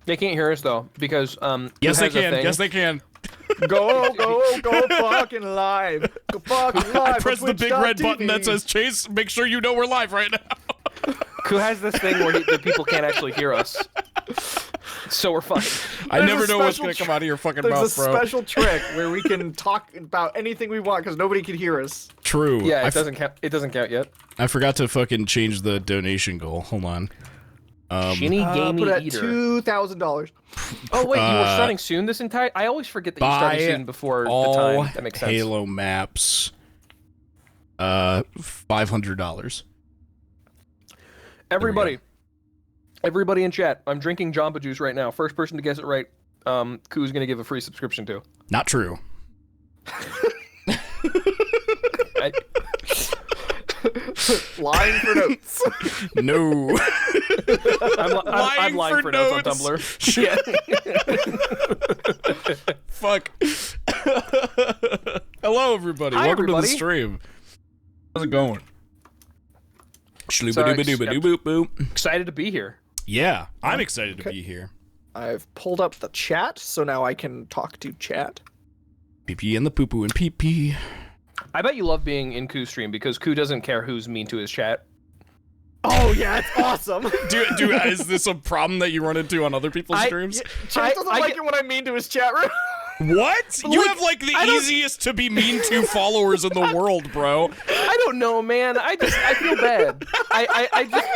They can't hear us though because Yes, they can. Yes, they can. Go fucking live. Go fucking live. I press the big red button that says Chase. Make sure you know we're live right now. Who has this thing where the people can't actually hear us? So we're fine. I never know what's gonna come out of your fucking mouth, bro. There's a special trick where we can talk about anything we want because nobody can hear us. True. Yeah, it doesn't count. It doesn't count yet. I forgot to fucking change the donation goal. Hold on. Shinny Gamey Put it at Eater. $2,000. Oh wait, you were starting soon this entire. I always forget that you started soon before the time. That makes sense. Halo maps. $500. Everybody in chat. I'm drinking Jamba Juice right now. First person to guess it right, Ku's gonna give a free subscription to. Not true. Lying for notes. No. I'm lying for notes on Tumblr. Shit. Fuck. Hello, everybody. Hi, Welcome everybody. to the stream. How's it going? Excited to be here. Yeah, I'm excited to be here. I've pulled up the chat, so now I can talk to chat. PP and the poo poo and PP. I bet you love being in Ku's stream because Ku doesn't care who's mean to his chat. Oh yeah, it's awesome. Is this a problem that you run into on other people's streams? Chad doesn't like it when I'm mean to his chat room. What? You have like the easiest to be mean to followers in the world, bro. I don't know, man. I feel bad. I just.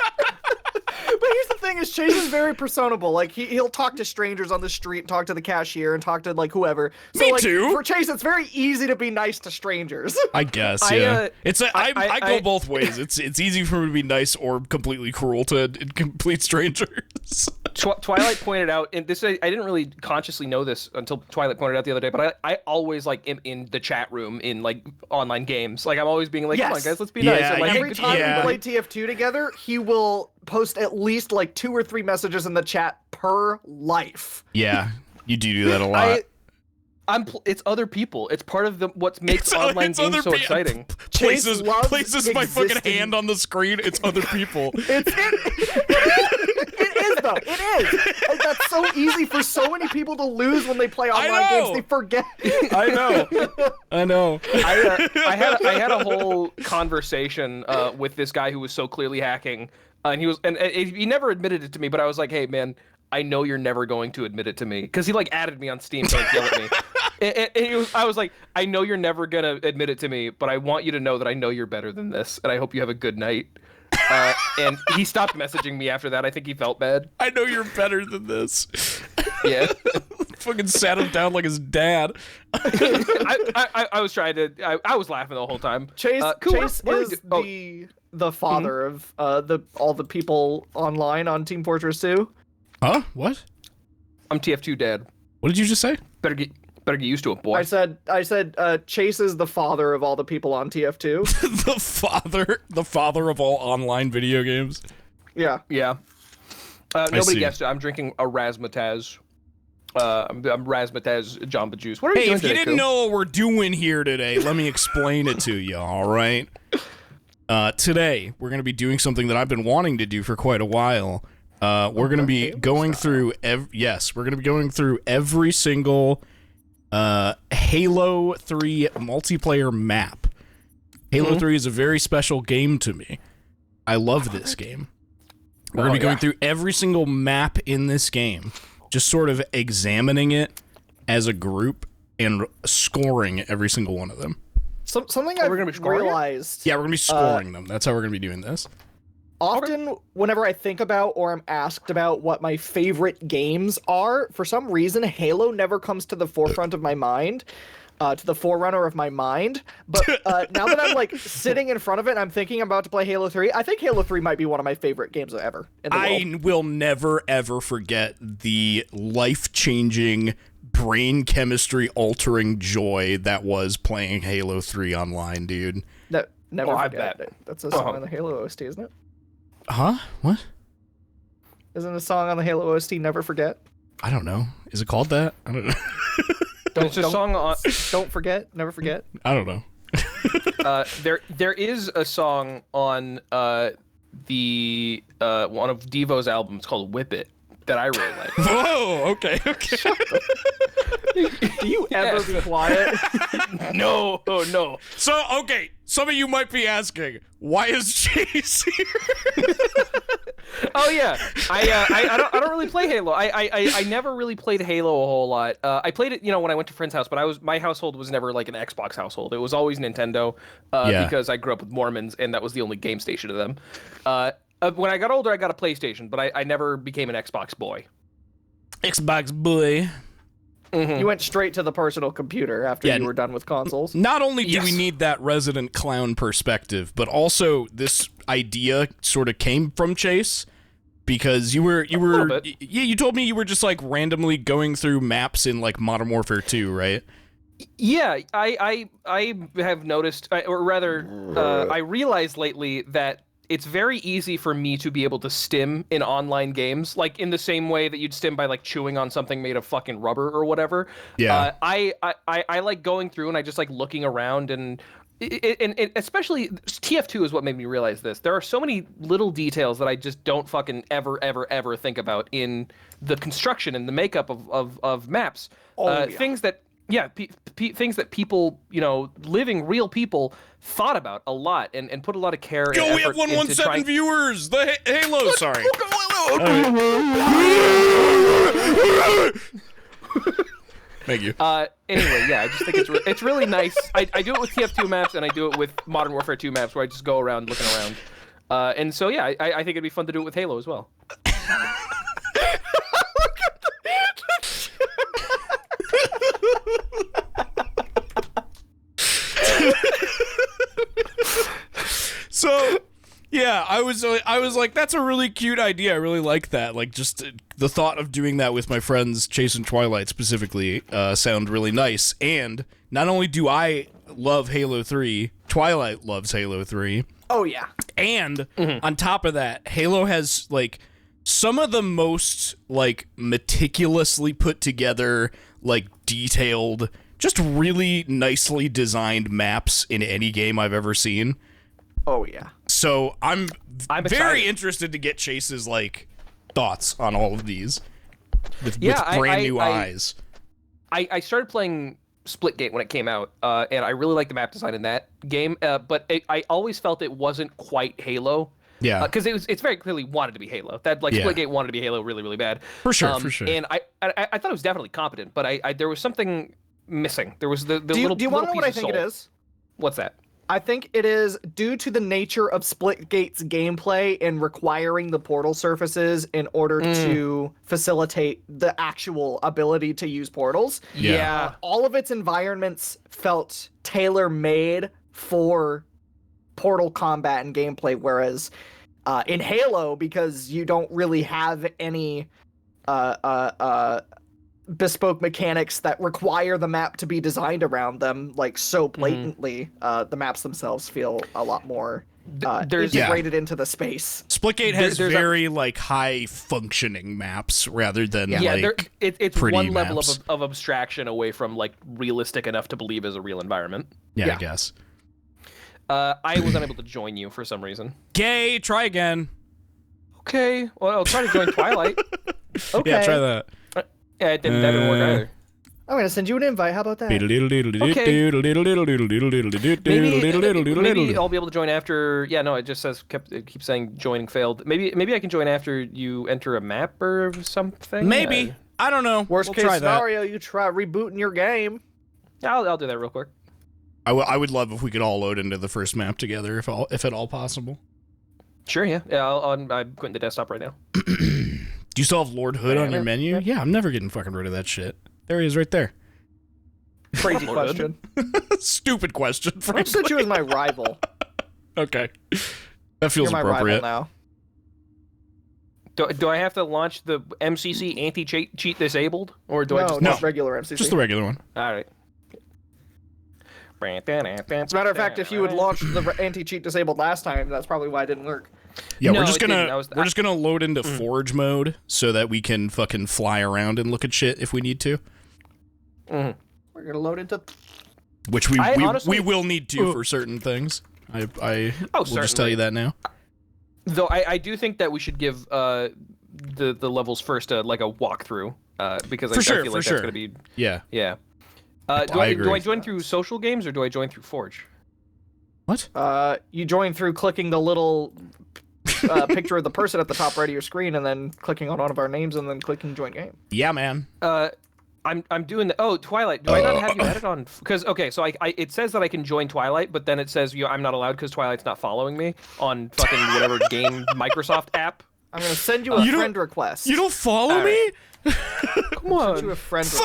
But here's the thing: is Chase is very personable. Like he'll talk to strangers on the street, and talk to the cashier, and talk to like whoever. So, Me like, too. For Chase, it's very easy to be nice to strangers. I guess, yeah. I go both ways. It's easy for me to be nice or completely cruel to complete strangers. Twilight pointed out, and this I didn't really consciously know this until Twilight pointed out the other day, but I always like am in the chat room in like online games. Like I'm always being like, come on guys, let's be nice. And, like, every time we play TF2 together, he will post at least like 2 or 3 messages in the chat per life. Yeah, you do that a lot. It's other people. It's part of what makes online games so exciting. Places my fucking hand on the screen. It's other people. It is though. It is. Like, that's so easy for so many people to lose when they play online games. They forget. I know. I had a whole conversation with this guy who was so clearly hacking, and he never admitted it to me. But I was like, hey man, I know you're never going to admit it to me, because he like added me on Steam to like yell at me. I was like, I know you're never gonna admit it to me, but I want you to know that I know you're better than this, and I hope you have a good night. And he stopped messaging me after that. I think he felt bad. I know you're better than this. Yeah. Fucking sat him down like his dad. I was trying to. I was laughing the whole time. Chase is the father of all the people online on Team Fortress 2. Huh? What? I'm TF2 dad. What did you just say? Better get used to it, boy. I said Chase is the father of all the people on TF2. the father of all online video games. Yeah. Nobody guessed it. I'm drinking a Razzmatazz. I'm Razzmatazz Jamba Juice. What are you doing if you didn't know what we're doing here today, let me explain it to you, all right? Today, we're going to be doing something that I've been wanting to do for quite a while. We're going to be going through every single Halo 3 multiplayer map. Halo 3 is a very special game to me. I love this game. We're going to be going through every single map in this game, just sort of examining it as a group and scoring every single one of them. Something I've realized... Yeah, we're going to be scoring them. That's how we're going to be doing this. Often, whenever I think about or I'm asked about what my favorite games are, for some reason, Halo never comes to the forefront of my mind, to the forerunner of my mind. But now that I'm like sitting in front of it and I'm thinking I'm about to play Halo 3, I think Halo 3 might be one of my favorite games ever in the world. I will never, ever forget the life-changing, brain chemistry-altering joy that was playing Halo 3 online, dude. Never forget it. That's a song on the Halo OST, isn't it? Huh? What? Isn't a song on the Halo OST Never Forget? I don't know. Is it called that? I don't know. Don't forget, never forget. I don't know. There is a song on the one of Devo's albums called "Whip It," that I really like. Whoa, okay. Do you ever be quiet? No, oh no. So, okay, some of you might be asking, why is Chase here? Oh yeah, I don't really play Halo. I never really played Halo a whole lot. I played it, when I went to friend's house, but my household was never like an Xbox household. It was always Nintendo, because I grew up with Mormons, and that was the only game station to them. When I got older, I got a PlayStation, but I never became an Xbox boy. Xbox boy. You went straight to the personal computer after you were done with consoles. Not only do we need that resident clown perspective, but also this idea sort of came from Chase, because you told me you were just like randomly going through maps in like Modern Warfare 2, right? Yeah, I have noticed, or rather, I realized lately that it's very easy for me to be able to stim in online games, like in the same way that you'd stim by like chewing on something made of fucking rubber or whatever. Yeah. I like going through and I just like looking around, and especially TF2 is what made me realize this. There are so many little details that I just don't fucking ever think about in the construction and the makeup of maps. Things that things that people, living real people thought about a lot and put a lot of care and effort we have 117 viewers! The Halo, sorry. Thank you. Anyway, yeah, I just think it's really nice. I do it with TF2 maps, and I do it with Modern Warfare 2 maps, where I just go around looking around. And so, yeah, I think it'd be fun to do it with Halo as well. So, yeah, I was like, that's a really cute idea. I really like that. Like, just the thought of doing that with my friends, Chase and Twilight specifically, sound really nice. And not only do I love Halo 3, Twilight loves Halo 3. Oh, yeah. And on top of that, Halo has, like, some of the most, like, meticulously put together, like, detailed, just really nicely designed maps in any game I've ever seen. Oh, yeah. So I'm very excited. interested to get Chase's, like, thoughts on all of these with Yeah, brand new eyes. I started playing Splitgate when it came out, and I really liked the map design in that game, but I always felt it wasn't quite Halo. Yeah. Because it's very clearly wanted to be Halo. That Splitgate wanted to be Halo really, really bad. For sure, for sure. And I thought it was definitely competent, but there was something missing. There was the do you want to know what I think it is? What's that? I think it is due to the nature of Splitgate's gameplay in requiring the portal surfaces in order to facilitate the actual ability to use portals. Yeah. All of its environments felt tailor-made for portal combat and gameplay, whereas in Halo, because you don't really have any bespoke mechanics that require the map to be designed around them, like, so blatantly, the maps themselves feel a lot more integrated into the space. Splitgate has very like high functioning maps rather than like it's pretty one level maps. of abstraction away from like realistic enough to believe is a real environment. Yeah, I guess. I was unable to join you for some reason. Gay, try again. Okay, well, I'll try to join Twilight. Okay. Yeah, try that. Yeah, that didn't work either. I'm gonna send you an invite. How about that? Maybe I'll be able to join after. Yeah, no, it just says it keeps saying joining failed. Maybe I can join after you enter a map or something. Maybe. I don't know. Worst case try scenario, you try rebooting your game. I'll do that real quick. I would love if we could all load into the first map together, if at all possible. Sure, yeah. I'm quitting the desktop right now. Do you still have Lord Hood on your menu? Yeah, I'm never getting fucking rid of that shit. There he is right there. Crazy question. Stupid question. I said you as my rival. Okay. That feels You're my appropriate. rival now. Do I have to launch the MCC anti-cheat disabled? Or do I just... No, just regular MCC. Just the regular one. All right. As a matter of fact, if you had launched the anti-cheat disabled last time, that's probably why it didn't work. Yeah, No, we're just it didn't. we're just gonna load into Forge mode so that we can fucking fly around and look at shit if we need to. We're gonna load into. Which we honestly- will need to for certain things. I will just tell certainly. you that now. Though I do think that we should give the levels first like a walkthrough because I feel like that's gonna be yeah. Do I join through social games or do I join through Forge? What? You join through clicking the little picture of the person at the top right of your screen, and then clicking on one of our names, and then clicking join game. Yeah, man. I'm doing the Twilight. Do I not have you added on? Because so I it says that I can join Twilight, but then it says I'm not allowed because Twilight's not following me on fucking whatever game Microsoft app. I'm gonna send you a friend request. You don't follow me? Come on. Send you a friend request.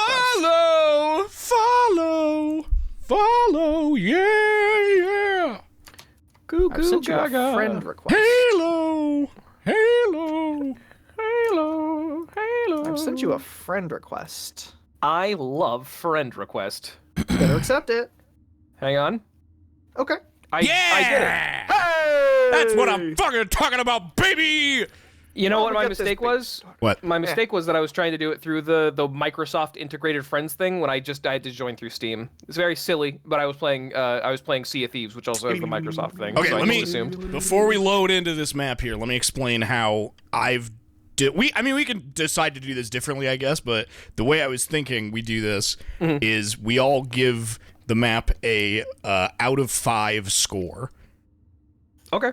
Follow. Yeah. Goo I've goo sent you a gaga. friend request. Halo. I've sent you a friend request. I love friend request. Better accept it. Hang on. Okay. I did it. Hey! That's what I'm fucking talking about, baby! You know what we my got this mistake big- was? What? My mistake was that I was trying to do it through the Microsoft integrated friends thing when I had to join through Steam. It's very silly, but I was playing Sea of Thieves, which also has the Microsoft thing. Okay, so let I me just assumed. before we load into this map here, let me explain how we can decide to do this differently, I guess, but the way I was thinking we do this is we all give the map a out of 5 score. Okay.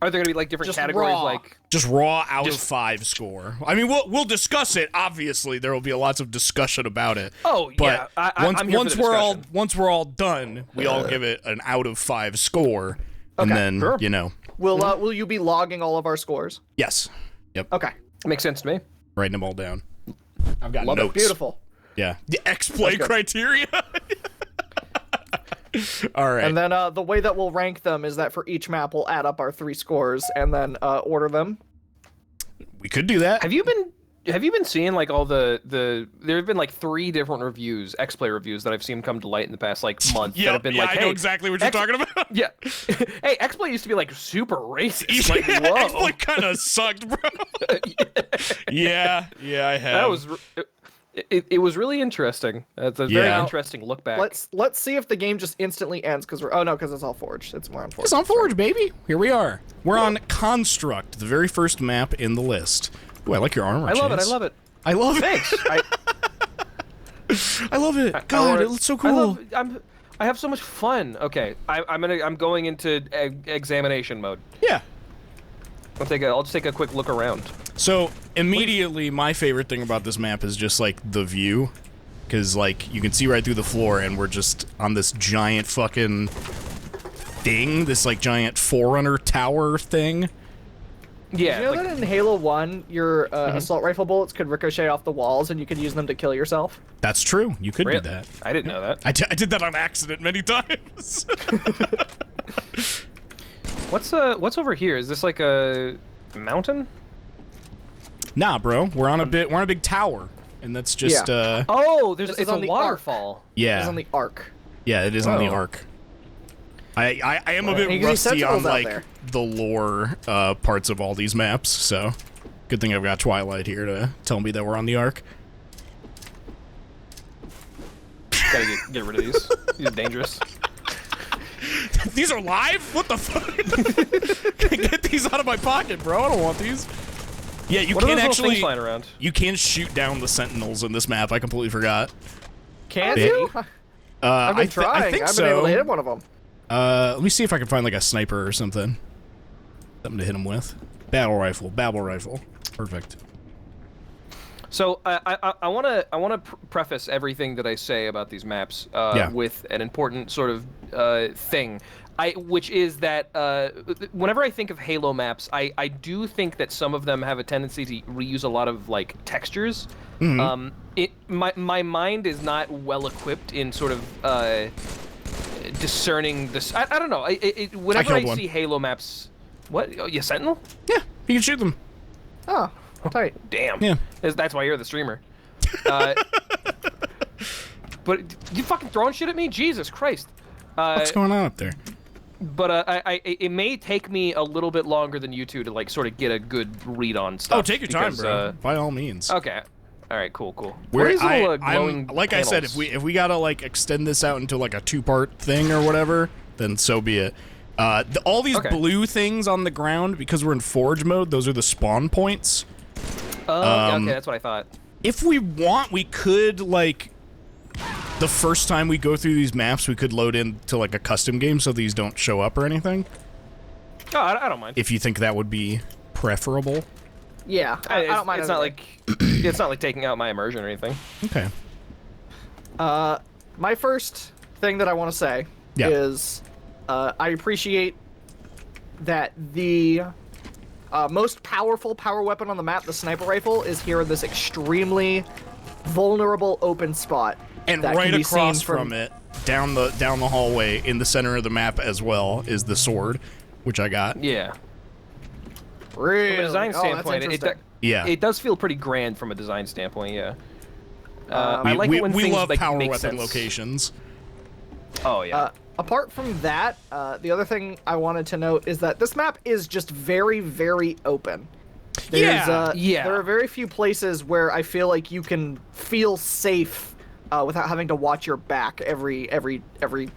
Are there gonna be like different Just categories raw. like? Just raw out of 5 score. I mean, we'll discuss it. Obviously, there will be lots of discussion about it. Oh But yeah, I'm here for the discussion. once we're all done, we all give it an out of 5 score, and then sure. Will you be logging all of our scores? yes, yep, Okay. Makes sense to me. writing them all down. I've got Love notes. it. Beautiful. Yeah, the X-play That's good. criteria. All right. And then the way that we'll rank them is that for each map we'll add up our 3 scores and then order them. We could do that. Have you been seeing like all the there have been like 3 different reviews, X-Play reviews that I've seen come to light in the past like month that have been like, I hey, know exactly what you're talking about. yeah, hey, X-Play used to be like super racist. Like, whoa. X-play kind of sucked, bro. yeah, I have. That was it was really interesting. It's a very Yeah. interesting look back. Let's see if the game just instantly ends because because it's all Forged. It's more on Forged. It's on Forge, baby. Here we are. We're on Construct, the very first map in the list. Ooh, I like your armor. I love it. Chance. I love it. I love it. Thanks. I love it. God, it looks so cool. I have so much fun. Okay, I'm going into examination mode. Yeah. I'll just take a quick look around. So immediately, my favorite thing about this map is just like the view, because like you can see right through the floor, and we're just on this giant fucking thing, this like giant Forerunner tower thing. Yeah. Did you know that in Halo 1, your assault rifle bullets could ricochet off the walls and you could use them to kill yourself? That's true. You could do Really? that. I didn't know that. I did that on accident many times. What's over here? Is this like a mountain? Nah, bro. We're on a big tower, and that's just Oh, This is it's a on the waterfall. yeah. It's on the Ark. Yeah, it is on the Oh. Ark. I am a bit You can see rusty on sentinels out like there. the lore parts of all these maps, so good thing I've got Twilight here to tell me that we're on the Ark. Gotta get rid of these. These are dangerous. These are live? What the fuck? Get these out of my pocket, bro. I don't want these. Yeah, you What are can those little actually things flying around? you can shoot down the sentinels in this map. I completely forgot. Can Bit. you? I've been I trying. think I've so. been able to hit one of them. Let me see if I can find like a sniper or something. Something to hit him with. Battle rifle. Perfect. So I want to preface everything that I say about these maps with an important sort of thing, which is that whenever I think of Halo maps, I do think that some of them have a tendency to reuse a lot of like textures. My mind is not well equipped in sort of discerning this. I don't know. Whenever I see Halo maps, what? Oh, you Sentinel? Yeah, you can shoot them. Oh, tight. Damn. Yeah. That's why you're the streamer. But you fucking throwing shit at me? Jesus Christ. What's going on up there? But it may take me a little bit longer than you two to like sort of get a good read on stuff. Oh, take your time, bro. By all means. Okay. All right. Cool. Where What are these little, I'm like I said, panels? if we gotta like extend this out into like a 2-part thing or whatever, then so be it. All these Okay. blue things on the ground, because we're in Forge mode, those are the spawn points. Oh, okay, that's what I thought. If we want, we could, like, the first time we go through these maps, we could load into, like, a custom game so these don't show up or anything. Oh, I don't mind. If you think that would be preferable. Yeah, I don't mind. It's not like it's not like taking out my immersion or anything. Okay. My first thing that I want to say is I appreciate that the most powerful power weapon on the map, the sniper rifle, is here in this extremely vulnerable open spot. And right across from it, down the hallway in the center of the map as well, is the sword, which I got. Yeah. Really? From a design standpoint, it does feel pretty grand from a design standpoint. Yeah. We, I like it when we things love like power make weapon sense. locations. Oh yeah. Apart from that, the other thing I wanted to note is that this map is just very, very open. Yeah. There are very few places where I feel like you can feel safe without having to watch your back every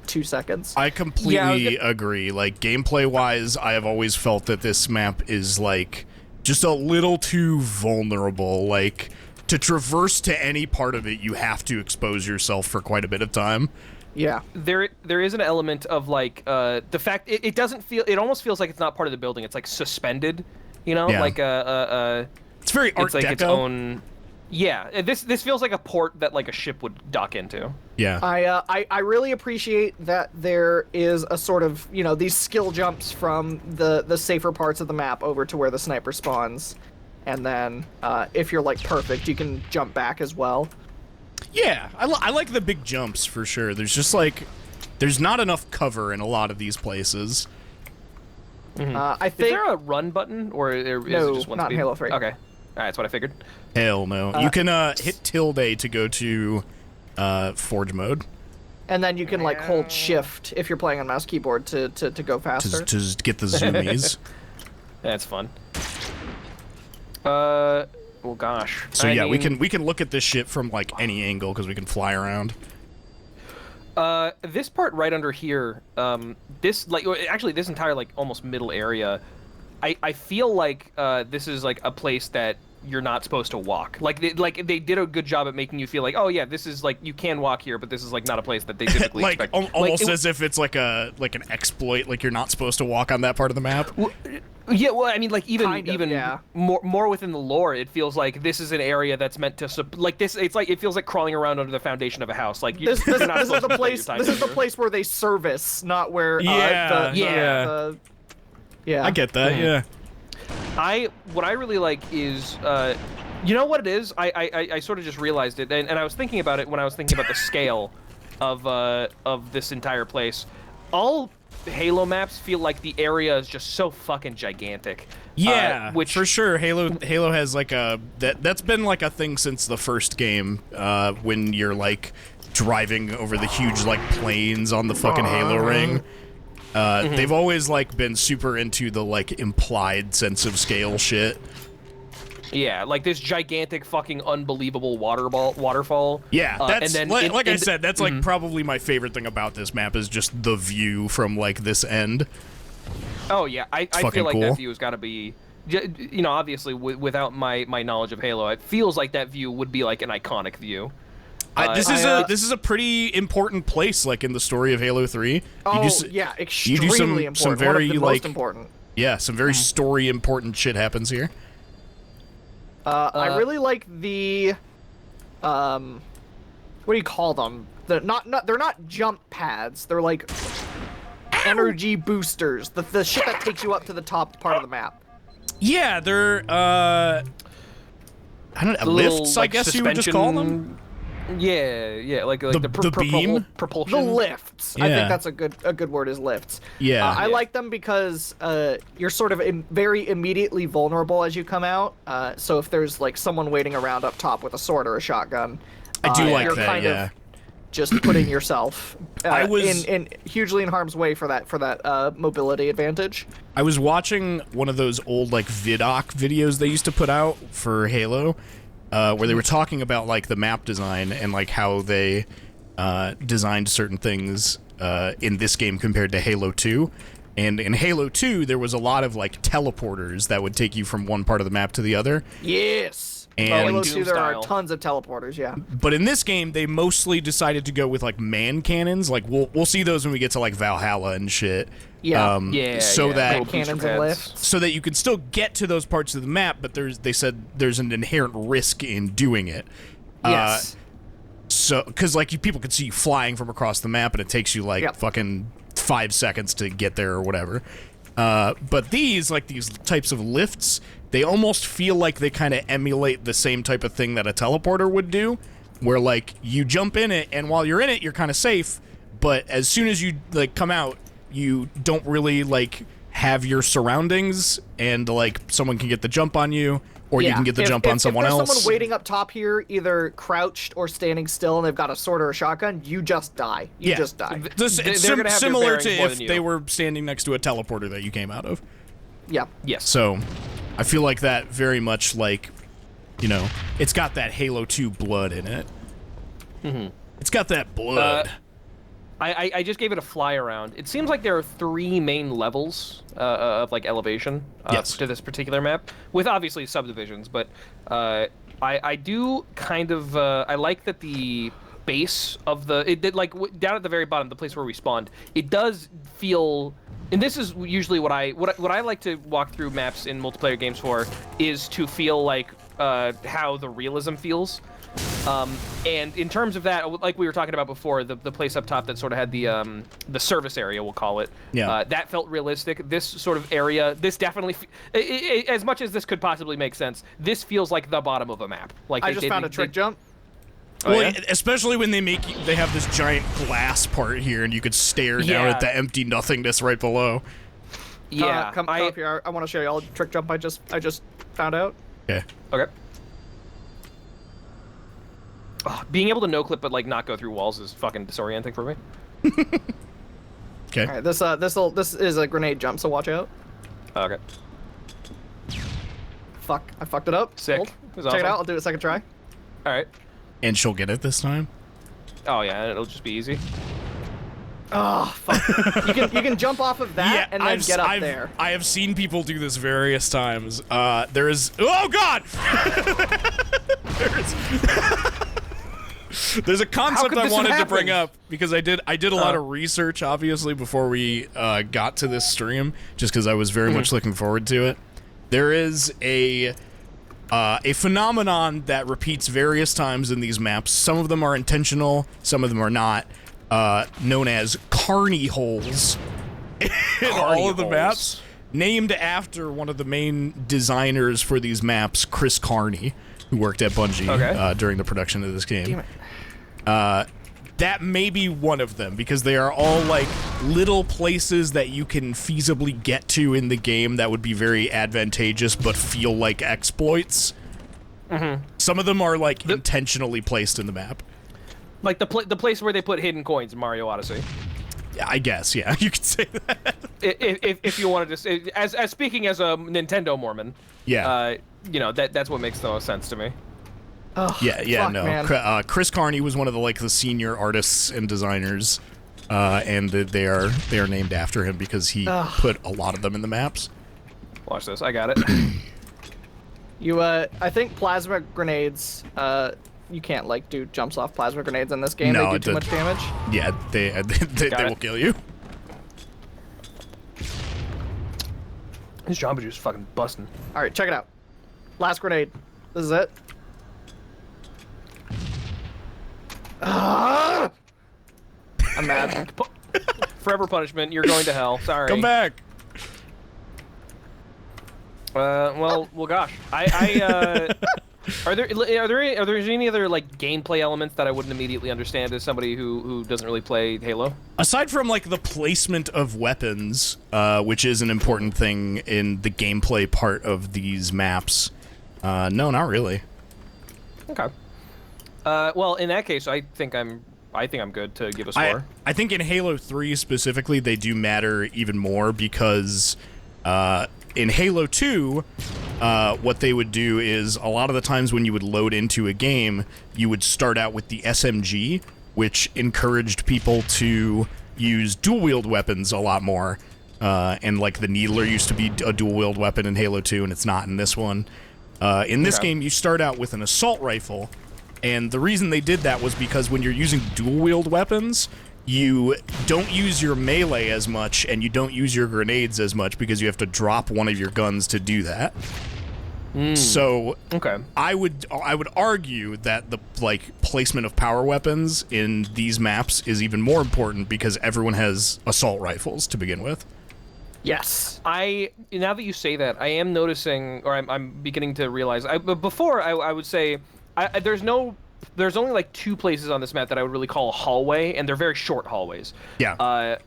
2 seconds. I completely agree. Like, gameplay-wise, I have always felt that this map is, like, just a little too vulnerable. Like, to traverse to any part of it, you have to expose yourself for quite a bit of time. Yeah. There is an element of like the fact it doesn't feel, it almost feels like it's not part of the building. It's like suspended, you know, like it's very Art it's like Deco. its own. Yeah, this feels like a port that like a ship would dock into. Yeah. I really appreciate that there is a sort of, you know, these skill jumps from the safer parts of the map over to where the sniper spawns, and then if you're like perfect, you can jump back as well. Yeah, I like the big jumps for sure. There's just like, there's not enough cover in a lot of these places. Mm-hmm. I think. Is there a run button or is it just one not speed? in Halo 3. Okay, all right, that's what I figured. Hell no. You can hit tilde to go to forge mode. And then you can like hold shift if you're playing on mouse keyboard to go faster. To just get the zoomies. That's fun. Well, gosh. So yeah, we can look at this shit from like any angle because we can fly around. This part right under here, this like actually this entire like almost middle area, I feel like this is like a place that you're not supposed to walk. Like they did a good job at making you feel like, oh yeah, this is like you can walk here, but this is like not a place that they typically like expect. almost as if it's like an exploit, like you're not supposed to walk on that part of the map. Yeah, well, I mean, like even yeah. more within the lore, it feels like this is an area that's meant to like this. It's like it feels like crawling around under the foundation of a house. Like this is the place. This is the place where they service, not where. Yeah. Yeah. I get that. Yeah. What I really like is, you know what it is? I sort of just realized it, and I was thinking about it when I was thinking about the scale of this entire place. All Halo maps feel like the area is just so fucking gigantic. Yeah, which for sure. Halo has like that's been like a thing since the first game. When you're like driving over the huge like plains on the fucking Halo ring. They've always like been super into the like implied sense of scale shit. Yeah, like this gigantic fucking unbelievable waterfall. Yeah, that's and then I said, that's like probably my favorite thing about this map is just the view from like this end. Oh yeah, I feel like cool. that view has got to be, you know, obviously without my knowledge of Halo, it feels like that view would be like an iconic view. This is a pretty important place, like in the story of Halo 3. Yeah, extremely important. Some very One of the most important. Yeah, some very story important shit happens here. I really like the, what do you call them? They're not jump pads. They're like energy boosters. The shit that takes you up to the top part of the map. Yeah, they're I don't know, lifts, like, I guess you would just call them. Yeah, like the beam? propulsion. The lifts. Yeah. I think that's a good word is lifts. Yeah. I like them because you're sort of very immediately vulnerable as you come out. So if there's like someone waiting around up top with a sword or a shotgun, I do like you're that. kind Yeah. of just putting yourself in hugely in harm's way for that mobility advantage. I was watching one of those old like vidoc videos they used to put out for Halo. Where they were talking about like the map design and like how they designed certain things in this game compared to Halo 2. And in Halo 2, there was a lot of like teleporters that would take you from one part of the map to the other. Yes. And Halo Doom 2, there are style. tons of teleporters, yeah. but in this game, they mostly decided to go with like man cannons. Like we'll see those when we get to like Valhalla and shit. Yeah. So that Little booster Cannons and pads. lifts. so that you can still get to those parts of the map, but they said there's an inherent risk in doing it. Yes. So, because like people could see you flying from across the map, and it takes you like Yep. fucking 5 seconds to get there or whatever. But these types of lifts, they almost feel like they kind of emulate the same type of thing that a teleporter would do, where like you jump in it, and while you're in it, you're kind of safe. But as soon as you like come out, you don't really like have your surroundings, and like someone can get the jump on you. Or you can get the jump on someone if there's else. someone waiting up top here, either crouched or standing still, and they've got a sword or a shotgun, you just die. You just die. It's They're gonna have their similar bearings to more if than they you. were standing next to a teleporter that you came out of. Yeah. Yes. So, I feel like that very much like, you know, it's got that Halo 2 blood in it. Mm-hmm. It's got that blood. I just gave it a fly around. It seems like there are 3 main levels of like elevation Yes. to this particular map, with obviously subdivisions. But I do kind of I like that the base of the down at the very bottom, the place where we spawned, it does feel. And this is usually what I like to walk through maps in multiplayer games for, is to feel like how the realism feels. And in terms of that, like we were talking about before, the place up top that sort of had the service area, we'll call it. Yeah. That felt realistic. This sort of area, this definitely, as much as this could possibly make sense, this feels like the bottom of a map. Like I just found a trick jump. Well, yeah? especially when they have this giant glass part here, and you could stare down Yeah. at the empty nothingness right below. Yeah. Come up here. I want to show you all the trick jump I just found out. Okay. Okay. Being able to no clip but like not go through walls is fucking disorienting for me. Okay. All right, this is a grenade jump, so watch out. Okay. Fuck, I fucked it up. Sick. Hold. It was Check it awesome. out. I'll do it a second try. All right. And she'll get it this time. Oh yeah, it'll just be easy. Oh fuck! you can jump off of that and then get up there. I have seen people do this various times. There is. Oh God! There's a concept could I this wanted have to bring happened? up because I did a lot of research, obviously, before we got to this stream, just because I was very much looking forward to it. There is a phenomenon that repeats various times in these maps. Some of them are intentional, some of them are not. Known as carny holes in all of the holes. maps, named after one of the main designers for these maps, Chris Carney, who worked at Bungie during the production of this game. That may be one of them, because they are all like little places that you can feasibly get to in the game that would be very advantageous but feel like exploits. Some of them are like intentionally placed in the map. Like the place where they put hidden coins in Mario Odyssey. Yeah, I guess, yeah, you could say that. If you wanted to, as speaking as a Nintendo Mormon, Yeah. you know that's what makes the most sense to me. Oh, Yeah, fuck, no. man. Chris Carney was one of the senior artists and designers, and they are named after him because he put a lot of them in the maps. Watch this, I got it. I think plasma grenades. You can't like do jumps off plasma grenades in this game. No, they do too much damage. Yeah, they Got will it. kill you. This Jamba Juice is fucking busting. All right, check it out. Last grenade. This is it. Ah! I'm mad. Forever punishment. You're going to hell. Sorry. Come back. Well, gosh. Are there any other like gameplay elements that I wouldn't immediately understand as somebody who doesn't really play Halo? Aside from like the placement of weapons, which is an important thing in the gameplay part of these maps, no, not really. Okay. Well, in that case, I think I'm good to give a score. I think in Halo 3 specifically, they do matter even more because in Halo 2, what they would do is a lot of the times when you would load into a game, you would start out with the SMG, which encouraged people to use dual-wield weapons a lot more. And like the Needler used to be a dual-wield weapon in Halo 2, and it's not in this one. In this game, you start out with an assault rifle, and the reason they did that was because when you're using dual-wield weapons, you don't use your melee as much, and you don't use your grenades as much because you have to drop one of your guns to do that. So I would argue that the placement of power weapons in these maps is even more important because everyone has assault rifles to begin with. Yes. Now that you say that, I am noticing, or I'm beginning to realize. But before I would say, there's only like 2 places on this map that I would really call a hallway, and they're very short hallways. Yeah.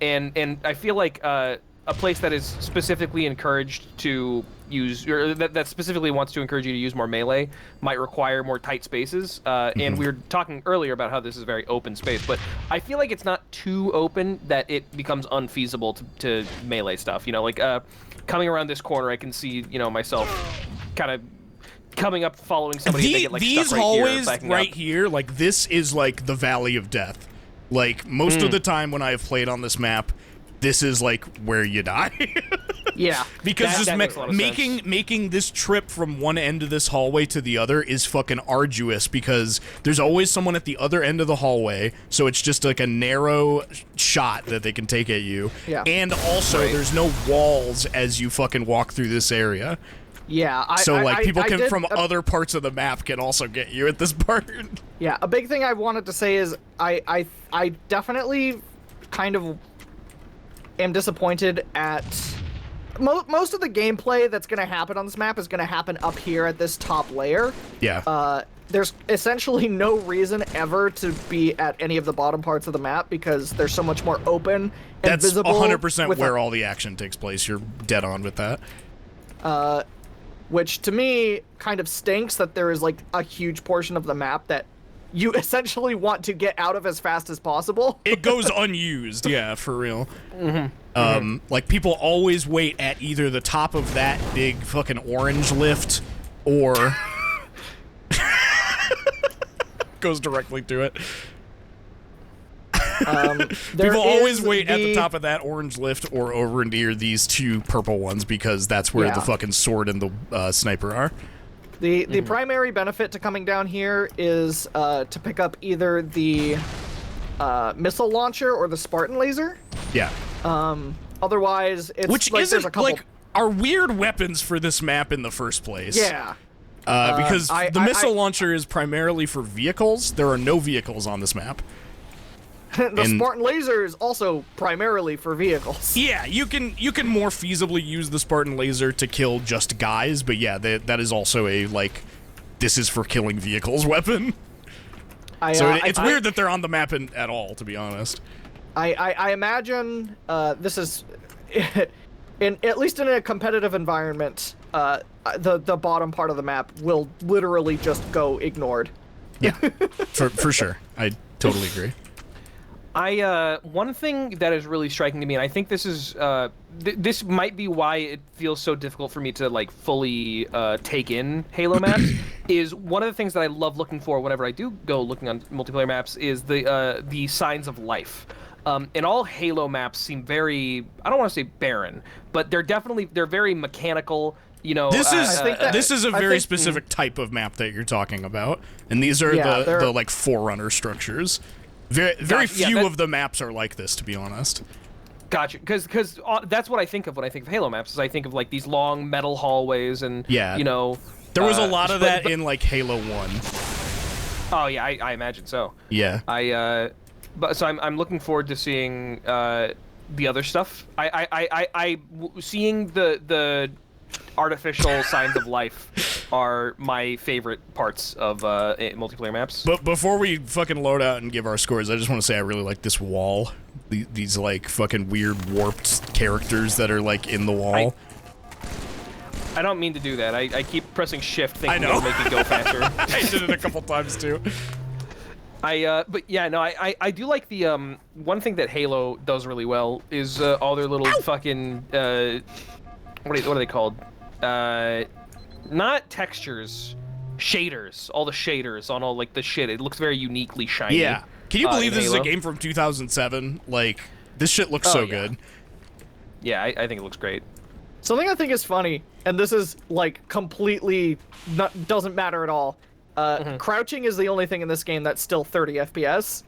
And I feel like a place that is specifically encouraged to use, or that specifically wants to encourage you to use more melee, might require more tight spaces. And we were talking earlier about how this is very open space, but I feel like it's not too open that it becomes unfeasible to melee stuff. You know, like coming around this corner, I can see, you know, myself kind of coming up, following somebody. And they get, like, these stuck hallways right here, like this is like the Valley of Death. Like most of the time when I have played on this map, this is like where you die. Yeah. Because that makes a lot of sense. making this trip from one end of this hallway to the other is fucking arduous because there's always someone at the other end of the hallway, so it's just like a narrow shot that they can take at you. Yeah. And also there's no walls as you fucking walk through this area. Yeah. People from other parts of the map can also get you at this part. Yeah, a big thing I wanted to say is I definitely kind of am disappointed at most of the gameplay that's going to happen on this map is going to happen up here at this top layer. Yeah. There's essentially no reason ever to be at any of the bottom parts of the map because they're so much more open and That's visible. 100% where all the action takes place. You're dead on with that. Which to me kind of stinks that there is like a huge portion of the map that you essentially want to get out of as fast as possible. It goes unused, yeah, for real. Like, people always wait at either the top of that big fucking orange lift, or... goes directly to it. People always wait at the top of that orange lift or over near these 2 purple ones because that's where the fucking sword and the sniper are. The primary benefit to coming down here is to pick up either the missile launcher or the Spartan laser. Yeah. Otherwise, it's which like isn't there's a couple... like are weird weapons for this map in the first place. Yeah. Because the missile launcher is primarily for vehicles. There are no vehicles on this map. The Spartan laser is also primarily for vehicles. Yeah, you can more feasibly use the Spartan laser to kill just guys, but yeah, that is also a, like, this is for killing vehicles weapon. It's weird that they're on the map at all, to be honest. I imagine this is, at least in a competitive environment, the bottom part of the map will literally just go ignored. Yeah, for sure. I totally agree. One thing that is really striking to me, and I think this is, this might be why it feels so difficult for me to, like, fully take in Halo maps, is one of the things that I love looking for whenever I do go looking on multiplayer maps is the signs of life. And all Halo maps seem very, I don't want to say barren, but they're very mechanical. You know, this is a very specific type of map that you're talking about, and these are the like Forerunner structures. Very few of the maps are like this, to be honest. Gotcha, because that's what I think of when I think of Halo maps. Is I think of like these long metal hallways and you know. There was a lot of that in like Halo 1. Oh yeah, I imagine so. Yeah. So I'm looking forward to seeing the other stuff. Seeing the artificial signs of life are my favorite parts of multiplayer maps. But before we fucking load out and give our scores, I just want to say I really like this wall. These like fucking weird warped characters that are like in the wall. I don't mean to do that. I keep pressing shift thinking it'll make it go faster. I did it a couple times too. But yeah, no, I do like the one thing that Halo does really well is all their little fucking what are they called? Not textures, shaders. All the shaders on all like the shit. It looks very uniquely shiny. Yeah. Can you believe this is a game from 2007? Like, this shit looks so good. Yeah, I think it looks great. Something I think is funny, and this is like completely doesn't matter at all. Crouching is the only thing in this game that's still 30 FPS.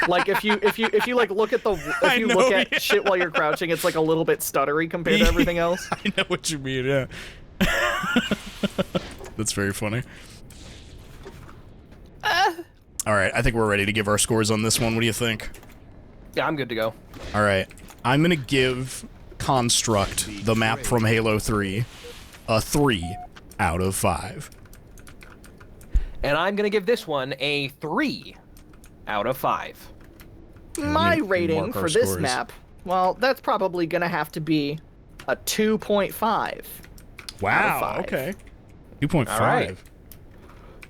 Like if you like look at shit while you're crouching, it's like a little bit stuttery compared to everything else. I know what you mean. Yeah. That's very funny. All right, I think we're ready to give our scores on this one. What do you think? Yeah, I'm good to go. All right, I'm gonna give Construct, the map from Halo 3, a 3 out of 5. And I'm gonna give this one a 3 out of 5. My we rating mark our for this scores. map, well, that's probably gonna have to be a 2.5. Wow. 5. Okay. 2.5. All right.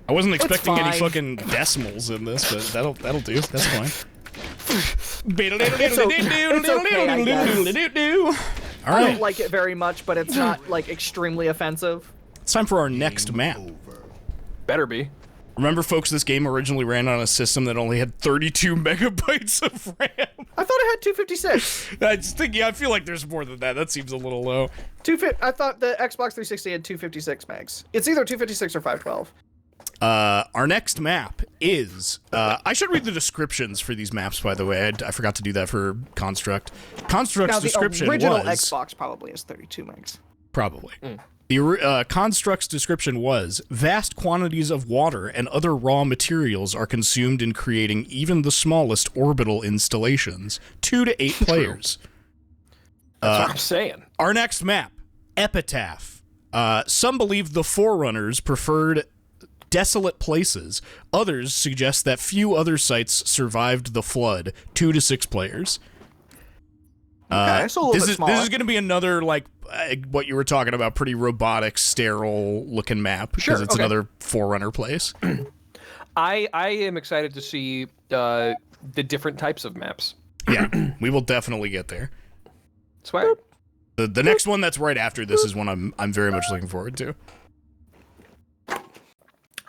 I wasn't expecting any fine. fucking decimals in this, but that'll do. That's fine. It's okay, I guess. All I right. don't like it very much, but it's not like extremely offensive. It's time for our next map. Better be. Remember, folks, this game originally ran on a system that only had 32 megabytes of RAM. I thought it had 256. I just think, yeah, I feel like there's more than that. That seems a little low. I thought the Xbox 360 had 256 megs. It's either 256 or 512. Our next map is, I should read the descriptions for these maps, by the way. I forgot to do that for Construct. Construct's Now, the description original was... Xbox probably has 32 megs. Probably. The Construct's description was, vast quantities of water and other raw materials are consumed in creating even the smallest orbital installations. 2 to 8 players. That's what I'm saying. Our next map, Epitaph. Some believe the Forerunners preferred desolate places. Others suggest that few other sites survived the flood. 2 to 6 players. Okay, so a little bit smaller. This is going to be another, like, what you were talking about, pretty robotic, sterile-looking map, because Sure, it's okay. another Forerunner place. I am excited to see the different types of maps. Yeah, we will definitely get there. Swear. The next one that's right after this is one I'm very much looking forward to.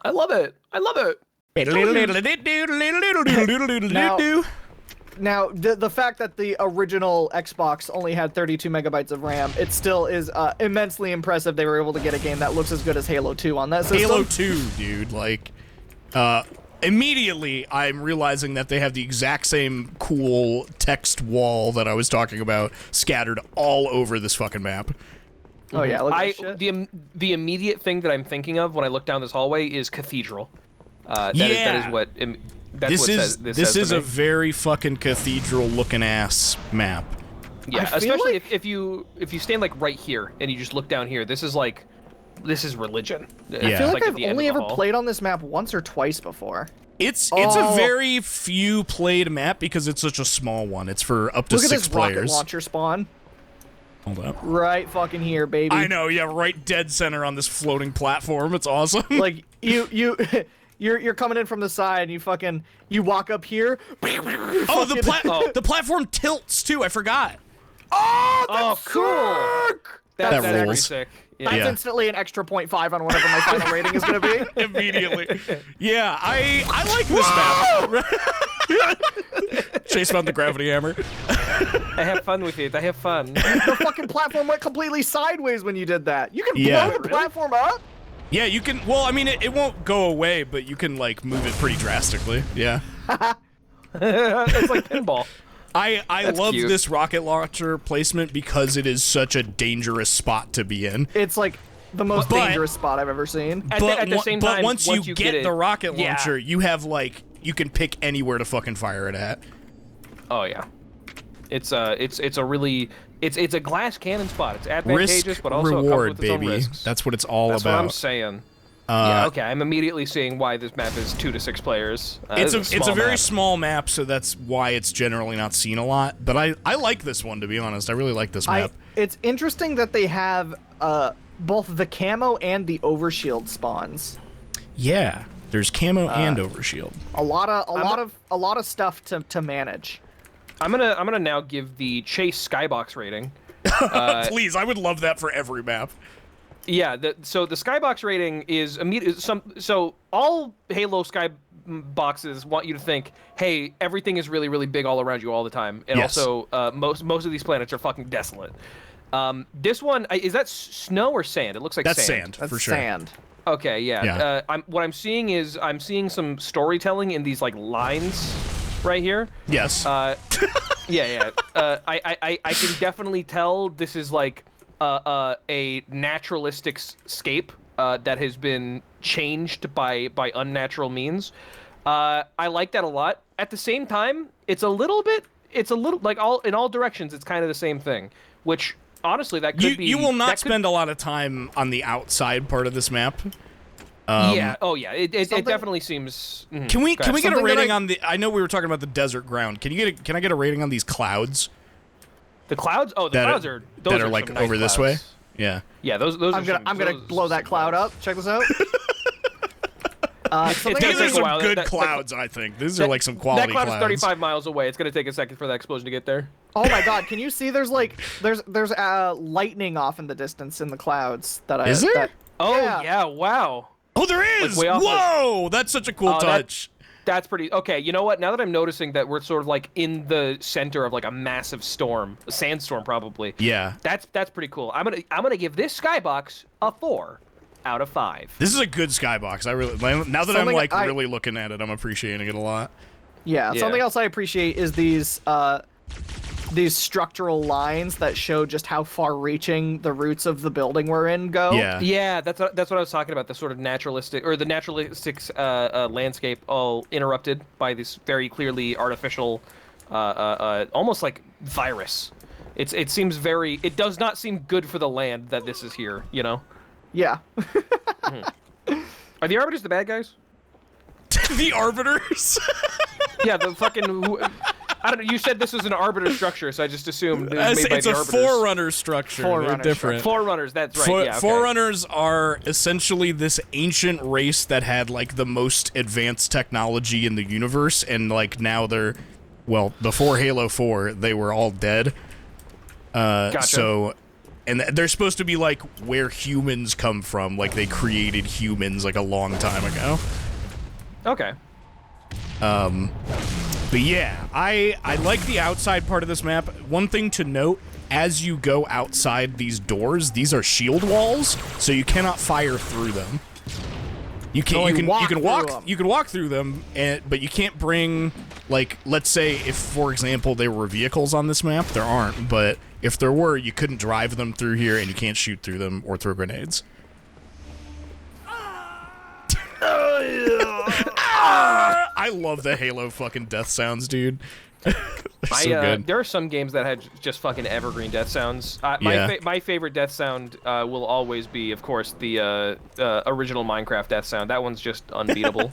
I love it. I love it. Now, the fact that the original Xbox only had 32 megabytes of RAM, it still is immensely impressive they were able to get a game that looks as good as Halo 2 on that system. Halo 2, dude, like, immediately I'm realizing that they have the exact same cool text wall that I was talking about scattered all over this fucking map. Oh yeah, look at this shit. The immediate thing that I'm thinking of when I look down this hallway is Cathedral. That is what This is a very fucking cathedral-looking ass map. Yeah, I feel especially like- if you stand like right here and you just look down here. This is religion. Yeah. I feel like at I've the end only of the ever hall. played on this map once or twice before. It's a Oh. very few played map because it's such a small one. It's for up to Look at 6 this rocket players. launcher spawn. Hold up. Right fucking here, baby. I know, yeah, right dead center on this floating platform. It's awesome. Like you're coming in from the side and you walk up here. Oh, the platform tilts too. I forgot. Oh, cool. That That's pretty rules. sick. That's Yeah. instantly an extra 0.5 on whatever my final rating is going to be. Immediately. Yeah, I like this map. Chase found the gravity hammer. I have fun with it. I have fun. The fucking platform went completely sideways when you did that. You can Yeah. blow the platform up? Yeah, you can. Well, I mean, it won't go away, but you can like move it pretty drastically. Yeah. It's like pinball. I That's love cute. this rocket launcher placement because it is such a dangerous spot to be in. It's like the most But- dangerous spot I've ever seen. At the same time, once you get it, the rocket yeah. launcher, you have like you can pick anywhere to fucking fire it at. Oh yeah, it's a glass cannon spot. It's advantageous, Risk but also reward, it comes with its own baby. risks. That's what it's all That's about. what I'm saying. Yeah, okay. I'm immediately seeing why this map is 2 to 6 players. It's This is a small very map. small map, so that's why it's generally not seen a lot. But I like this one, to be honest. I really like this map. It's interesting that they have both the camo and the overshield spawns. Yeah, there's camo and overshield. A lot of stuff to manage. I'm gonna now give the Chase Skybox rating. Please, I would love that for every map. Yeah, so the Skybox rating is immediate. So all Halo Skyboxes want you to think, hey, everything is really, really big all around you all the time, and Yes. also most of these planets are fucking desolate. This one is that snow or sand? It looks like That's sand. sand, for sure. Sand. Okay, yeah. Yeah. What I'm seeing is I'm seeing some storytelling in these like lines right here. Yes. Yeah. I can definitely tell this is like a naturalistic scape that has been changed by unnatural means. I like that a lot. At the same time, it's a little like in all directions. It's kind of the same thing, which honestly that could be. You will not spend a lot of time on the outside part of this map. Yeah. Oh yeah. It definitely seems. Can we get a Something that rating on the? I know we were talking about the desert ground. Can I get a rating on these clouds? The clouds? Oh, the clouds are those that are some like nice over clouds. this way. Yeah. Yeah, those. I'm gonna blow that cloud up. Check this out. Something It's These gonna are take a some while. good clouds, I think. These are like some quality That cloud clouds. is 35 miles away. It's gonna take a second for that explosion to get there. Oh my god, can you see there's lightning off in the distance in the clouds that I Is there? Oh Yeah. yeah, wow. Oh, there is! way off Whoa! That's such a cool touch. That's pretty okay. You know what? Now that I'm noticing that we're sort of like in the center of like a massive storm, a sandstorm probably. Yeah. That's pretty cool. I'm gonna give this skybox a 4 out of 5. This is a good skybox. I really now that I'm Something like really looking at it, I'm appreciating it a lot. Yeah, Yeah. something else I appreciate is these structural lines that show just how far-reaching the roots of the building we're in go. Yeah. Yeah, that's what I was talking about. The sort of naturalistic landscape, all interrupted by this very clearly artificial, almost like virus. It seems very. It does not seem good for the land that this is here. You know. Yeah. Are the arbiters the bad guys? The arbiters. Yeah, the fucking. I don't know. You said this was an arbiter structure, so I just assumed it was made by It's the a arbiters. forerunner structure. They're Forerunner different. Forerunners. That's right. Yeah. Okay. Forerunners are essentially this ancient race that had like the most advanced technology in the universe, and like now they're, well, before Halo 4, they were all dead. Gotcha. So, and they're supposed to be like where humans come from. Like they created humans like a long time ago. Okay. But yeah, I like the outside part of this map. One thing to note, as you go outside these doors, these are shield walls, so you cannot fire through them. You can walk through them, but you can't bring, like, let's say if, for example, there were vehicles on this map. There aren't, but if there were, you couldn't drive them through here, and you can't shoot through them or throw grenades. I love the Halo fucking death sounds, dude. So good. There are some games that had just fucking evergreen death sounds. My favorite death sound will always be, of course, the original Minecraft death sound. That one's just unbeatable.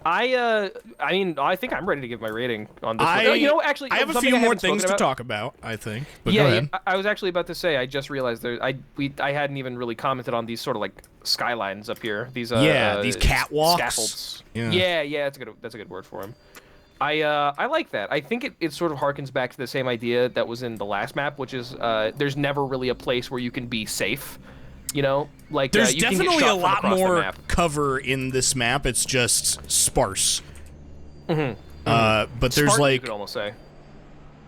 I mean, I think I'm ready to give my rating on this one. You know, actually, I have a something few I more haven't spoken things to about. talk about, I think. But go ahead. I was actually about to say, I just realized I hadn't even really commented on these sort of like skylines up here. These these catwalks. Scaffolds. Yeah. Yeah, that's a good word for them. I like that. I think it sort of harkens back to the same idea that was in the last map, which is there's never really a place where you can be safe. You know, like There's you can get definitely shot a from lot across the more map. cover in this map. It's just sparse. But there's Spartan, like, you could almost say.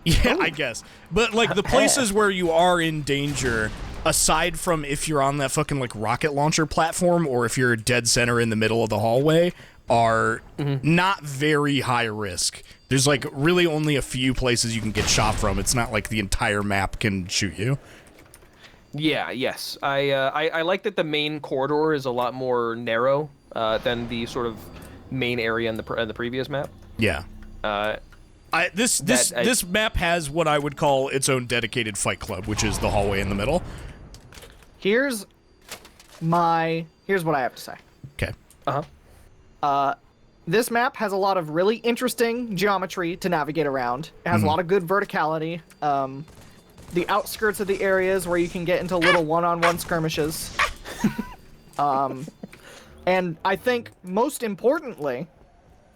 yeah, I guess. But like the places where you are in danger, aside from if you're on that fucking like rocket launcher platform or if you're dead center in the middle of the hallway, are not very high risk. There's like really only a few places you can get shot from. It's not like the entire map can shoot you. Yeah, yes. I like that the main corridor is a lot more narrow than the sort of main area in the previous map. Yeah. This map has what I would call its own dedicated fight club, which is the hallway in the middle. Here's what I have to say. Okay. This map has a lot of really interesting geometry to navigate around. It has a lot of good verticality. The outskirts of the areas where you can get into little one-on-one skirmishes. And I think most importantly,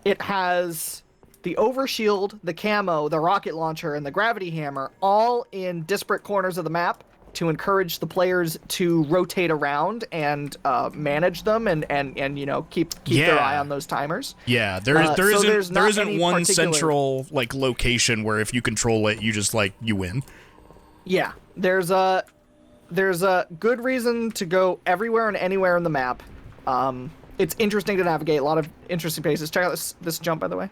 it has the overshield, the camo, the rocket launcher, and the gravity hammer all in disparate corners of the map to encourage the players to rotate around and manage them and you know keep their eye on those timers. Yeah, there isn't one central like location where if you control it, you just like you win. Yeah, there's a good reason to go everywhere and anywhere in the map. It's interesting to navigate, a lot of interesting places. Check out this jump, by the way.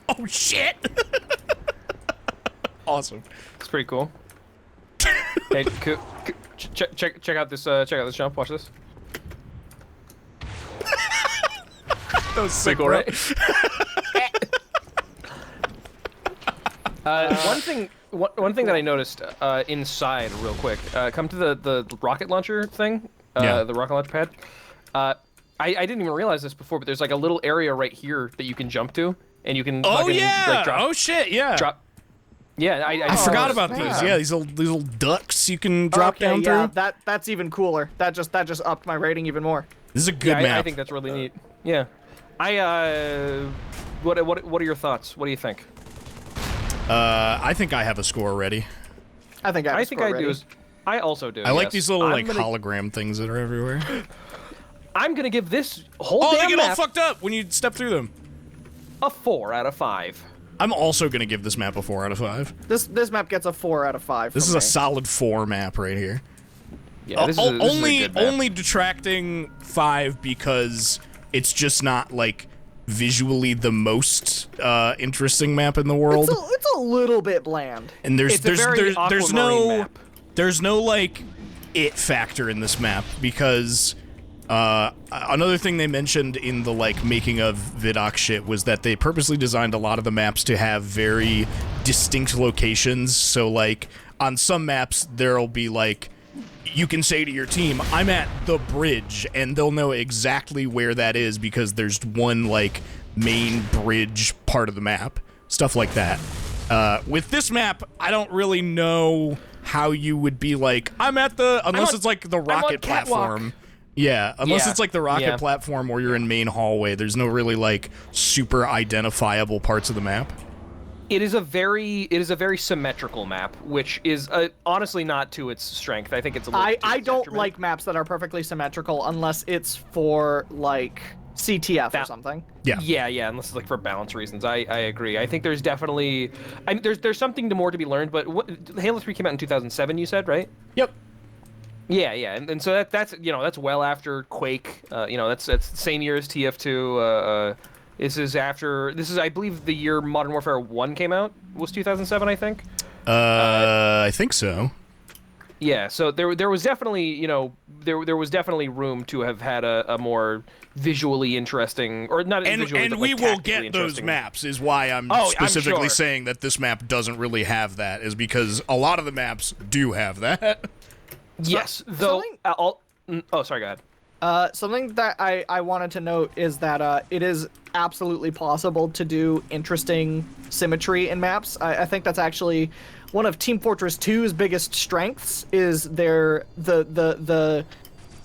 Oh shit! Awesome. It's pretty cool. Hey, check out this jump. Watch this. That was sick, cool, right? One thing that I noticed inside, real quick. Come to the rocket launcher thing. The rocket launch pad. I didn't even realize this before, but there's like a little area right here that you can jump to, and you can. Like, drop, oh shit! Yeah. Drop. Yeah, I forgot about these. Yeah, these little ducts you can drop down through. That's even cooler. That just upped my rating even more. This is a good map. I think that's really neat. Yeah. What are your thoughts? What do you think? I think I have a score ready. I think I do. I also do. I like these little hologram things that are everywhere. I'm gonna give this whole they damn get map all fucked up when you step through them. a 4 out of 5. I'm also gonna give this map a 4 out of 5. This map gets a 4 out of 5. This is a solid 4 map right here. Yeah, this is a good map. Only detracting 5 because it's just not like visually the most interesting map in the world. It's a little bit bland. And there's no map. There's no like it factor in this map because another thing they mentioned in the like making of Vidoc shit was that they purposely designed a lot of the maps to have very distinct locations. So like on some maps there'll be like you can say to your team, I'm at the bridge, and they'll know exactly where that is because there's one like main bridge part of the map. Stuff like that. With this map, I don't really know how you would be like, I'm at the unless it's like the rocket platform. Yeah, unless it's like the rocket platform where you're in main hallway, there's no really like super identifiable parts of the map. It is a very symmetrical map, which is honestly not to its strength. I think it's a little. I don't like maps that are perfectly symmetrical unless it's for like CTF or something. Yeah, unless it's like for balance reasons. I agree. I think there's definitely there's something more to be learned. But Halo 3 came out in 2007. You said, right? Yep. Yeah, and so that's well after Quake. That's the same year as TF2. This is I believe the year Modern Warfare 1 came out was 2007, I think. I think so. Yeah, so there was definitely there was definitely room to have had a more visually interesting or not visually, and but, we like, will get those maps is why I'm specifically I'm sure. saying that this map doesn't really have that is because a lot of the maps do have that. Yes, though. Sorry, go ahead. Something that I wanted to note is that it is absolutely possible to do interesting symmetry in maps. I think that's actually one of Team Fortress 2's biggest strengths is the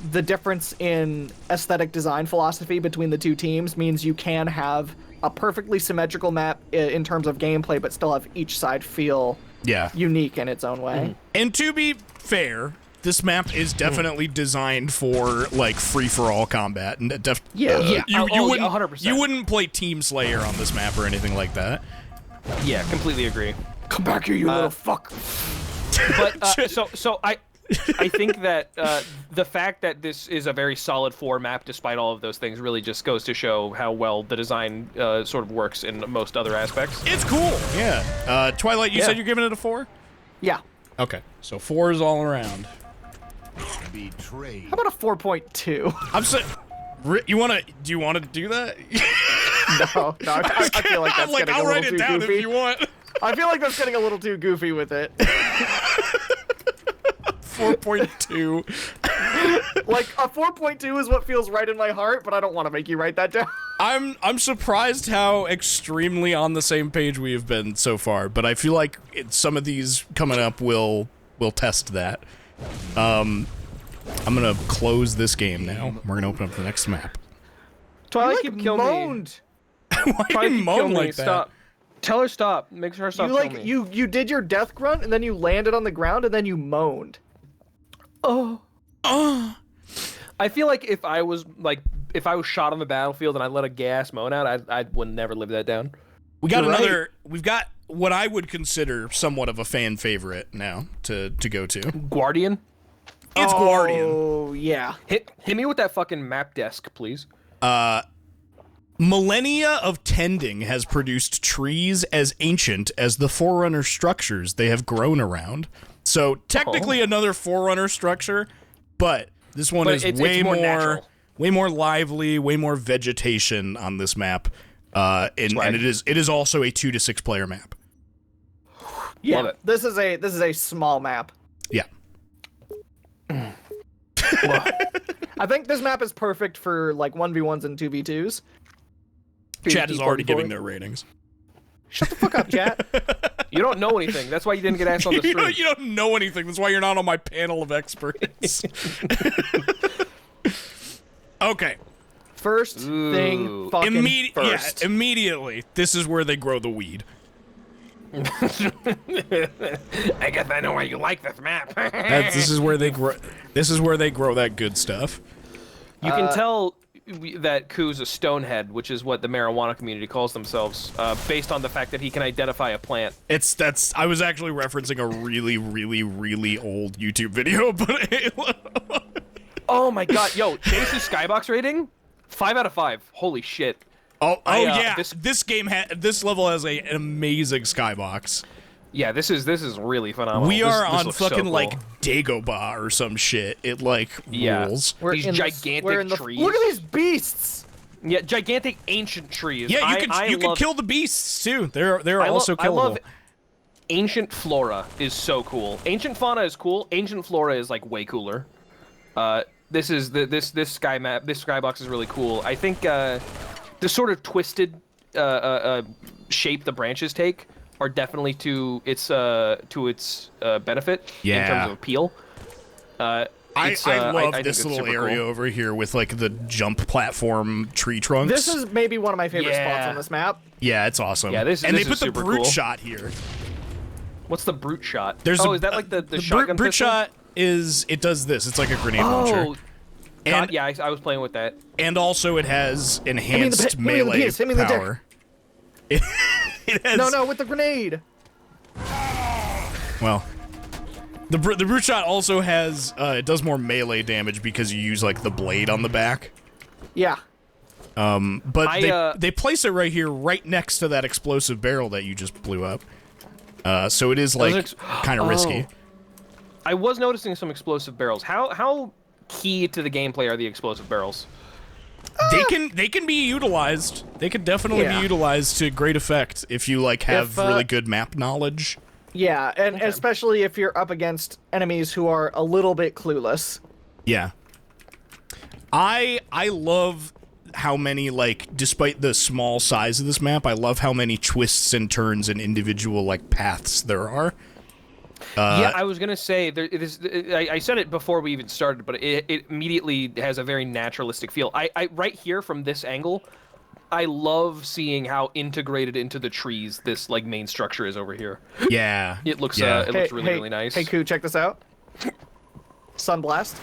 difference in aesthetic design philosophy between the two teams means you can have a perfectly symmetrical map in terms of gameplay, but still have each side feel unique in its own way. Mm-hmm. And to be fair, this map is definitely designed for like free-for-all combat, and you wouldn't 100%. You wouldn't play Team Slayer on this map or anything like that. Yeah, completely agree. Come back here, you little fuck. But so I think that the fact that this is a very solid 4 map, despite all of those things, really just goes to show how well the design sort of works in most other aspects. It's cool. Yeah. Twilight, you said you're giving it a 4? Yeah. Okay. So 4 is all around. Betrayed. How about a 4.2? I'm so. Do you want to do that? No. I feel like that's getting I'll a little write it too down goofy. if you want. I feel like that's getting a little too goofy with it. 4.2. Like a 4.2 is what feels right in my heart, but I don't want to make you write that down. I'm surprised how extremely on the same page we have been so far, but I feel like some of these coming up will test that. I'm gonna close this game now. We're gonna open up the next map. Twilight, keep killing me. Why do you moan like that? Stop. Tell her stop. Make her stop. You like you did your death grunt and then you landed on the ground and then you moaned. Oh. I feel like if I was shot on the battlefield and I let a gas moan out, I would never live that down. We've got what I would consider somewhat of a fan favorite now to go to. Guardian? It's Guardian. Oh, yeah. Hit me with that fucking map desk, please. Millennia of tending has produced trees as ancient as the Forerunner structures they have grown around. So technically another Forerunner structure, but this one is way more lively, way more vegetation on this map. And it is also a 2 to 6 player map. Yeah. Love it. This is a small map. Yeah. I think this map is perfect for like 1v1s and 2v2s. Chat is already giving their ratings. Shut the fuck up, chat. You don't know anything. That's why you didn't get asked on the stream. You don't know anything. That's why you're not on my panel of experts. Okay. First thing fucking first. Yeah, immediately. This is where they grow the weed. I guess I know why you like this map. This is where they grow. This is where they grow that good stuff. You can tell that Koo's a stonehead, which is what the marijuana community calls themselves, based on the fact that he can identify a plant. I was actually referencing a really, really, really old YouTube video about Halo. Oh my god, yo, Chase's Skybox rating? 5 out of 5. Holy shit. Yeah. This level has an amazing skybox. Yeah, this is really phenomenal. We are this on looks fucking so cool. like Dagobah or some shit. It like rules. These gigantic trees. Look at these beasts. Yeah, gigantic ancient trees. Yeah, you can kill the beasts too. They're also killable. I love ancient flora is so cool. Ancient fauna is cool. Ancient flora is like way cooler. This skybox is really cool. I think the sort of twisted shape the branches take are definitely to its benefit in terms of appeal. I love this little area over here with like the jump platform tree trunks. This is maybe one of my favorite spots on this map. Yeah, it's awesome. Yeah, and they put the brute shot here. What's the brute shot? Is that like the shotgun brute pistol? shot it does this. It's like a grenade launcher. God, yeah, I was playing with that. And also it has enhanced melee power. It has, no, with the grenade. Well, the brute shot also has it does more melee damage because you use like the blade on the back. Yeah. But they place it right here, right next to that explosive barrel that you just blew up. So it is like kind of risky. I was noticing some explosive barrels. How key to the gameplay are the explosive barrels? They can be utilized. They could definitely be utilized to great effect if you like have really good map knowledge. Yeah, and especially if you're up against enemies who are a little bit clueless. Yeah. I love how many, like, despite the small size of this map, I love how many twists and turns and individual like paths there are. Yeah, I was gonna say I said it before we even started, but it immediately has a very naturalistic feel. I right here from this angle, I love seeing how integrated into the trees this like main structure is over here. Yeah, it looks really nice. Hey, Koo, check this out. Sunblast.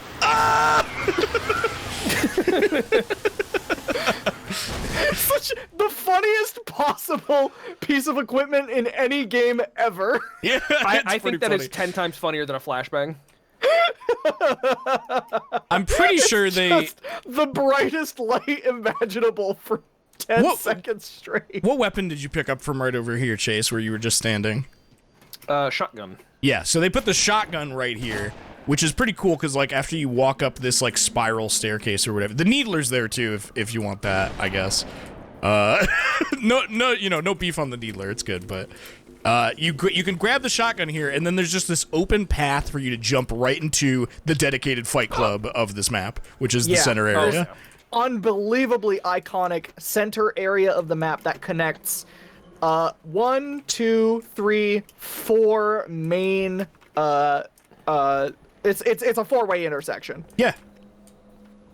Such the funniest possible piece of equipment in any game ever. Yeah, I think that is 10 times funnier than a flashbang. I'm pretty sure Just the brightest light imaginable for 10 seconds straight. What weapon did you pick up from right over here, Chase, where you were just standing? Shotgun. Yeah, so they put the shotgun right here, which is pretty cool because like after you walk up this like spiral staircase or whatever, the needler's there too if you want that, I guess. No beef on the needler, it's good, but you can grab the shotgun here, and then there's just this open path for you to jump right into the dedicated fight club of this map, which is the center area. Unbelievably iconic center area of the map that connects 1, 2, 3, 4 main it's a 4-way intersection. Yeah.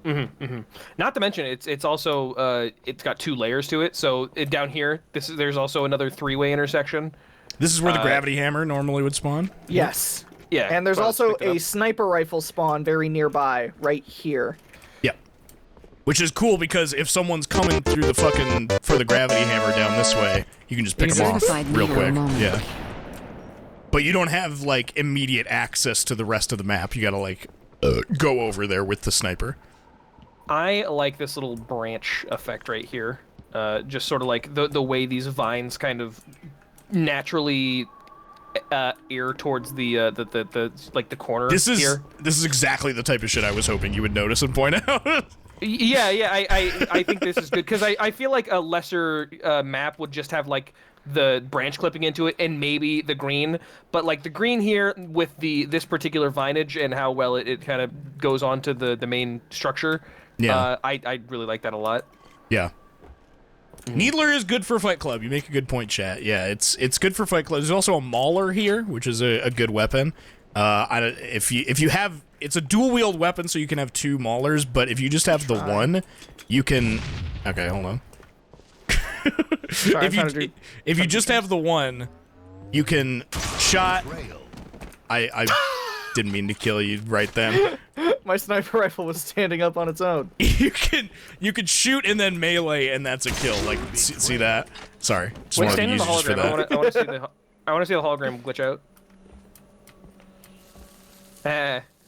Not to mention, it's also it's got 2 layers to it. So down here, there's also another 3-way intersection. This is where the gravity hammer normally would spawn. Yes. Yeah. And there's well, also a sniper rifle spawn very nearby, right here. Yep. Which is cool because if someone's coming through the fucking for the gravity hammer down this way, you can just pick them off real quick. Yeah. But you don't have like immediate access to the rest of the map. You gotta like go over there with the sniper. I like this little branch effect right here. Just sort of like the way these vines kind of naturally air towards the like the corner. This here. is exactly the type of shit I was hoping you would notice and point out. Yeah, I think this is good because I feel like a lesser map would just have like the branch clipping into it and maybe the green, but like the green here with this particular vinage and how well it kind of goes on to the main structure. Yeah, I really like that a lot. Yeah. Needler is good for Fight Club. You make a good point, chat. Yeah, it's good for Fight Club. There's also a Mauler here, which is a good weapon. If you have, it's a dual-wield weapon, so you can have 2 Maulers. But if you just have the one, you can. Okay, hold on. Sorry, if you just have the one, you can shot. I didn't mean to kill you right then. My sniper rifle was standing up on its own. You can shoot and then melee, and that's a kill. Like, see that? Sorry. Just Wait, wanted stand to in the use it just for hologram. that. I want to see the hologram glitch out.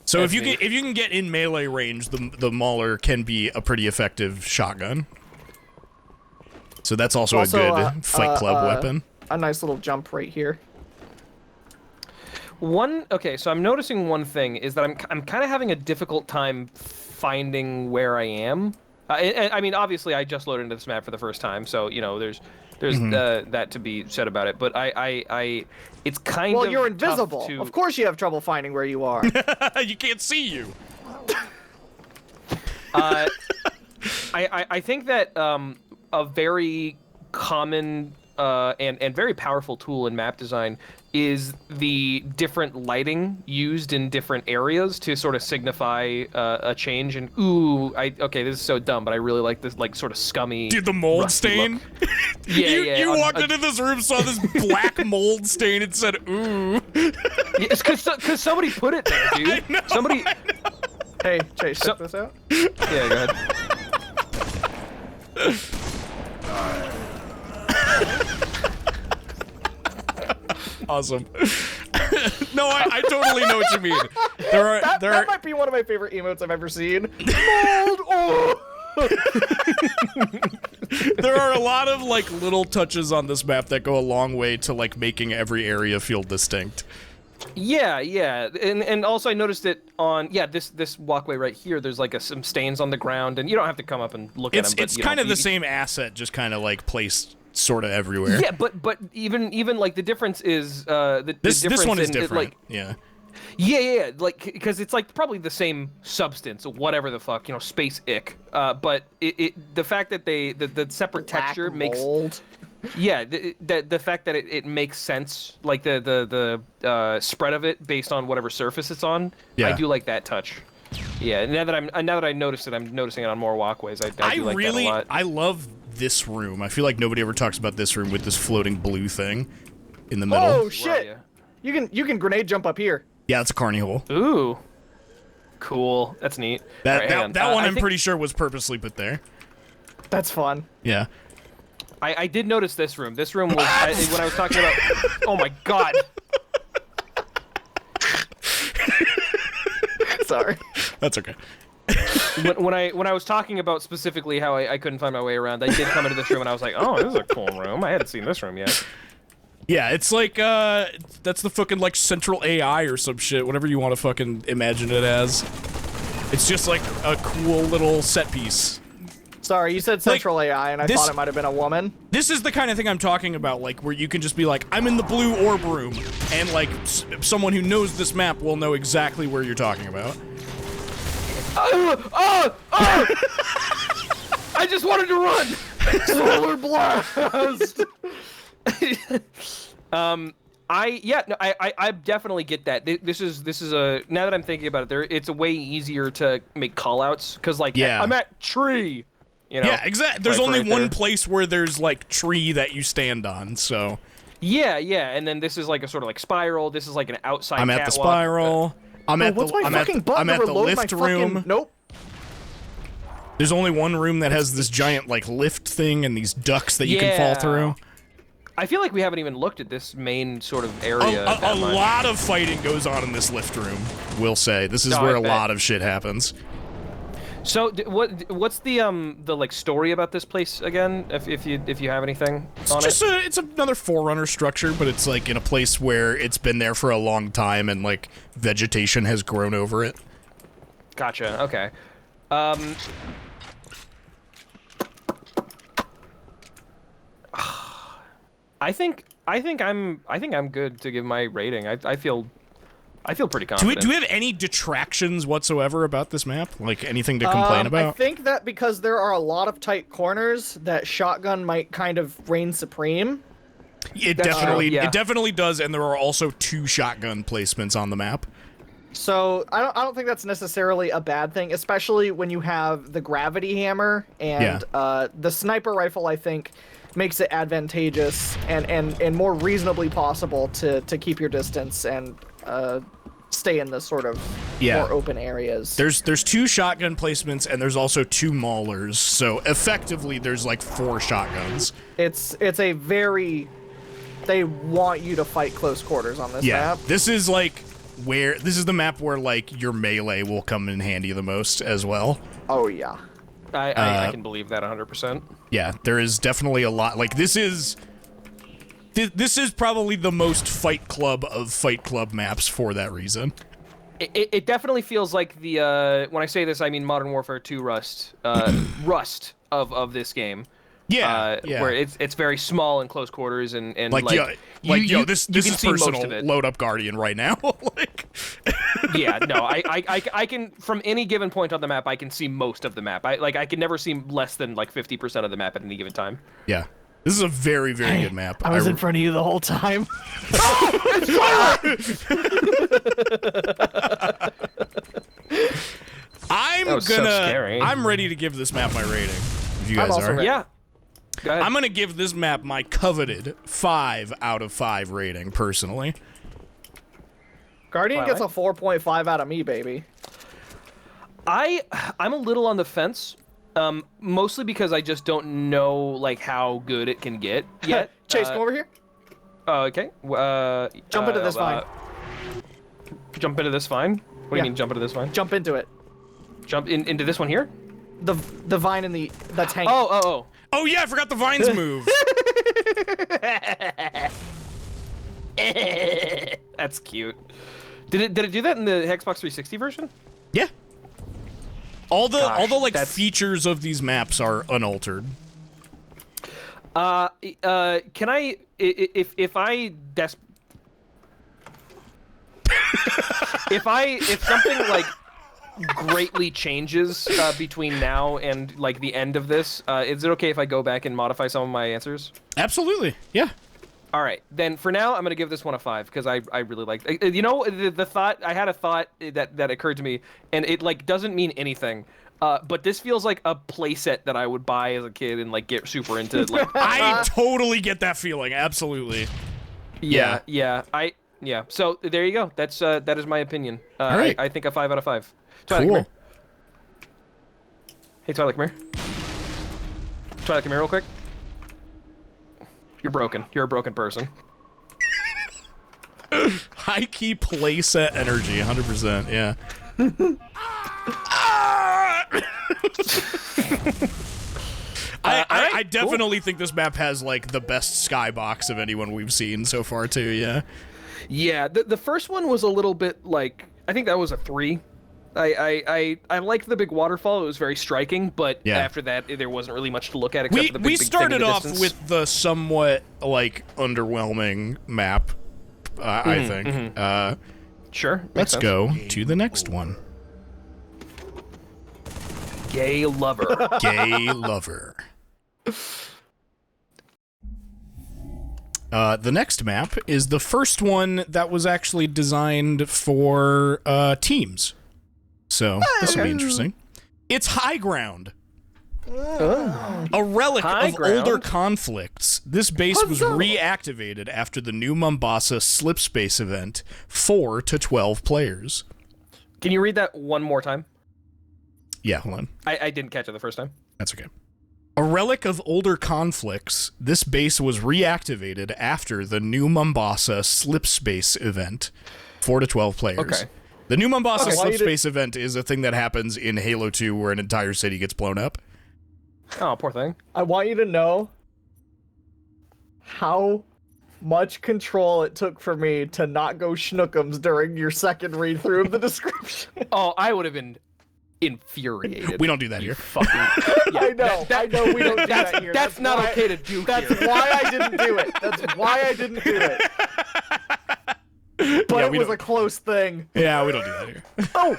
So if you can get in melee range, the Mauler can be a pretty effective shotgun. So that's also a good Fight Club weapon. A nice little jump right here. Okay, so I'm noticing one thing is that I'm kind of having a difficult time finding where I am. I mean, obviously, I just loaded into this map for the first time, so you know, there's that to be said about it. But it's kind of well, you're invisible. Of course, you have trouble finding where you are. You can't see you. I think that a very common and very powerful tool in map design is the different lighting used in different areas to sort of signify a change. And okay, this is so dumb, but I really like this like sort of scummy. Dude, the mold stain. You walked into this room, saw this black mold stain, and said, "Ooh." Yeah, it's because somebody put it there, dude. I know, Somebody. I know. Hey, Chase, check this out. Yeah, go ahead. Awesome. No, I totally know what you mean. That might be one of my favorite emotes I've ever seen. Mold. Oh. There are a lot of like little touches on this map that go a long way to like making every area feel distinct. Yeah, and also I noticed it on this walkway right here. There's like some stains on the ground, and you don't have to come up and look at them. But, it's kind of the same asset, just kind of like placed sort of everywhere. Yeah, but even like the difference is this one is different. Like, yeah, like because it's like probably the same substance, whatever the fuck, space ick. But the fact that the separate Black texture makes mold. yeah the fact that it makes sense, like the spread of it based on whatever surface it's on. Yeah. I do like that touch. Yeah, now that I noticed it, I'm noticing it on more walkways. I do like that a lot. I love this room. I feel like nobody ever talks about this room with this floating blue thing in the middle. Oh shit! Right, You can grenade jump up here. Yeah, it's a carny hole. Ooh, cool. That's neat. That All right, that one I'm pretty sure was purposely put there. That's fun. Yeah. I did notice this room. This room was when I was talking about. Oh my god. Sorry. That's okay. when I was talking about specifically how I couldn't find my way around, I did come into this room and I was like, oh, this is a cool room. I hadn't seen this room yet. Yeah, it's like, that's the fucking, like, central AI or some shit, whatever you want to fucking imagine it as. It's just, like, a cool little set piece. Sorry, you said central AI, and I thought it might have been a woman. This is the kind of thing I'm talking about, like, where you can just be like, I'm in the blue orb room, and, like, someone who knows this map will know exactly where you're talking about. I just wanted to run! Solar blast! I definitely get that. This is a, now that I'm thinking about it, it's a way easier to make callouts because like I'm at tree, you know. Yeah, exactly. There's like, only right one there. place where there's like tree that you stand on, so. Yeah, and then this is like a sort of like spiral. This is like an outside. I'm at the catwalk. spiral. I'm at what's the. my I'm at fucking the, button I'm to at the reload my lift room. fucking... Nope. There's only one room that has this giant like lift thing and these ducts that you can fall through. I feel like we haven't even looked at this main sort of area. A lot of fighting goes on in this lift room. We'll say this is where a lot of shit happens. So what's the like story about this place again? If you have anything on it? It's another Forerunner structure, but it's like in a place where it's been there for a long time and like vegetation has grown over it. Gotcha. Okay. I think I'm good to give my rating. I feel pretty confident. Do we have any detractions whatsoever about this map? Like anything to complain about? I think that because there are a lot of tight corners, that shotgun might kind of reign supreme. It definitely does, and there are also 2 shotgun placements on the map. So I don't think that's necessarily a bad thing, especially when you have the gravity hammer and the sniper rifle. I think makes it advantageous and more reasonably possible to keep your distance and stay in the sort of more open areas. There's 2 shotgun placements and there's also 2 maulers, so effectively there's like 4 shotguns. It's a very, they want you to fight close quarters on this map. This is like this is the map where like your melee will come in handy the most as well. Oh yeah. I can believe that 100%. Yeah, there is definitely a lot. Like this is probably the most Fight Club of Fight Club maps for that reason. It definitely feels like the when I say this I mean Modern Warfare 2 Rust of this game. Yeah, where it's very small in close quarters and this is personal load up Guardian right now. Like yeah, no, I can from any given point on the map I can see most of the map. I can never see less than like 50% of the map at any given time. Yeah. This is a very, very good map. I was in front of you the whole time. I'm ready to give this map my rating. If you guys are. Yeah. Go ahead. I'm gonna give this map my coveted 5 out of 5 rating, personally. Guardian gets a 4.5 out of me, baby. I'm a little on the fence. Mostly because I just don't know like how good it can get yet. Chase, come over here. Okay. Jump into this vine. Jump into this vine? What do you mean jump into this vine? Jump into it. Jump into this one here? The vine in the that's hanging. Oh yeah, I forgot the vines move. That's cute. Did it do that in the Xbox 360 version? Yeah. All the features of these maps are unaltered. Can I if something like greatly changes between now and like the end of this, is it okay if I go back and modify some of my answers? Absolutely. Yeah. All right, then for now I'm gonna give this one a 5 because I really liked it. You know, the thought I had a thought that occurred to me, and it like doesn't mean anything. But this feels like a playset that I would buy as a kid and like get super into. Like, I totally get that feeling. Absolutely. Yeah. So there you go. That is my opinion. All right. I think a 5 out of 5. Twilight, cool. come here. Hey, Twilight, come here. Twilight, come here real quick. You're broken. You're a broken person. High key playset energy, 100%. Yeah. I definitely think this map has like the best skybox of anyone we've seen so far too. Yeah. Yeah. The first one was a little bit like, I think that was a 3. I liked the big waterfall. It was very striking, but after that, there wasn't really much to look at except for the big started thing in the off distance. with the somewhat like underwhelming map. I think. Sure. Let's go to the next one. Gay lover. Gay lover. The next map is the first one that was actually designed for teams. So this will be interesting. It's High Ground. A relic of older conflicts. This base was reactivated after the new Mombasa Slip Space event. 4 to 12 players. Can you read that one more time? Yeah, hold on. I didn't catch it the first time. That's okay. A relic of older conflicts, this base was reactivated after the new Mombasa Slip Space event. 4 to 12 players. Okay. The new Mombasa Slip Space event is a thing that happens in Halo 2 where an entire city gets blown up. Oh, poor thing. I want you to know how much control it took for me to not go schnookums during your second read through of the description. Oh, I would have been infuriated. We don't do that here. Fucking, yeah, I know we don't do that here. That's not okay to do That's here. why I didn't do it. That's why I didn't do it. But Yeah, it was a close thing. Yeah, we don't do that here. Oh,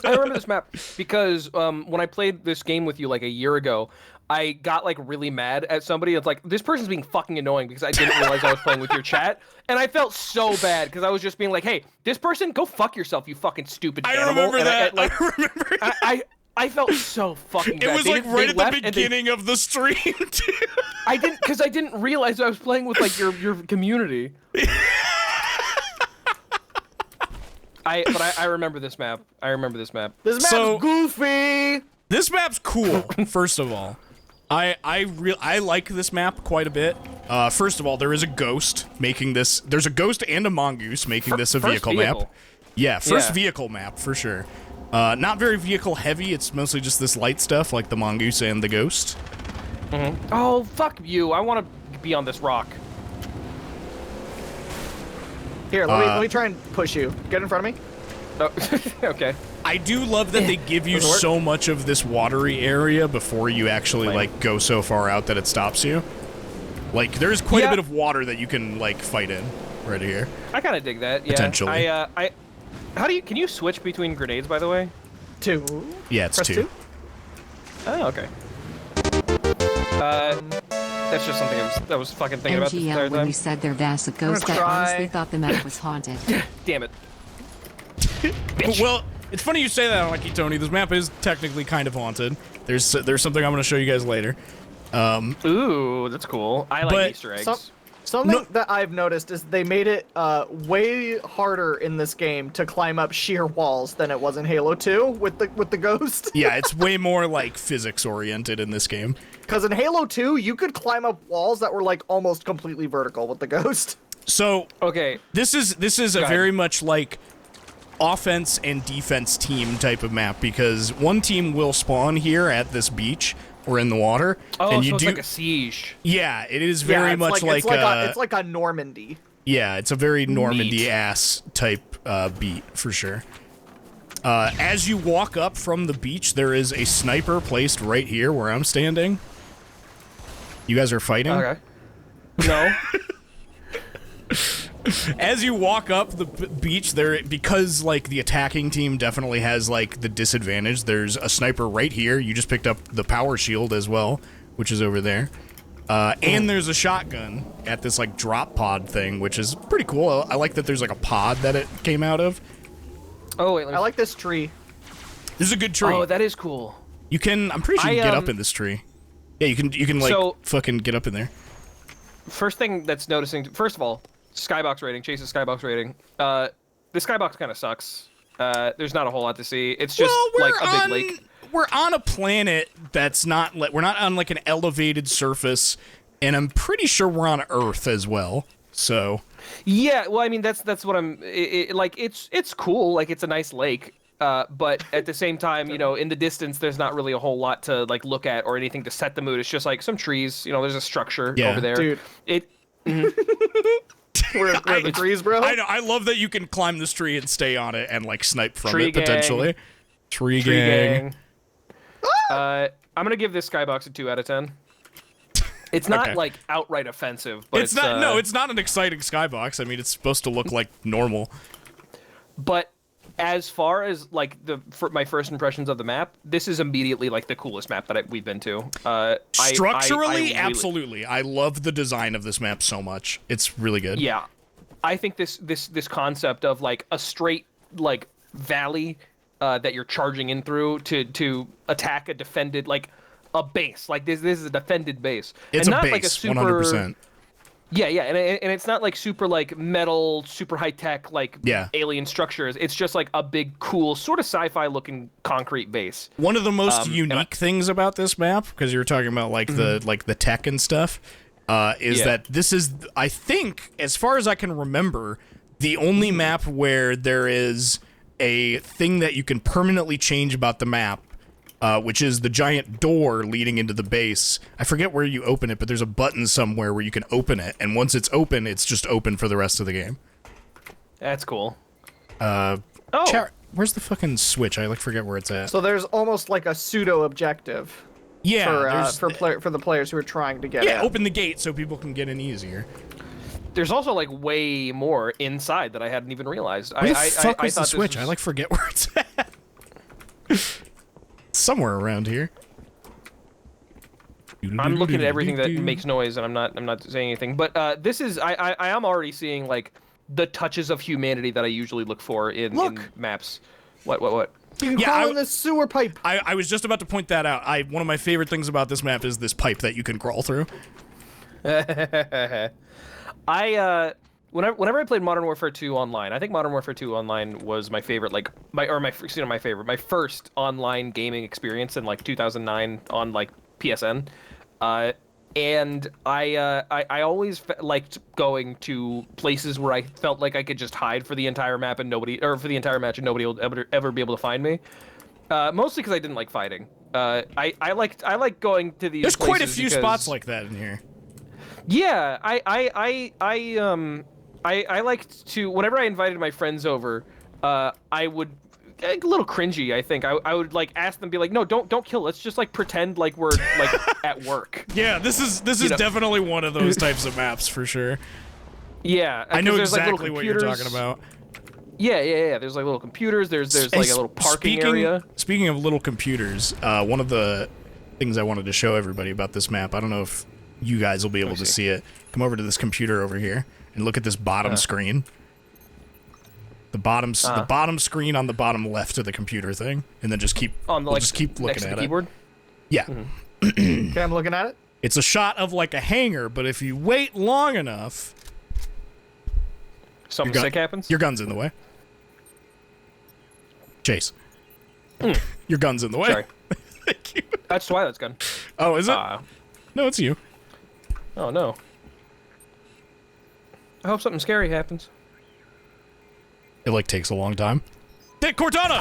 I remember this map because when I played this game with you like a year ago, I got like really mad at somebody. It's like, this person's being fucking annoying because I didn't realize I was playing with your chat. And I felt so bad because I was just being like, hey, this person, go fuck yourself, you fucking stupid animal. I remember that. I remember that. I felt so fucking bad. It was like right at the beginning of the stream, too. I didn't realize I was playing with like your community. I remember this map. This map's goofy. This map's cool. First of all, I like this map quite a bit. First of all, there is a ghost making this. There's a ghost and a mongoose making this a vehicle map. Yeah, first vehicle map for sure. Not very vehicle heavy. It's mostly just this light stuff like the mongoose and the ghost. Mm-hmm. Oh fuck you! I want to be on this rock. Here, let me try and push you. Get in front of me. Oh, okay. I do love that they give you so much of this watery area before you actually like go so far out that it stops you. Like there's quite a bit of water that you can like fight in right here. I kind of dig that. Yeah. Potentially. Can you switch between grenades, by the way? 2. Yeah, it's Press 2. 2. Oh, okay. That's just something I was fucking thinking about this entire MGL, when time. you said their Vasa ghost, I honestly thought the map was haunted. Damn it. Well, it's funny you say that, Lucky Tony. This map is technically kind of haunted. There's something I'm going to show you guys later. Ooh, that's cool. I like Easter eggs. Something that I've noticed is they made it way harder in this game to climb up sheer walls than it was in Halo 2 with the ghost. Yeah, it's way more like physics oriented in this game. Because in Halo 2, you could climb up walls that were like almost completely vertical with the ghost. So okay, this is a very much like offense and defense team type of map because one team will spawn here at this beach or in the water. Oh, and you so it's like a siege. Yeah, it is very much like it's like a Normandy. Yeah, it's a very Normandy-ass type beat for sure. As you walk up from the beach, there is a sniper placed right here where I'm standing. You guys are fighting? Okay. No. As you walk up the beach, because like the attacking team definitely has like the disadvantage. There's a sniper right here. You just picked up the power shield as well, which is over there. And there's a shotgun at this like drop pod thing, which is pretty cool. I like that there's like a pod that it came out of. Oh wait, I like this tree. This is a good tree. Oh, that is cool. You can. I'm pretty sure you can get up in this tree. Yeah, you can like fucking get up in there. First thing that's noticing. First of all, skybox rating. Chase's skybox rating. The skybox kind of sucks. There's not a whole lot to see. It's just like a big lake. We're on a planet that's not. We're not on like an elevated surface, and I'm pretty sure we're on Earth as well. So. Yeah, well, I mean that's what I'm. Like it's cool. Like it's a nice lake. But at the same time, you know, in the distance, there's not really a whole lot to like look at or anything to set the mood. It's just like some trees. You know, there's a structure over there. Dude. We're the trees, bro. I know. I love that you can climb this tree and stay on it and like snipe from Tree it potentially. gang. Tree gang. I'm gonna give this skybox a 2 out of 10. It's not like outright offensive, but it's not. No, it's not an exciting skybox. I mean, it's supposed to look like normal. But as far as like my first impressions of the map, this is immediately like the coolest map that we've been to. Structurally, I absolutely. I love the design of this map so much. It's really good. Yeah, I think this concept of like a straight like valley that you're charging in through to attack a defended like a base. Like this is a defended base. It's and a not base, like a super, 100%. Yeah, and it's not like super like metal, super high tech like alien structures. It's just like a big, cool, sort of sci-fi looking concrete base. One of the most unique things about this map, because you were talking about like the tech and stuff, is that this is, I think, as far as I can remember, the only map where there is a thing that you can permanently change about the map. Which is the giant door leading into the base. I forget where you open it, but there's a button somewhere where you can open it, and once it's open, it's just open for the rest of the game. That's cool. Where's the fucking switch? I like forget where it's at. So there's almost like a pseudo objective. Yeah, for the players who are trying to get in. Open the gate so people can get in easier. There's also like way more inside that I hadn't even realized. Where the fuck is the switch? I like forget where it's at. Somewhere around here. I'm looking at everything that makes noise, and I'm not saying anything. But this is I am already seeing like the touches of humanity that I usually look for in maps. What? You can crawl in this sewer pipe. I was just about to point that out. One of my favorite things about this map is this pipe that you can crawl through. Whenever I played Modern Warfare 2 online, I think Modern Warfare 2 online was my favorite, like my first online gaming experience in like 2009 on like PSN, and I always liked going to places where I felt like I could just hide for the entire map and nobody will ever be able to find me. Mostly because I didn't like fighting. I like going to these. There's places quite a few spots like that in here. Yeah, I liked to, whenever I invited my friends over, I would, a little cringy, I think. I would like ask them, be like, no, don't kill. Let's just like pretend like we're like at work. Yeah, this is definitely one of those types of maps for sure. Yeah, I know exactly like, what you're talking about. Yeah. There's like little computers. There's like a little parking area. Speaking of little computers, one of the things I wanted to show everybody about this map, I don't know if you guys will be able to see it. Come over to this computer over here and look at this bottom screen. The bottom screen on the bottom left of the computer thing, and then just keep just keep looking at it. Keyboard? Yeah. Okay, I'm looking at it. It's a shot of like a hangar, but if you wait long enough, something sick happens. Your gun's in the way. Chase. Your gun's in the way. Sorry. Thank you. That's Twilight's gun. Oh, is it? No, it's you. Oh no. I hope something scary happens. It like takes a long time. Dick Cortana!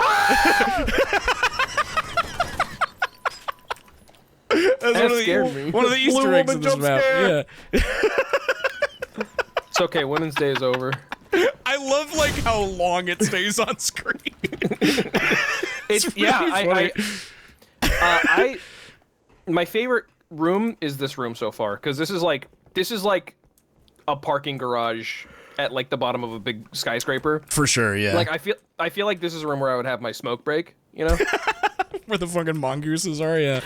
That scared me. One of the Easter eggs in this map. Yeah. It's okay, Women's Day is over. I love like how long it stays on screen. It's really funny. My favorite room is this room so far, because this is like a parking garage at like the bottom of a big skyscraper. For sure, yeah. Like I feel like this is a room where I would have my smoke break, you know? Where the fucking mongooses are, yeah.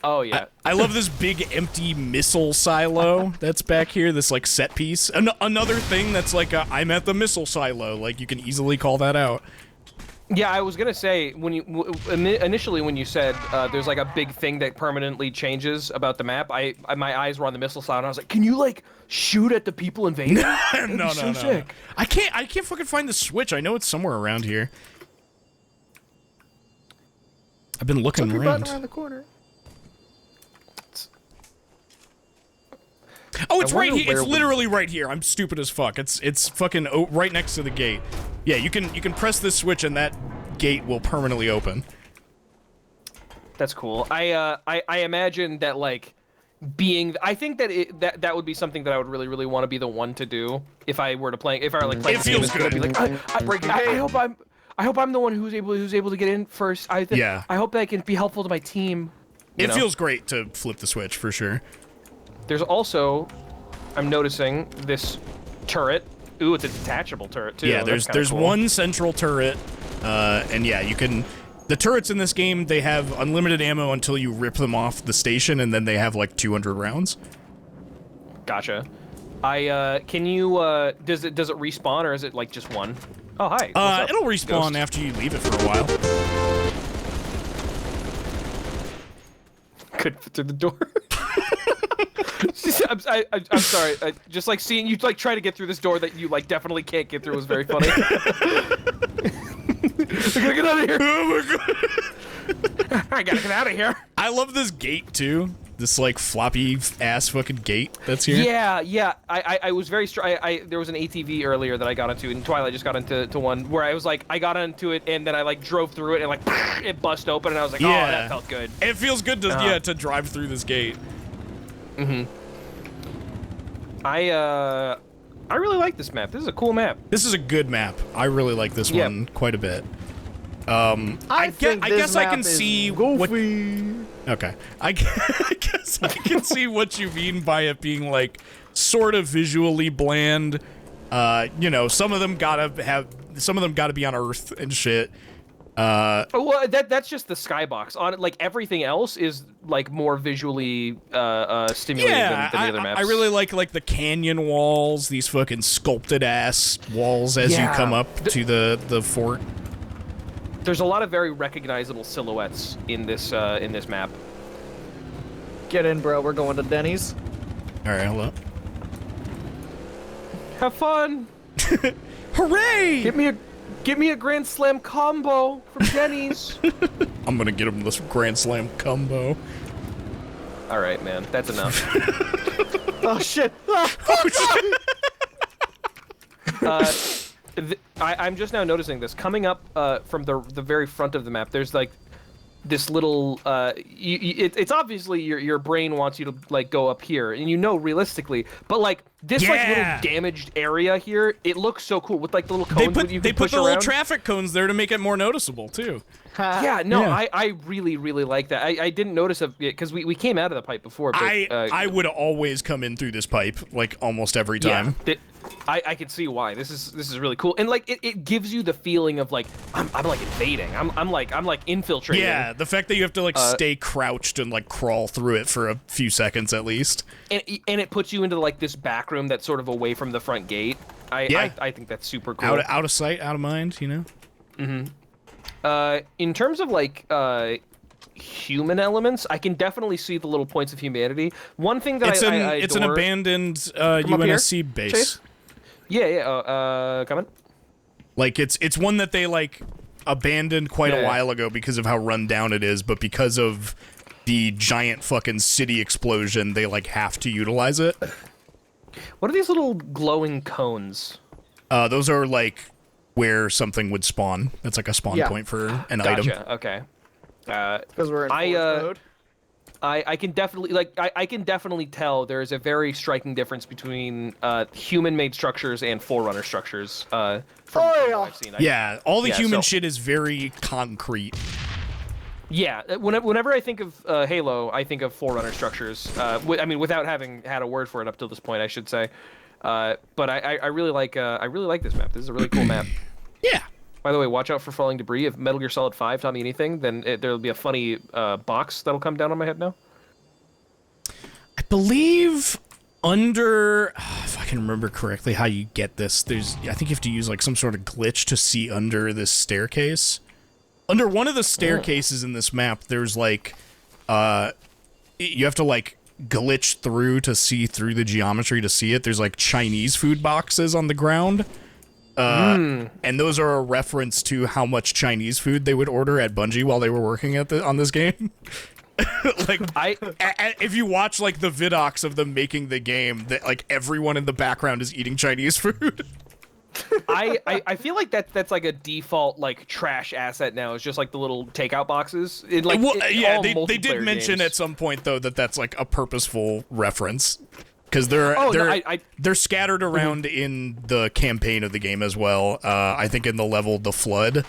Oh yeah. I love this big empty missile silo that's back here, this like set piece. Another thing that's like I'm at the missile silo, like you can easily call that out. Yeah, I was gonna say, when you initially when you said there's like a big thing that permanently changes about the map, my eyes were on the missile silo, and I was like, can you like shoot at the people invading? No. Sick. I can't fucking find the switch. I know it's somewhere around here. I've been looking around. Around the corner. Oh, it's right here. It's literally right here. I'm stupid as fuck. It's fucking right next to the gate. Yeah, you can press this switch and that gate will permanently open. That's cool. I imagine that like I think that that would be something that I would really want to be the one to do if I were to play. If I were like playing. It feels good. Be like, I hope I'm the one who's able to get in first. I hope that I can be helpful to my team. It feels great to flip the switch for sure. There's also, I'm noticing this turret. Ooh, it's a detachable turret too. Yeah, there's cool. one central turret And yeah, you can. The turrets in this game, they have unlimited ammo until you rip them off the station, and then they have like 200 rounds. Gotcha. Can you, does it respawn, or is it, like, just one? Oh, hi. It'll respawn Ghost? after you leave it for a while. Could fit through the door. I'm sorry. Just, like, seeing you, like, try to get through this door that you, like, definitely can't get through was very funny. I gotta get out of here. Oh my god. I gotta get out of here. I love this gate, too. This, like, floppy-ass fucking gate that's here. Yeah. I was very there was an ATV earlier that I got into, and Twilight just got into one where I was like, I got into it, and then I, like, drove through it, and, like, it bust open, and I was like, oh, that felt good. It feels good to, to drive through this gate. Mm-hmm. I really like this map. This is a cool map. This is a good map. I really like this one quite a bit. I guess I can see what... Okay. I guess I can see what you mean by it being, like, sort of visually bland. You know, some of them gotta be on Earth and shit. Well, that's just the skybox. On it, like, everything else is, like, more visually stimulating than the other maps. I really like the canyon walls, these fucking sculpted ass walls as you come up to the fort. There's a lot of very recognizable silhouettes in this map. Get in, bro. We're going to Denny's. All right, hold up. Have fun. Hooray! Get me a Grand Slam combo from Denny's. I'm gonna get him this Grand Slam combo. All right, man. That's enough. Oh shit! I'm just now noticing this. Coming up from the very front of the map, there's like this little. It's obviously your brain wants you to like go up here, and you know realistically, but like this like little damaged area here, it looks so cool with like the little cones that you can push the around. little traffic cones there to make it more noticeable too. I really like that. I didn't notice it because we came out of the pipe before. But, I would always come in through this pipe like almost every time. Yeah, I can see why. This is really cool, and like it gives you the feeling of like I'm like invading. I'm like infiltrating. Yeah, the fact that you have to like stay crouched and like crawl through it for a few seconds at least. And it puts you into like this back room that's sort of away from the front gate. I think that's super cool. Out of sight, out of mind, you know. Mm-hmm. In terms of like human elements, I can definitely see the little points of humanity. One thing that it's an abandoned UNSC base. Chase? Yeah. Coming. Like it's one that they like abandoned quite a while ago because of how run down it is, but because of the giant fucking city explosion, they like have to utilize it. What are these little glowing cones? Those are like where something would spawn. That's like a spawn point for an item. Gotcha. Okay. Because we're in forest mode. I can definitely I can definitely tell there is a very striking difference between human-made structures and Forerunner structures. From what I've seen. Yeah, all the human shit is very concrete. Yeah, whenever I think of Halo, I think of Forerunner structures. I mean, without having had a word for it up till this point, I should say. But I really like this map. This is a really cool map. Yeah. By the way, watch out for falling debris. If Metal Gear Solid 5 taught me anything, then there'll be a funny box that'll come down on my head now. I believe under, if I can remember correctly how you get this, I think you have to use like some sort of glitch to see under this staircase. Under one of the staircases in this map, there's like, you have to like glitch through to see through the geometry to see it. There's like Chinese food boxes on the ground. And those are a reference to how much Chinese food they would order at Bungie while they were working on this game. Like, if you watch like the vidocs of them making the game, that like everyone in the background is eating Chinese food. I feel like that's like a default like trash asset now. It's just like the little takeout boxes. They did mention at some point though that that's like a purposeful reference. Because they're scattered around in the campaign of the game as well. I think in the level The Flood,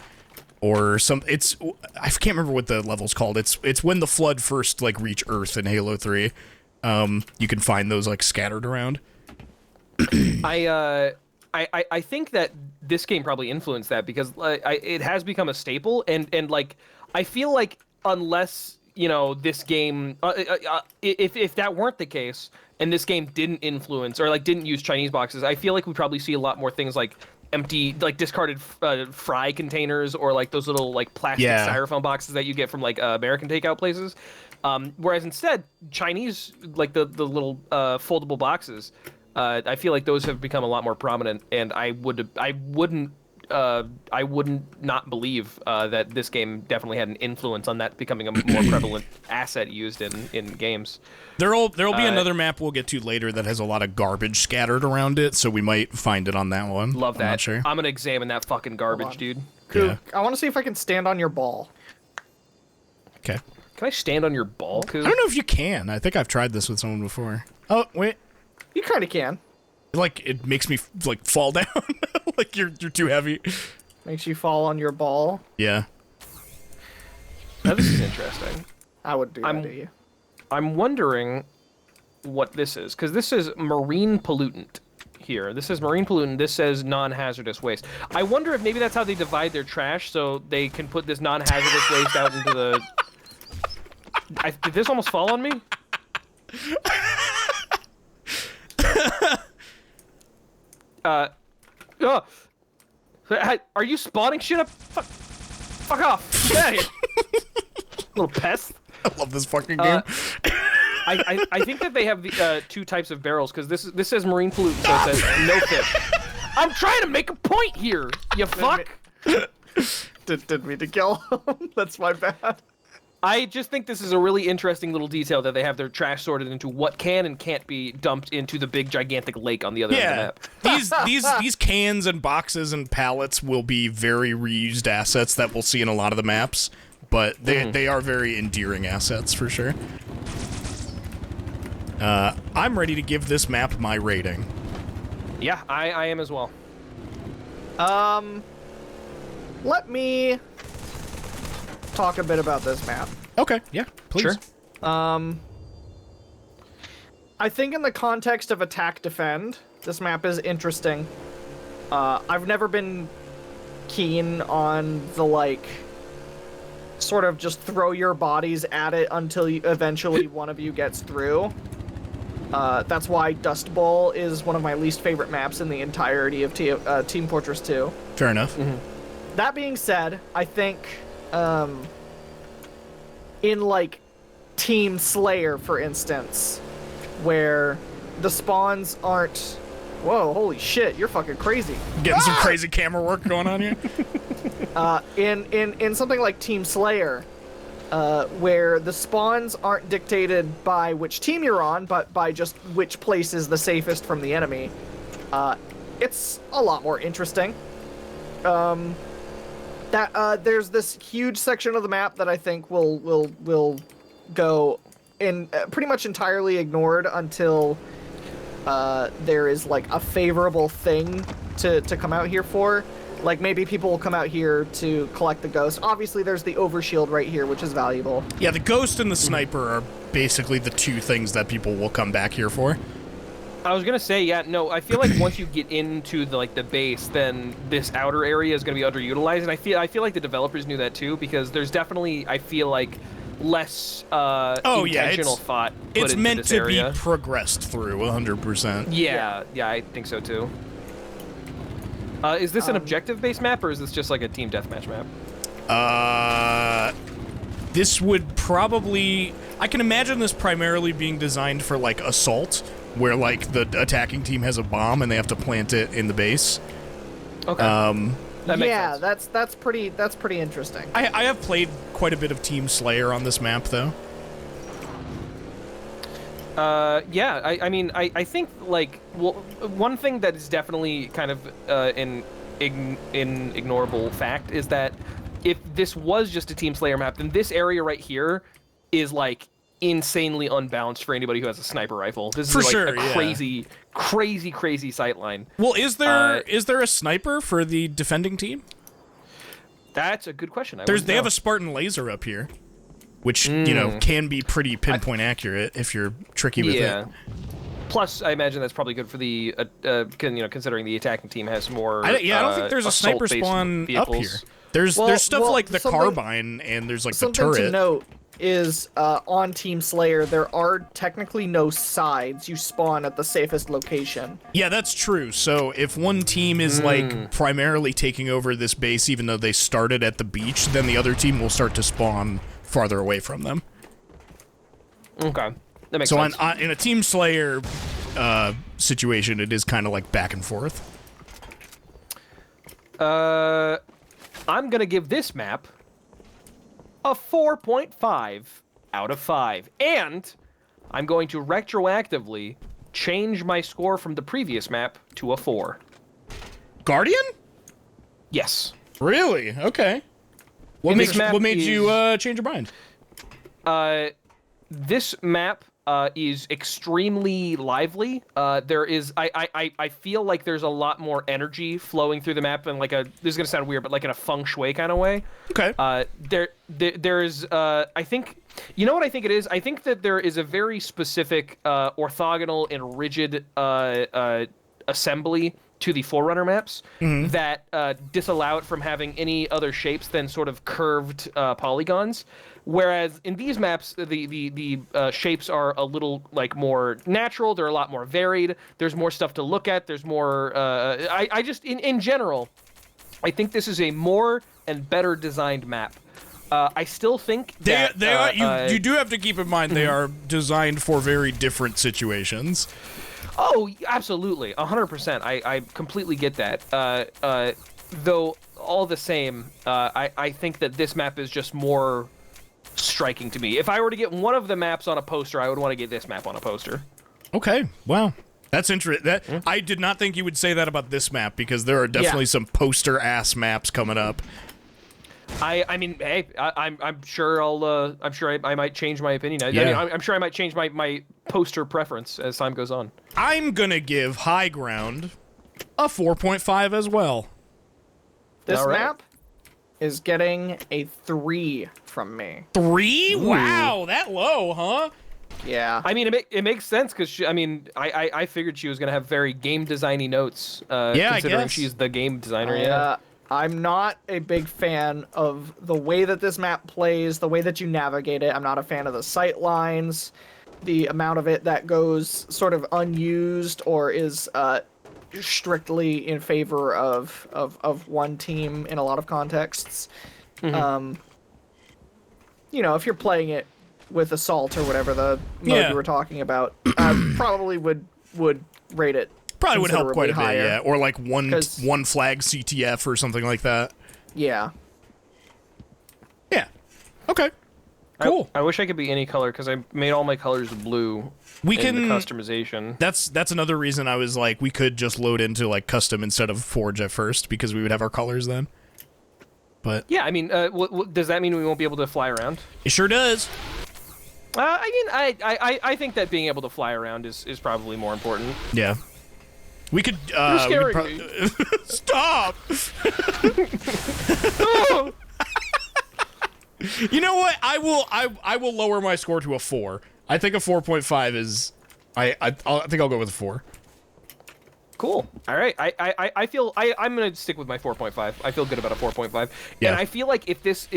or I can't remember what the level's called. It's when the Flood first like reach Earth in Halo 3. You can find those like scattered around. I think that this game probably influenced that because it has become a staple, and like I feel like unless this game, if that weren't the case, and this game didn't influence or like didn't use Chinese boxes, I feel like we probably see a lot more things like empty, like discarded fry containers or like those little like plastic styrofoam boxes that you get from like American takeout places. Whereas instead, Chinese, like the little foldable boxes, I feel like those have become a lot more prominent, and I wouldn't not believe that this game definitely had an influence on that becoming a more prevalent asset used in games. There'll be another map we'll get to later that has a lot of garbage scattered around it, so we might find it on that one. Love that. I'm not sure. I'm gonna examine that fucking garbage, dude. Cool. Yeah. I want to see if I can stand on your ball. Okay. Can I stand on your ball, Koo? I don't know if you can. I think I've tried this with someone before. Oh, wait. You kind of can. Like, it makes me, like, fall down. Like, you're too heavy. Makes you fall on your ball. Yeah. Now, this is interesting. I would do that to you. I'm wondering what this is, because this is marine pollutant here. This is marine pollutant. This says non-hazardous waste. I wonder if maybe that's how they divide their trash, so they can put this non-hazardous waste out into the... did this almost fall on me? Are you spawning shit up? Fuck off! Get out of here, little pest. I love this fucking game. I think that they have the two types of barrels because this says marine pollutant, so it says no fish. I'm trying to make a point here, you fuck. Didn't mean to kill him. That's my bad. I just think this is a really interesting little detail that they have their trash sorted into what can and can't be dumped into the big gigantic lake on the other end of the map. These cans and boxes and pallets will be very reused assets that we'll see in a lot of the maps, but they are very endearing assets for sure. I'm ready to give this map my rating. Yeah, I am as well. Let me talk a bit about this map. Okay, yeah, please. Sure. I think in the context of attack defend, this map is interesting. I've never been keen on the like sort of just throw your bodies at it until eventually one of you gets through. That's why Dust Bowl is one of my least favorite maps in the entirety of Team Fortress 2. Fair enough. Mm-hmm. That being said, I think in like Team Slayer, for instance, where the spawns aren't... Whoa, holy shit, you're fucking crazy. Getting some crazy camera work going on here. In something like Team Slayer, where the spawns aren't dictated by which team you're on, but by just which place is the safest from the enemy, it's a lot more interesting. There's this huge section of the map that I think will go in pretty much entirely ignored until there is like a favorable thing to come out here for. Like maybe people will come out here to collect the ghost. Obviously there's the overshield right here, which is valuable. Yeah, the ghost and the sniper are basically the two things that people will come back here for. I was gonna say, yeah, no, I feel like once you get into the base, then this outer area is gonna be underutilized, and I feel like the developers knew that too, because there's definitely, I feel like, less intentional thought put it's into meant this to area. be progressed through 100%. Yeah, I think so too. Is this an objective-based map, or is this just like a team deathmatch map? This would probably... I can imagine this primarily being designed for, like, assault, where, like, the attacking team has a bomb and they have to plant it in the base. Okay. That makes sense. that's pretty interesting. I have played quite a bit of Team Slayer on this map, though. Yeah, I mean, I think, like, well, one thing that is definitely kind of an ignorable fact is that if this was just a Team Slayer map, then this area right here is, like, insanely unbalanced for anybody who has a sniper rifle. This is, like, a crazy sightline. Well, is there a sniper for the defending team? That's a good question. They have a Spartan laser up here, which, you know, can be pretty pinpoint accurate if you're tricky with it. Plus, I imagine that's probably good for the, considering the attacking team has more. I don't think there's a sniper spawn up here. There's stuff like the carbine, and there's like the turret. Something to note is on Team Slayer, there are technically no sides. You spawn at the safest location. Yeah, that's true. So if one team is like primarily taking over this base, even though they started at the beach, then the other team will start to spawn farther away from them. Okay, that makes sense. So in a Team Slayer situation, it is kind of like back and forth. I'm gonna give this map a 4.5 out of 5, and I'm going to retroactively change my score from the previous map to a 4. Guardian? Yes. Really? Okay. What made you change your mind? This map is extremely lively. I feel like there's a lot more energy flowing through the map, and this is gonna sound weird, but like in a feng shui kind of way. Okay. There's I think, you know what I think it is? I think that there is a very specific orthogonal and rigid assembly to the Forerunner maps that disallow it from having any other shapes than sort of curved polygons. Whereas in these maps, the shapes are a little more natural. They're a lot more varied. There's more stuff to look at. There's more. I just in general, I think this is a more and better designed map. I still think that you do have to keep in mind they are designed for very different situations. Oh, absolutely, 100%. I completely get that. Though all the same, I think that this map is just more striking to me. If I were to get one of the maps on a poster, I would want to get this map on a poster. Okay, wow. That's interesting. I did not think you would say that about this map, because there are definitely some poster-ass maps coming up. I mean, hey, I'm sure I might change my opinion. I'm sure I might change my poster preference as time goes on. I'm gonna give High Ground a 4.5 as well. This map is getting a 3 from me. 3? Wow, that low, huh? Yeah. I mean, it makes sense, because I figured she was gonna have very game designy notes. Considering she's the game designer. I'm not a big fan of the way that this map plays, the way that you navigate it. I'm not a fan of the sight lines, the amount of it that goes sort of unused or is strictly in favor of one team in a lot of contexts. If you're playing it with Assault or whatever the mode you were talking about, probably would rate it. Probably would help quite a higher. bit, yeah. Or like one flag CTF or something like that. Yeah. Yeah. Okay. Cool. I wish I could be any color, because I made all my colors blue. The customization. That's another reason I was like, we could just load into like custom instead of Forge at first, because we would have our colors then. But yeah, I mean, does that mean we won't be able to fly around? It sure does. I think that being able to fly around is probably more important. Yeah. We could. You're scaring me. Stop. You know what? I will lower my score to a 4. I think a 4.5 is. I think I'll go with a 4. Cool. All right. I feel I'm gonna stick with my 4.5. I feel good about a 4.5. Yeah. And I feel like if this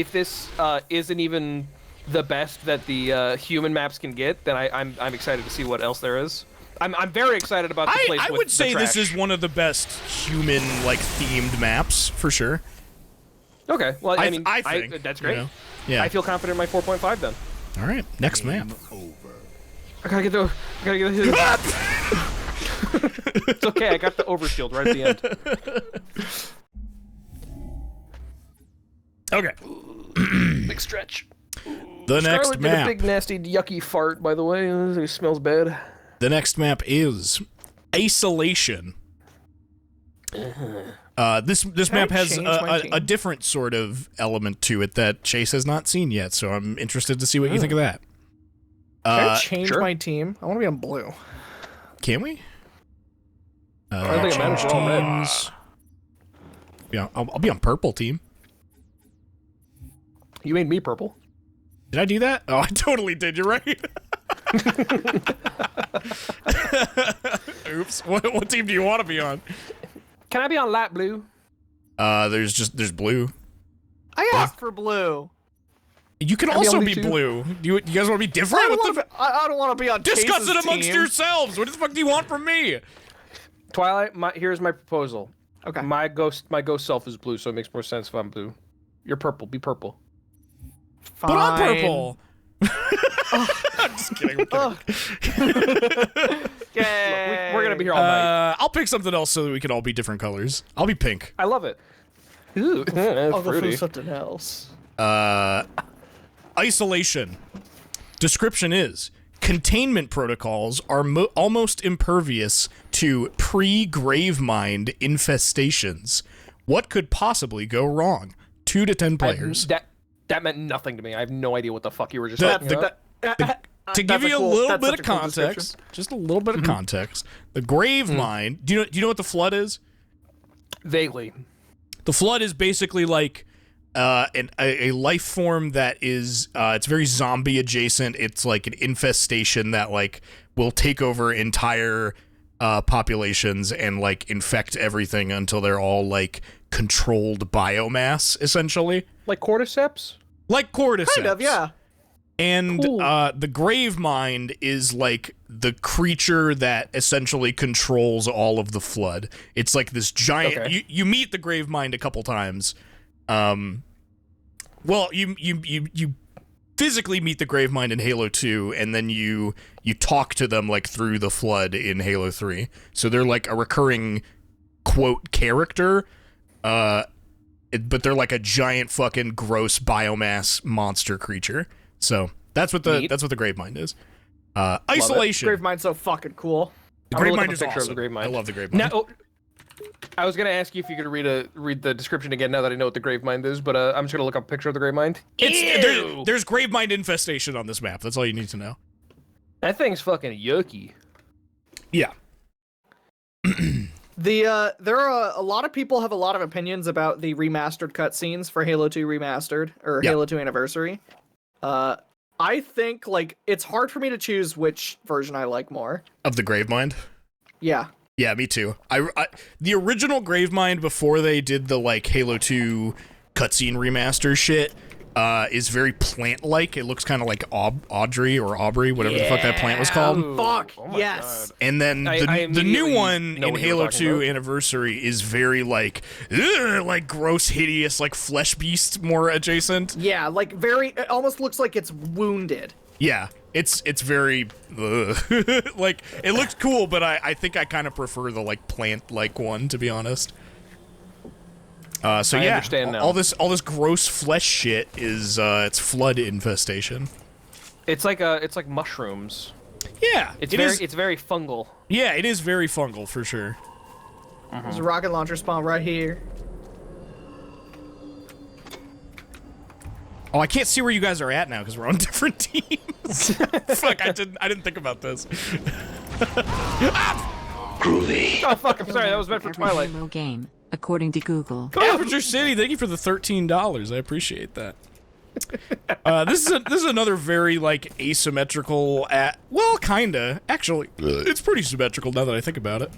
isn't even the best that the human maps can get, then I'm excited to see what else there is. I'm very excited about the place. I would say this is one of the best human themed maps for sure. Okay. Well, I mean, I think that's great. Yeah. I feel confident in my 4.5 then. All right. Next map. I gotta get the. It's okay. I got the overshield right at the end. Okay. Big stretch. The next Scarlet map. did a big nasty yucky fart, by the way. It smells bad. The next map is Isolation. This map has a different sort of element to it that Chase has not seen yet, so I'm interested to see what you think of that. Can I change my team? I want to be on blue. Can we? I think change teams. Yeah, I'll be on purple team. You made me purple. Did I do that? Oh, I totally did. You're right. Oops. What team do you want to be on? Can I be on light blue? There's blue. I asked for blue. You can the also only be two? blue. You guys want to be different? I don't want to be on Discuss Chase's it amongst team. yourselves. What the fuck do you want from me? Twilight, here's my proposal. Okay. My ghost self is blue, so it makes more sense if I'm blue. You're purple. Be purple. Fine. Put on purple. I'm just kidding. I'm kidding. Yay. Look, we're gonna be here all night. I'll pick something else so that we can all be different colors. I'll be pink. I love it. Ooh, I'll go fruity. for something else. Isolation. Description is: containment protocols are almost impervious to pre-Gravemind infestations. What could possibly go wrong? 2 to 10 players. That meant nothing to me. I have no idea what the fuck you were just talking about. To give you a little bit of context, description. just a little bit of context, the Gravemind. Do you know what the Flood is? Vaguely. The Flood is basically like a life form that is it's very zombie adjacent. It's like an infestation that like will take over entire populations and like infect everything until they're all like controlled biomass, essentially. Like cordyceps? Like cordyceps. Kind of, yeah. And Cool. the Gravemind is like the creature that essentially controls all of the Flood. It's like this giant. Okay. You meet the Gravemind a couple times. Well, you physically meet the Gravemind in Halo 2, and then you talk to them like through the Flood in Halo 3. So they're like a recurring quote character. But they're like a giant fucking gross biomass monster creature. So that's what the Neat. Gravemind is. Isolation. Gravemind's so fucking cool. The I'm gonna look Gravemind up a is picture of awesome. the Gravemind. I love the Gravemind. Now, I was gonna ask you if you could read the description again now that I know what the Gravemind is, but I'm just gonna look up a picture of the Gravemind. There's Gravemind infestation on this map. That's all you need to know. That thing's fucking yucky. Yeah. There are a lot of people have a lot of opinions about the remastered cutscenes for Halo 2 Remastered or Yeah. Halo 2 Anniversary. I think like it's hard for me to choose which version I like more. Of the Gravemind. Yeah. Yeah, me too. I the original Gravemind before they did the like Halo 2 cutscene remaster shit is very plant-like. It looks kind of like Audrey or Aubrey, whatever the fuck that plant was called. Ooh, Fuck. oh my Yes. God. And then I the new immediately one know in what you were Halo talking 2 about. Anniversary is very like, ugh, like gross, hideous, like flesh beast more adjacent. Yeah, like very it almost looks like it's wounded. Yeah, it's very ugh. Like it looks cool, but I think I kind of prefer the like plant like one, to be honest. So I yeah, understand now. all this gross flesh shit is it's Flood infestation. It's like mushrooms. Yeah, It's is very fungal. Yeah, it is very fungal for sure. There's a rocket launcher spawn right here. Oh, I can't see where you guys are at now because we're on different teams. Fuck, I didn't think about this. Oh fuck! I'm sorry. That was meant for Twilight. Halo game, according to Google. Aperture City, thank you for the $13. I appreciate that. This is another very like asymmetrical. Well, kinda. Actually, it's pretty symmetrical now that I think about it.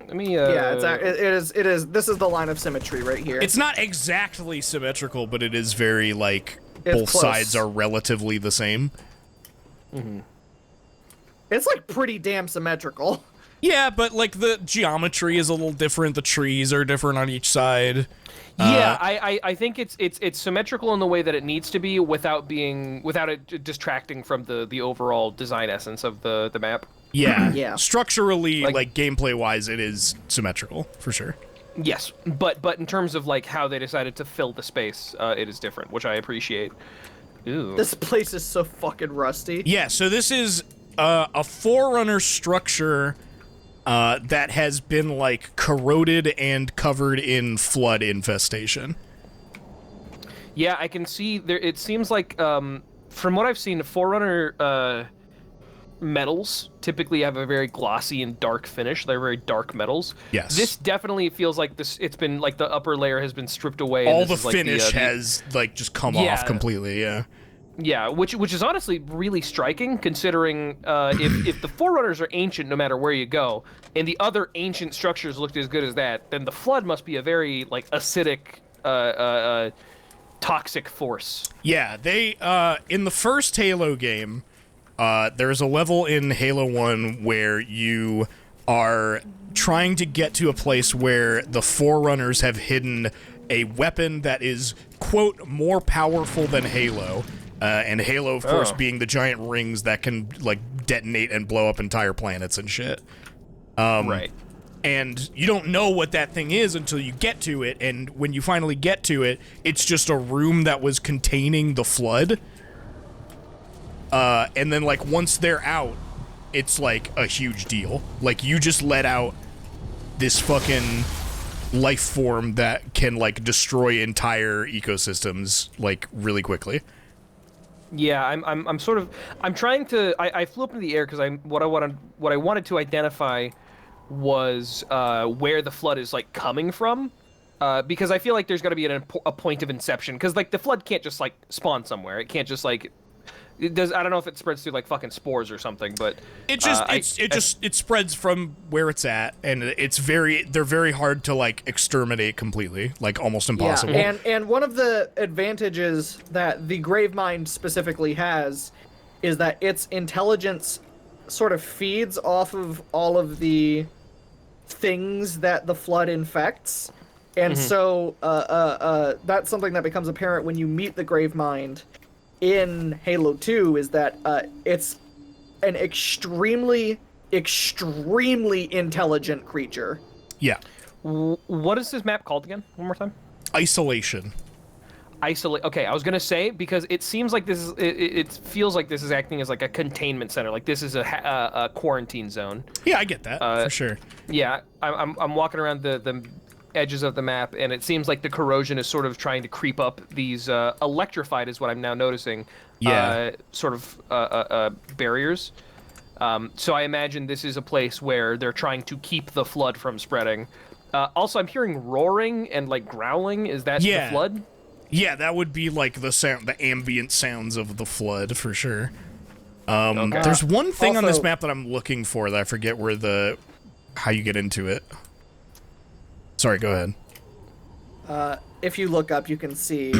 Let me. Yeah, it is. This is the line of symmetry right here. It's not exactly symmetrical, but it is very like It's both close. sides are relatively the same. It's like pretty damn symmetrical. Yeah, but like the geometry is a little different. The trees are different on each side. Yeah, I think it's symmetrical in the way that it needs to be without it distracting from the overall design essence of the map. Yeah. Yeah. Structurally, Like- like gameplay wise, it is symmetrical for sure. Yes, but in terms of like how they decided to fill the space, it is different, which I appreciate. Ooh. This place is so fucking rusty. Yeah, so this is a Forerunner structure that has been like corroded and covered in Flood infestation. Yeah, I can see there. It seems like from what I've seen, Forerunner metals typically have a very glossy and dark finish. They're very dark metals. Yes. This definitely feels like this. It's been like the upper layer has been stripped away. All and the this is, like, finish the, has like just come Yeah. off completely. Yeah. Yeah, which is honestly really striking, considering if the Forerunners are ancient no matter where you go, and the other ancient structures looked as good as that, then the Flood must be a very like acidic, toxic force. Yeah, they in the first Halo game, there's a level in Halo 1 where you are trying to get to a place where the Forerunners have hidden a weapon that is, quote, more powerful than Halo. And Halo, of course, being the giant rings that can, like, detonate and blow up entire planets and shit. Right. And you don't know what that thing is until you get to it, and when you finally get to it, it's just a room that was containing the Flood. And then, like, once they're out, it's, like, a huge deal. Like, you just let out this fucking life form that can, like, destroy entire ecosystems, like, really quickly. Yeah, I'm sort of trying to I flew up into the air because what I wanted to identify was where the Flood is like coming from, because I feel like there's got to be a point of inception, because like the Flood can't just like spawn somewhere. It can't just like it does. I don't know if it spreads through like fucking spores or something, but it just it spreads from where it's at, and they're very hard to like exterminate completely, like almost impossible. Yeah, and one of the advantages that the Gravemind specifically has is that its intelligence sort of feeds off of all of the things that the Flood infects, and so that's something that becomes apparent when you meet the Gravemind in Halo 2, is that it's an extremely intelligent creature. Yeah. What is this map called again? One more time. Isolation. Okay, I was gonna say, because it seems like this is it feels like this is acting as like a containment center, like this is a quarantine zone. Yeah, I get that for sure. Yeah, I'm walking around the edges of the map, and it seems like the corrosion is sort of trying to creep up these electrified, is what I'm now noticing. Yeah. Sort of barriers. So I imagine this is a place where they're trying to keep the Flood from spreading. Also, I'm hearing roaring and like growling. Is that the Flood? Yeah, that would be like the ambient sounds of the Flood for sure. There's one thing on this map that I'm looking for that I forget how you get into it. Sorry, go ahead. If you look up, you can see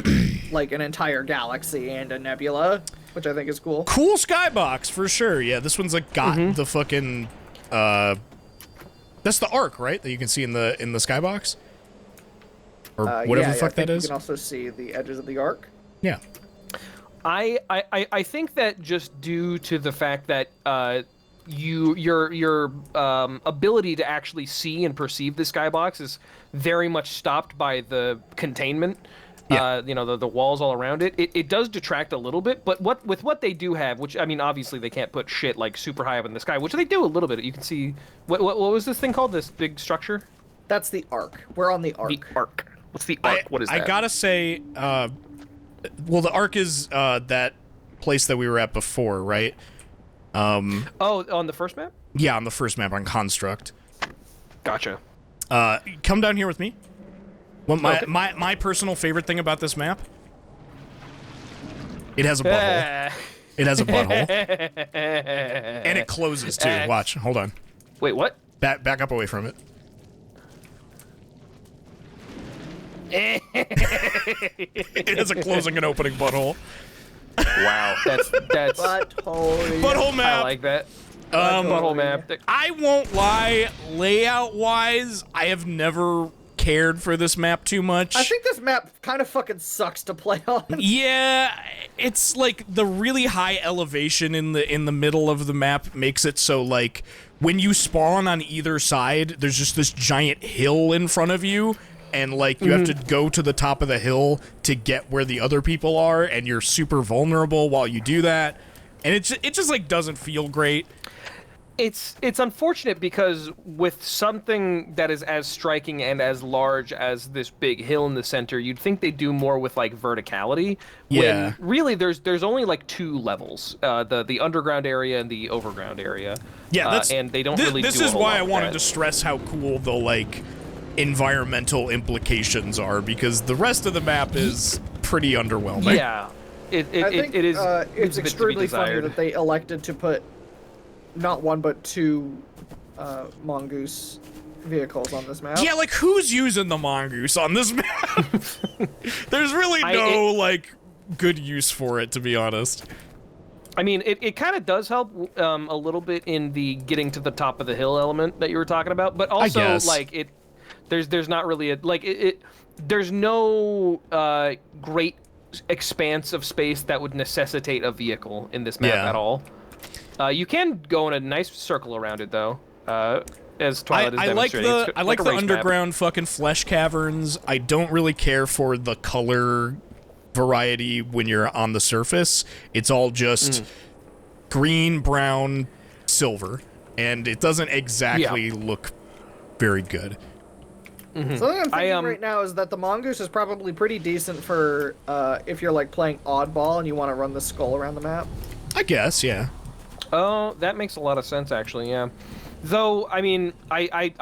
like an entire galaxy and a nebula, which I think is cool. Cool skybox for sure. Yeah, this one's like got the fucking that's the arc, right? That you can see in the skybox, or whatever the fuck that is. You can also see the edges of the arc. Yeah. I think that just due to the fact that your ability to actually see and perceive the skybox is very much stopped by the containment. Yeah. The walls all around it. It does detract a little bit, but what they do have, which I mean, obviously they can't put shit like super high up in the sky, which they do a little bit. You can see what was this thing called? This big structure? That's the arc. We're on the arc. The arc. What's the arc? What is that? I gotta say, well, the arc is that place that we were at before, right? On the first map? Yeah, on the first map on Construct. Gotcha. Come down here with me. Well, my personal favorite thing about this map, it has a butthole. It has a butthole. And it closes too. Watch. Hold on. Wait, what? Back up away from it. It has a closing and opening butthole. Wow, that's butthole map. I like that. Butthole map. I won't lie, layout-wise, I have never cared for this map too much. I think this map kind of fucking sucks to play on. Yeah, it's like the really high elevation in the middle of the map makes it so like when you spawn on either side, there's just this giant hill in front of you, and like you have to go to the top of the hill to get where the other people are, and you're super vulnerable while you do that, and it just like doesn't feel great. It's unfortunate because with something that is as striking and as large as this big hill in the center, you'd think they do more with like verticality. Yeah. When really there's only like two levels, the underground area and the overground area. Yeah, and they don't really. This do a is whole why lot I with wanted that. to stress how cool the like environmental implications are, because the rest of the map is pretty underwhelming. Yeah. I think it is it's leaves a bit to be extremely funny desired. that they elected to put not one but two mongoose vehicles on this map. Yeah, like who's using the mongoose on this map? There's really no like good use for it, to be honest. I mean, it kind of does help a little bit in the getting to the top of the hill element that you were talking about, but also like there's not really there's no great expanse of space that would necessitate a vehicle in this map at all. You can go in a nice circle around it though, as Twilight is demonstrating. I like the underground fucking flesh caverns. I don't really care for the color variety when you're on the surface. It's all just green, brown, silver, and it doesn't exactly look very good. Something I'm thinking right now is that the mongoose is probably pretty decent for if you're like playing oddball and you want to run the skull around the map. I guess, yeah. Oh, that makes a lot of sense actually, yeah. Though, I mean, I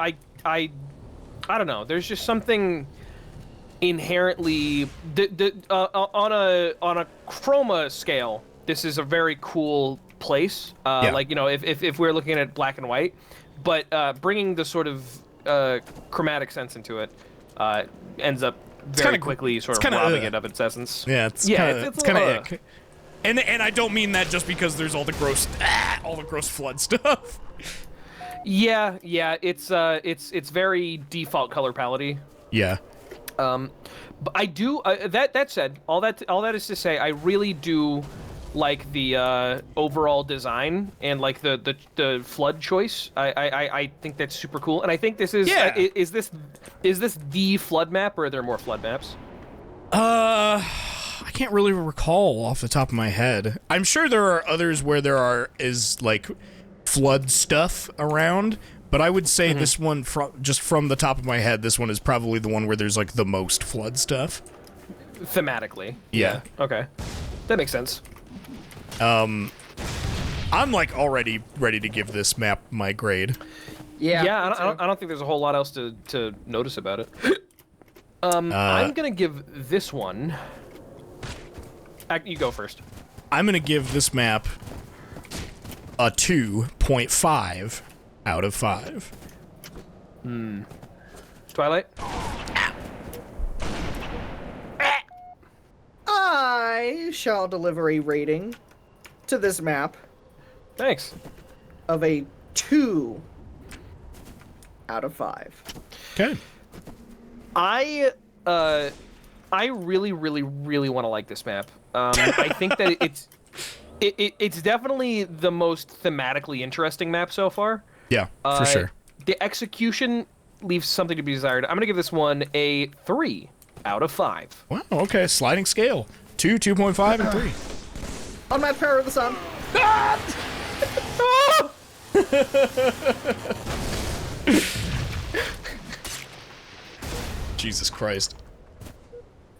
don't know. There's just something inherently on a chroma scale. This is a very cool place. Like, you know, if we're looking at black and white, but bringing the sort of chromatic sense into it ends up very quickly sort of robbing it of its essence. Yeah, it's kind of ick. And I don't mean that just because there's all the gross flood stuff. Yeah, it's very default color palette-y. Yeah. But I do. That said, all that is to say, I really do like the overall design and like the flood choice. I think that's super cool, and I think this is. Yeah. Is this the flood map, or are there more flood maps? I can't really recall off the top of my head. I'm sure there are others where there is like flood stuff around. But I would say this one, just from the top of my head, this one is probably the one where there's like the most flood stuff. Thematically. Yeah. Okay. That makes sense. I'm like already ready to give this map my grade. Yeah. Yeah. I don't think there's a whole lot else to notice about it. I'm gonna give this one. You go first. I'm gonna give this map a 2.5 out of 5. Twilight? I shall deliver a rating to this map Thanks. of a 2 out of 5. Okay. I really want to like this map. I think that it's definitely the most thematically interesting map so far. Yeah, for sure. The execution leaves something to be desired. I'm gonna give this one a 3 out of 5. Wow, okay, sliding scale. 2, 2.5, and 3. Unmatched power of the sun. Jesus Christ.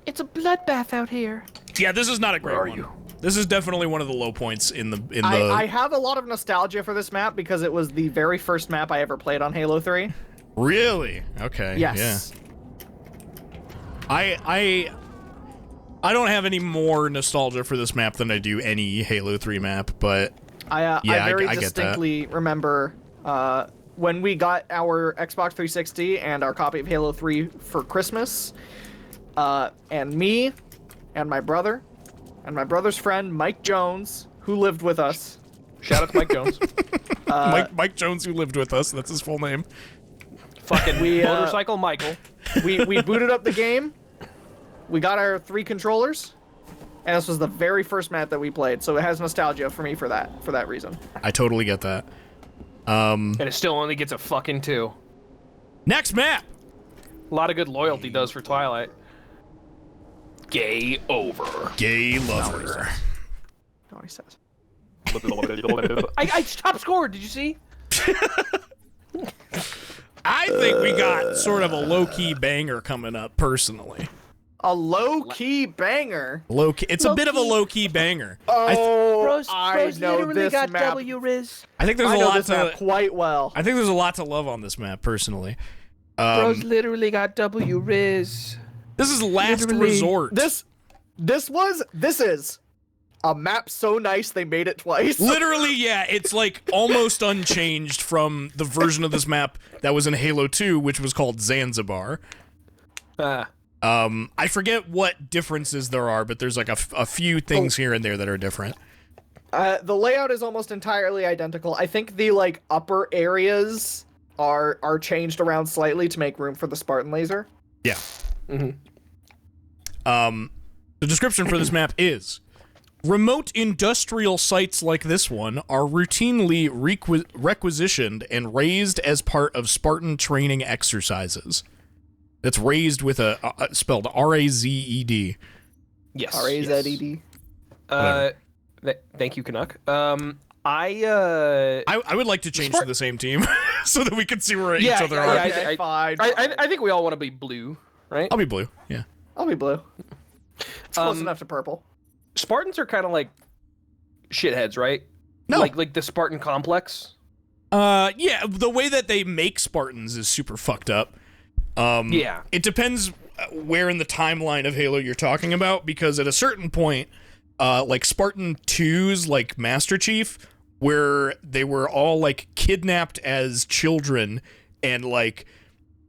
It's a bloodbath out here. Yeah, this is not a great Where are one. you? This is definitely one of the low points in the. I have a lot of nostalgia for this map because it was the very first map I ever played on Halo 3. Really? Okay. Yes. Yeah. I don't have any more nostalgia for this map than I do any Halo 3 map, but I very I get that. distinctly remember when we got our Xbox 360 and our copy of Halo 3 for Christmas, and me and my brother and my brother's friend Mike Jones, who lived with us. Shout out to Mike Jones. Mike Jones, who lived with us. That's his full name. Fucking motorcycle Michael. We booted up the game. We got our 3 controllers, and this was the very first map that we played. So it has nostalgia for me for that reason. I totally get that. And it still only gets a fucking 2. Next map. A lot of good loyalty does for Twilight. Gay over. Gay lover. That's what he says. I top scored. Did you see? I think we got sort of a low-key banger coming up, personally. A low-key banger. Low-key. It's a bit of a low-key banger. Oh, Bros I know literally this got map. W Riz. I think there's I a know lot this map quite well. I think there's a lot to love on this map, personally. Bros literally got W Riz. This is last resort. This is a map so nice they made it twice. Literally, yeah, it's like almost unchanged from the version of this map that was in Halo 2, which was called Zanzibar. I forget what differences there are, but there's like a few things here and there that are different. The layout is almost entirely identical. I think the like upper areas are changed around slightly to make room for the Spartan laser. Yeah. The description for this map is: remote industrial sites like this one are routinely requisitioned and raised as part of Spartan training exercises. That's raised with a spelled R-A-Z-E-D. Yes. R-A-Z-E-D. Thank you, Canuck. I would like to change to the same team so that we can see where each other are. Yeah, fine. I think we all want to be blue, right? I'll be blue. Yeah. I'll be blue. It's close enough to purple. Spartans are kind of like shitheads, right? No. Like the Spartan complex. Yeah, the way that they make Spartans is super fucked up. Yeah. It depends where in the timeline of Halo you're talking about, because at a certain point, like Spartan 2's like Master Chief, where they were all like kidnapped as children and like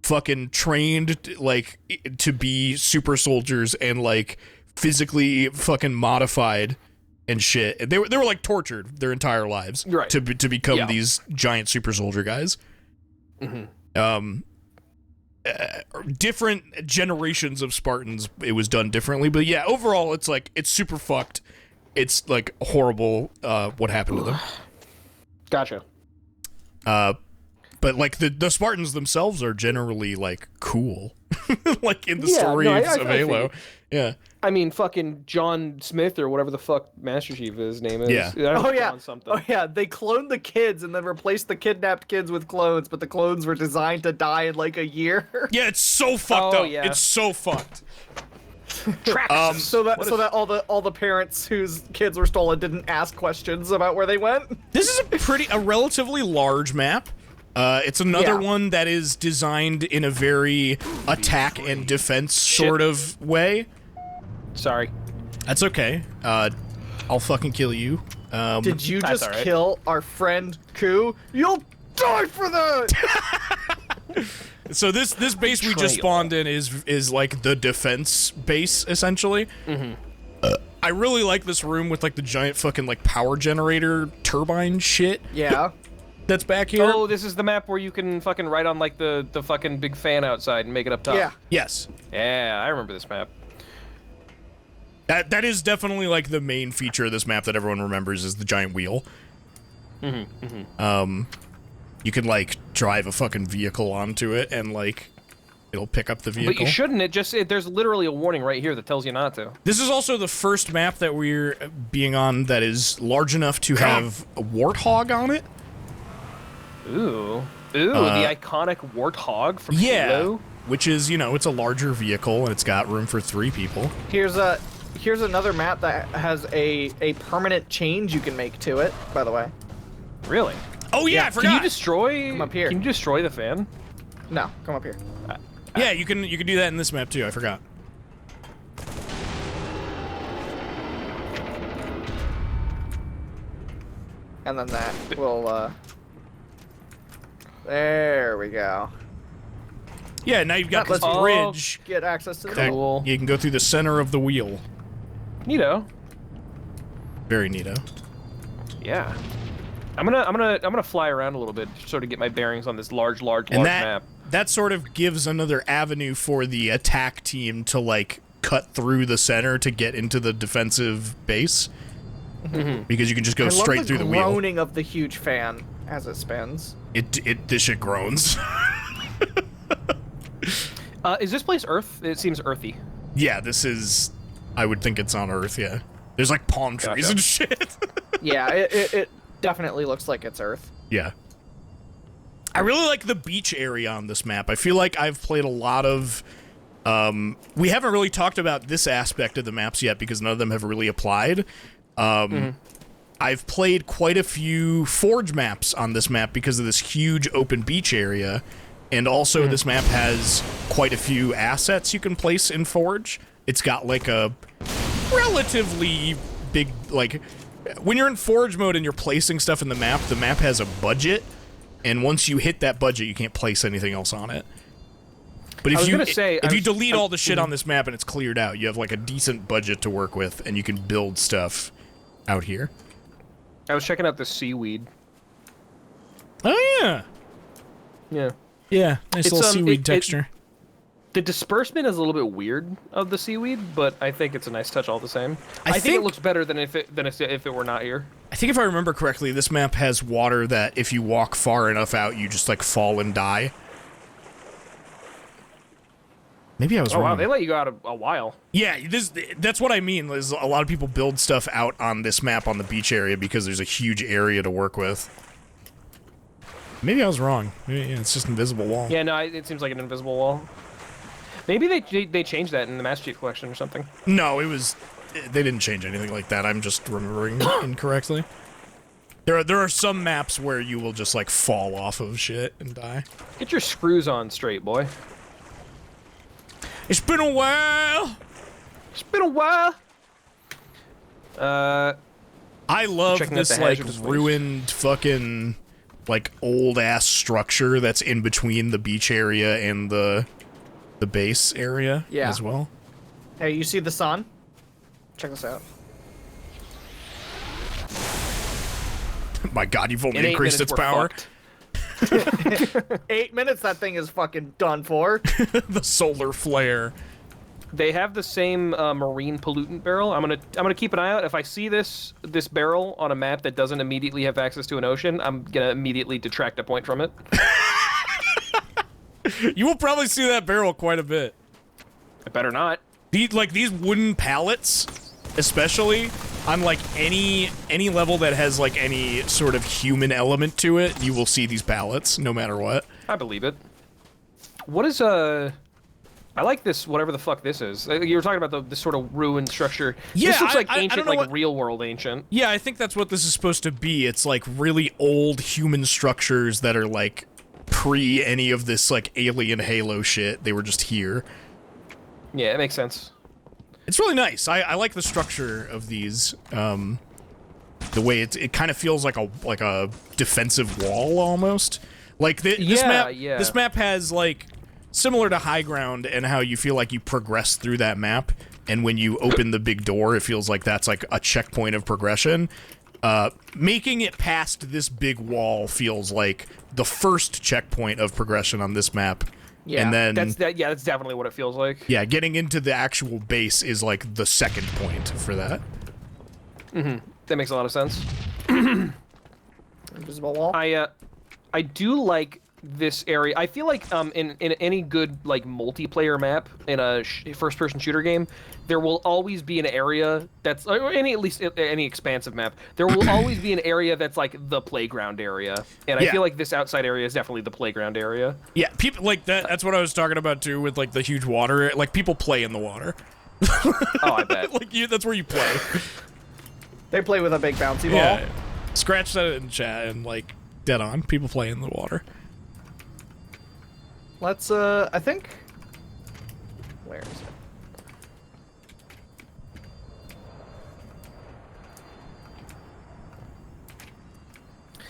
fucking trained like to be super soldiers and like physically fucking modified and shit. They were like tortured their entire lives to become these giant super soldier guys. Different generations of Spartans, it was done differently, but yeah, overall it's like it's super fucked. It's like horrible what happened to them. Gotcha. But like the Spartans themselves are generally like cool. Like in the stories of Halo. Yeah. I mean, fucking John Smith or whatever the fuck Master Chief's name is. Yeah. Oh yeah, they cloned the kids and then replaced the kidnapped kids with clones, but the clones were designed to die in like a year. Yeah, it's so fucked up. Yeah. It's so fucked. So that all the parents whose kids were stolen didn't ask questions about where they went. This is a relatively large map. It's another one that is designed in a very attack and defense sort of way. Sorry. That's okay. I'll fucking kill you. Did you just kill our friend Ku? You'll die for that! So this base we just spawned in is like the defense base, essentially. I really like this room with like the giant fucking like power generator turbine shit. Yeah. That's back here. Oh, this is the map where you can fucking ride on like the fucking big fan outside and make it up top. Yeah. Yes. Yeah, I remember this map. That is definitely like the main feature of this map that everyone remembers is the giant wheel. You can like drive a fucking vehicle onto it and like it'll pick up the vehicle. But you shouldn't. There's literally a warning right here that tells you not to. This is also the first map that we're being on that is large enough to have a warthog on it. Ooh, the iconic warthog from Halo. Which is, you know, it's a larger vehicle and it's got room for 3 people. Here's another map that has a permanent change you can make to it, by the way. Really? Oh yeah, I forgot. Can you destroy? Come up here. Can you destroy the fan? No, come up here. Yeah, you can do that in this map too. I forgot. And then that will there we go. Yeah, now you've got That this lets you bridge. Get access to the that Cool. You can go through the center of the wheel. Neato. Very neato. Yeah. I'm gonna fly around a little bit, to sort of get my bearings on this large And map. that sort of gives another avenue for the attack team to like cut through the center to get into the defensive base. Because you can just go straight through the wheel. I love the groaning of the huge fan as it spins. This shit groans. Is this place Earth? It seems earthy. Yeah, this is. I would think it's on Earth. Yeah, there's like palm trees and shit. Yeah, it definitely looks like it's Earth. Yeah. I really like the beach area on this map. I feel like I've played a lot of. We haven't really talked about this aspect of the maps yet because none of them have really applied. I've played quite a few Forge maps on this map because of this huge open beach area. And also, this map has quite a few assets you can place in Forge. It's got, like, a relatively big, like, when you're in forge mode and you're placing stuff in the map has a budget, and once you hit that budget, you can't place anything else on it. But if you delete all the shit on this map and it's cleared out, you have like a decent budget to work with, and you can build stuff out here. I was checking out the seaweed. Oh yeah. Yeah. Yeah, nice little seaweed texture. The disbursement is a little bit weird of the seaweed, but I think it's a nice touch all the same. I think it looks better than if it were not here. I think if I remember correctly, this map has water that if you walk far enough out, you just like fall and die. Maybe I was wrong. Wow, they let you go out a while. Yeah, that's what I mean. Is a lot of people build stuff out on this map on the beach area because there's a huge area to work with. Maybe I was wrong. Maybe it's just an invisible wall. Yeah, no, it seems like an invisible wall. Maybe they changed that in the Master Chief Collection or something. No, they didn't change anything like that. I'm just remembering incorrectly. There are some maps where you will just like fall off of shit and die. Get your screws on straight, boy. It's been a while. It's been a while. I love this like ruined fucking like old ass structure that's in between the beach area and the base area as well. Hey, you see the sun? Check this out. My God, you've only increased its power. 8 minutes, that thing is fucking done for. The solar flare. They have the same marine pollutant barrel. I'm gonna keep an eye out. If I see this barrel on a map that doesn't immediately have access to an ocean, I'm gonna immediately detract a point from it. You will probably see that barrel quite a bit. I better not. These wooden pallets, especially on like any level that has like any sort of human element to it, you will see these pallets no matter what. I believe it. What is I like this, whatever the fuck this is. You were talking about this sort of ruined structure. Yeah, this looks like ancient, like what... real world ancient. Yeah, I think that's what this is supposed to be. It's like really old human structures that are like pre any of this like alien Halo shit. They were just here. Yeah, it makes sense. It's really nice. I like the structure of these. The way it kind of feels like a defensive wall almost. Like this map has like similar to High Ground and how you feel like you progress through that map, and when you open the big door, it feels like that's like a checkpoint of progression. Making it past this big wall feels like the first checkpoint of progression on this map. Yeah, and then that's definitely what it feels like. Yeah, getting into the actual base is like the second point for that. Mm-hmm. That makes a lot of sense. Invisible wall. I do like this area. I feel like in any good like multiplayer map in a first-person shooter game, there will always be an area that's or any expansive map. There will always be an area that's like the playground area, and I feel like this outside area is definitely the playground area. Yeah, people like that. That's what I was talking about too, with like the huge water. Like people play in the water. Oh, I bet. Like that's where you play. They play with a big bouncy ball. Yeah. Scratch said it in chat and like dead on. People play in the water. Let's, I think... Where is it?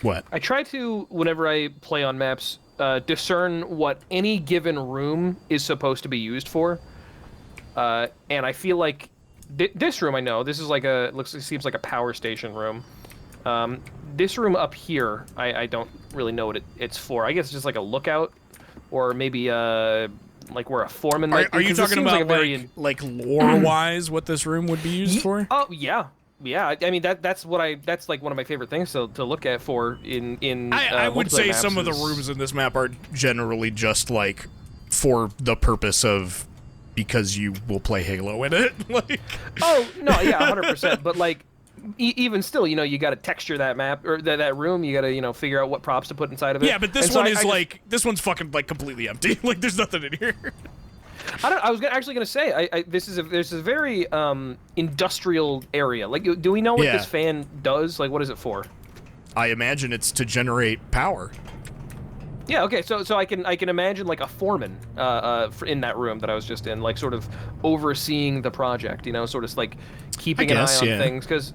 What? I try to, whenever I play on maps, discern what any given room is supposed to be used for. And I feel like this room, I know, this is like it seems like a power station room. This room up here, I don't really know what it's for. I guess it's just like a lookout. Or maybe like where a foreman might be. Are you talking about like lore-wise what this room would be used for? Oh yeah. I mean that's like one of my favorite things to look at for in I would say some of the rooms in this map are generally just like for the purpose of because you will play Halo in it. Like oh no, yeah, 100%. But like even still, you know, you got to texture that map or that room. You got to, you know, figure out what props to put inside of it. Yeah, but this one is like this one's fucking like completely empty. Like there's nothing in here. I was actually gonna say this is a very industrial area. Like, do we know what this fan does? Like, what is it for? I imagine it's to generate power. Yeah. Okay. So I can imagine like a foreman in that room that I was just in, like sort of overseeing the project. You know, sort of like keeping an eye on things because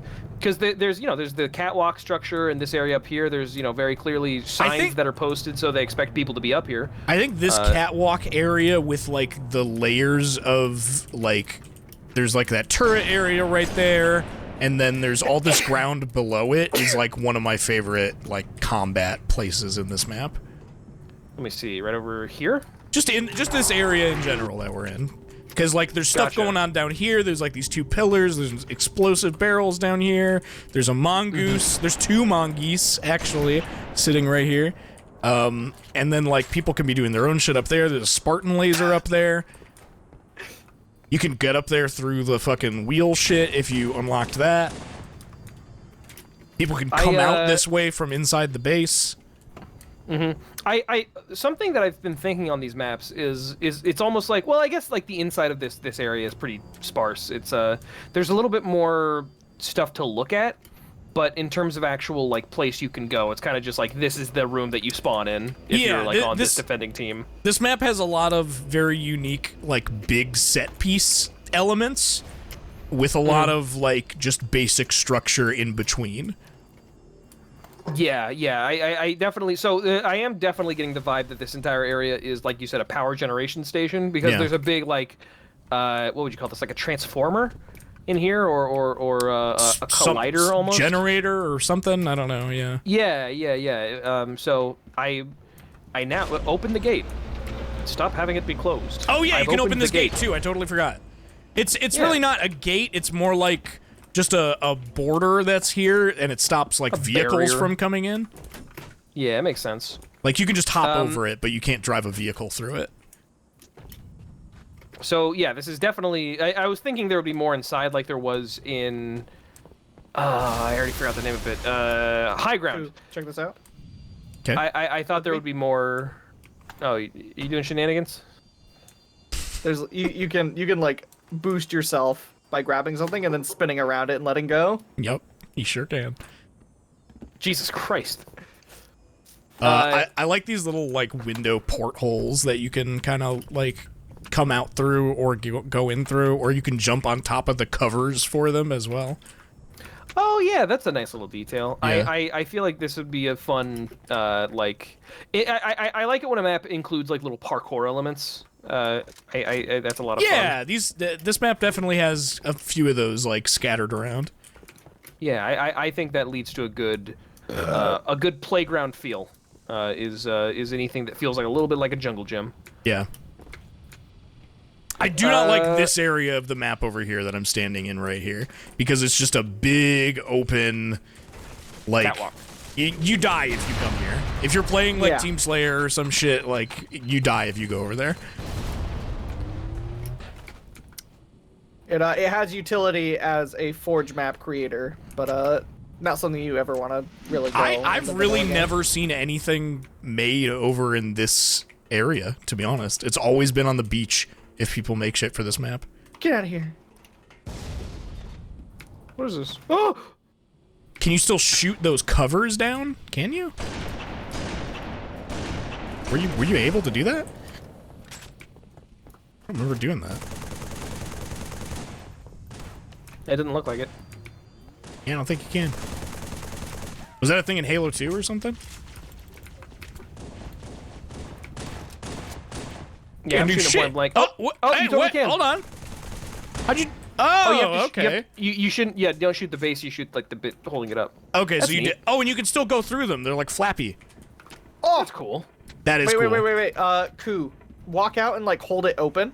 there's there's the catwalk structure in this area up here. There's very clearly signs that are posted, so they expect people to be up here. I think this catwalk area with like the layers of like there's like that turret area right there, and then there's all this ground below it is like one of my favorite like combat places in this map. Let me see, right over here? Just this area in general that we're in. Because, like, there's stuff going on down here. There's, like, these 2 pillars. There's explosive barrels down here. There's a mongoose. There's 2 mongoose, actually, sitting right here. And then, like, people can be doing their own shit up there. There's a Spartan laser up there. You can get up there through the fucking wheel shit if you unlocked that. People can come out this way from inside the base. Mm-hmm. Something that I've been thinking on these maps is it's almost like, well, I guess like the inside of this area is pretty sparse. It's there's a little bit more stuff to look at, but in terms of actual like place you can go, it's kind of just like this is the room that you spawn in if you're like on this defending team. This map has a lot of very unique like big set piece elements with a lot of like just basic structure in between. Yeah, I definitely. So I am definitely getting the vibe that this entire area is, like you said, a power generation station because there's a big like, what would you call this? Like a transformer in here, or a collider almost. Generator or something. I don't know. Yeah. Yeah. So I now open the gate. Stop having it be closed. Oh yeah, you can open this gate too. I totally forgot. It's really not a gate. It's more like just a border that's here, and it stops like vehicles from coming in. Yeah, it makes sense. Like you can just hop over it, but you can't drive a vehicle through it. So yeah, this is definitely. I was thinking there would be more inside, like there was in. I already forgot the name of it. High Ground. Check this out. Okay. I thought there would be more. Oh, you doing shenanigans? There's you can like boost yourself by grabbing something and then spinning around it and letting go. Yep, you sure can. Jesus Christ. I like these little like window portholes that you can kind of like come out through or go in through, or you can jump on top of the covers for them as well. Oh yeah, that's a nice little detail. Yeah. I feel like this would be a fun like. I like it when a map includes like little parkour elements. That's a lot of fun. Yeah, this map definitely has a few of those like scattered around. Yeah, I think that leads to a good playground feel. Is anything that feels like a little bit like a jungle gym. Yeah. I do not like this area of the map over here that I'm standing in right here because it's just a big open like catwalk. You die if you come here. If you're playing like Team Slayer or some shit, like you die if you go over there. It has utility as a Forge map creator, but not something you ever want to really go. I've really never seen anything made over in this area, to be honest. It's always been on the beach if people make shit for this map. Get out of here. What is this? Oh! Can you still shoot those covers down? Can you? Were you able to do that? I don't remember doing that. It didn't look like it. Yeah, I don't think you can. Was that a thing in Halo 2 or something? Yeah, I'm shooting point blank. Oh, what? Oh, hey, you totally can. Hold on. How'd you? Oh, okay. You shouldn't. Yeah, don't shoot the base. You shoot like the bit holding it up. Okay, That's so you neat. did. Oh, and you can still go through them. They're like flappy. Oh, That's cool. That is cool. Wait. Koo, walk out and like hold it open.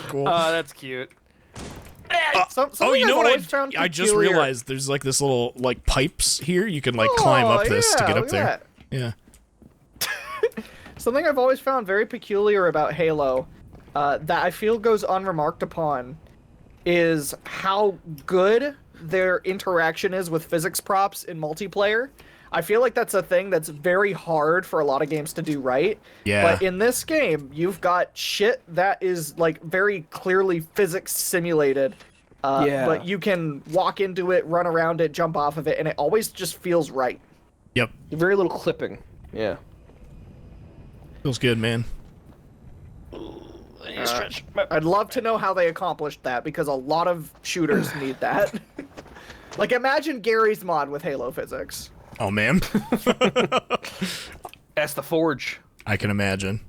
Cool. That's cute. Oh, you know what? Found I just peculiar. realized there's like this little like pipes here. You can like climb up this to get up look there. at Yeah. Something I've always found very peculiar about Halo, that I feel goes unremarked upon, is how good their interaction is with physics props in multiplayer. I feel like that's a thing that's very hard for a lot of games to do right. Yeah. But in this game, you've got shit that is like very clearly physics simulated. Yeah. But you can walk into it, run around it, jump off of it, and it always just feels right. Yep. Very little clipping. Yeah. Feels good, man. I'd love to know how they accomplished that, because a lot of shooters need that. Like, imagine Gary's mod with Halo physics. Oh, man. That's the Forge. I can imagine.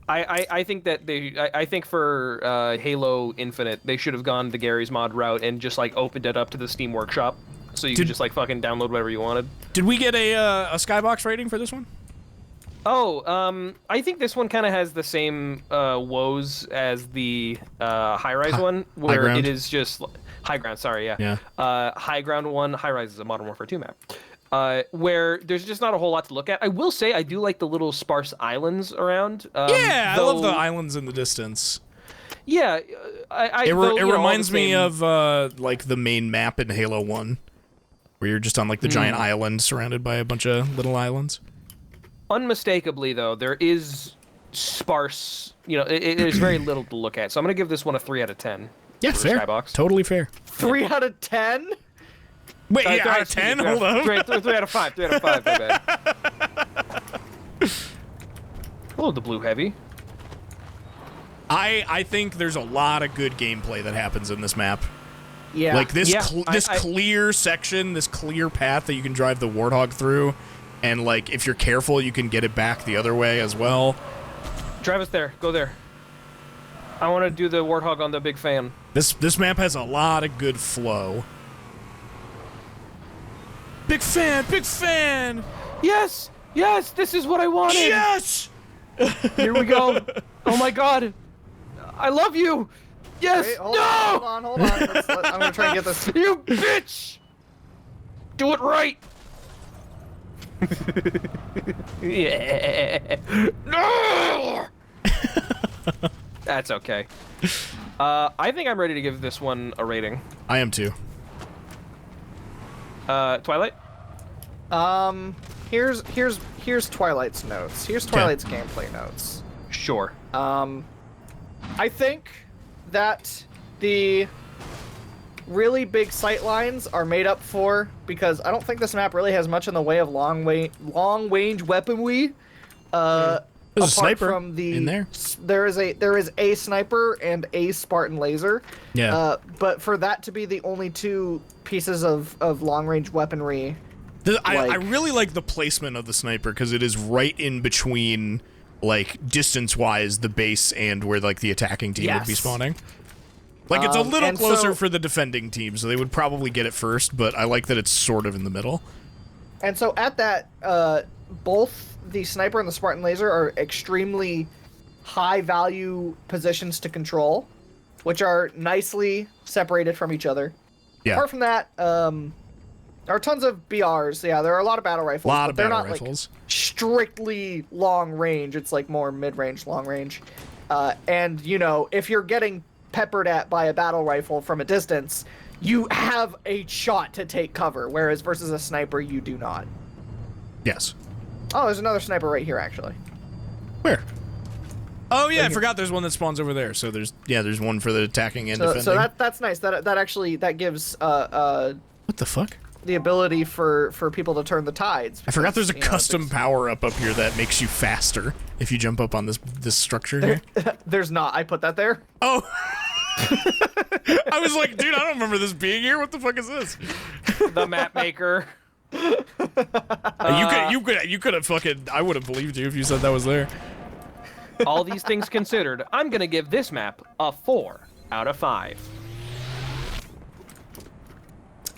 I think that I think for Halo Infinite, they should have gone the Gary's mod route and just like opened it up to the Steam Workshop, so you could just like fucking download whatever you wanted. Did we get a Skybox rating for this one? Oh, I think this one kind of has the same woes as the High Rise one, where Ground? it is just High Ground. Sorry, yeah. Yeah. High Ground one. High Rise is a Modern Warfare 2 map. Where there's just not a whole lot to look at. I will say I do like the little sparse islands around. Yeah, I love the islands in the distance. Yeah, It reminds me of like the main map in Halo 1, where you're just on like the giant island surrounded by a bunch of little islands. Unmistakably, though, there is sparse. You know, there's very little to look at. So I'm gonna give this one a 3 out of 10. Yeah, fair. Skybox. Totally fair. 3 out of 10? Wait, yeah, out of 10? Hold on. 3 out of 5. 3 out of 5. My bad. Hello, the Blue Heavy. I think there's a lot of good gameplay that happens in this map. Yeah. Like this, Yeah, clear section, this clear path that you can drive the Warthog through, and like if you're careful, you can get it back the other way as well. Drive us there. Go there. I want to do the Warthog on the big fan. This map has a lot of good flow. Big fan, big fan. Yes, yes, this is what I wanted. Yes. Here we go. Oh my God, I love you. Yes. Wait, No. hold on. I'm gonna try and get this. You bitch! Do it right! Yeah. No! That's okay. I think I'm ready to give this one a rating. I am too. Twilight? Here's Twilight's notes. Here's Twilight's gameplay notes. Sure. I think that the really big sight lines are made up for because I don't think this map really has much in the way of long range weaponry. There's a sniper from the, in there. There is a sniper and a Spartan laser. Yeah. But for that to be the only two pieces of long range weaponry, I really like the placement of the sniper because it is right in between, like, distance-wise, the base and where, like, the attacking team would be spawning. Like, it's a little closer for the defending team, so they would probably get it first, but I like that it's sort of in the middle. And so at that, both the sniper and the Spartan laser are extremely high-value positions to control, which are nicely separated from each other. Yeah. Apart from that, there are tons of BRs. Yeah, there are a lot of battle rifles. A lot of they're battle not rifles. Like strictly long range. It's like more mid-range, long range. And you know, if you're getting peppered at by a battle rifle from a distance, you have a shot to take cover. Whereas versus a sniper, you do not. Yes. Oh, there's another sniper right here, actually. Where? Oh yeah, I forgot there's one that spawns over there. So there's one for the attacking and defending. So that's nice. That actually gives what the fuck? the ability for people to turn the tides. I forgot there's a because, custom power up here that makes you faster if you jump up on this structure here. There's not. I put that there. Oh. I was like, dude, I don't remember this being here. What the fuck is this? The map maker. You could have fucking. I would have believed you if you said that was there. All these things considered, I'm gonna give this map a 4 out of 5.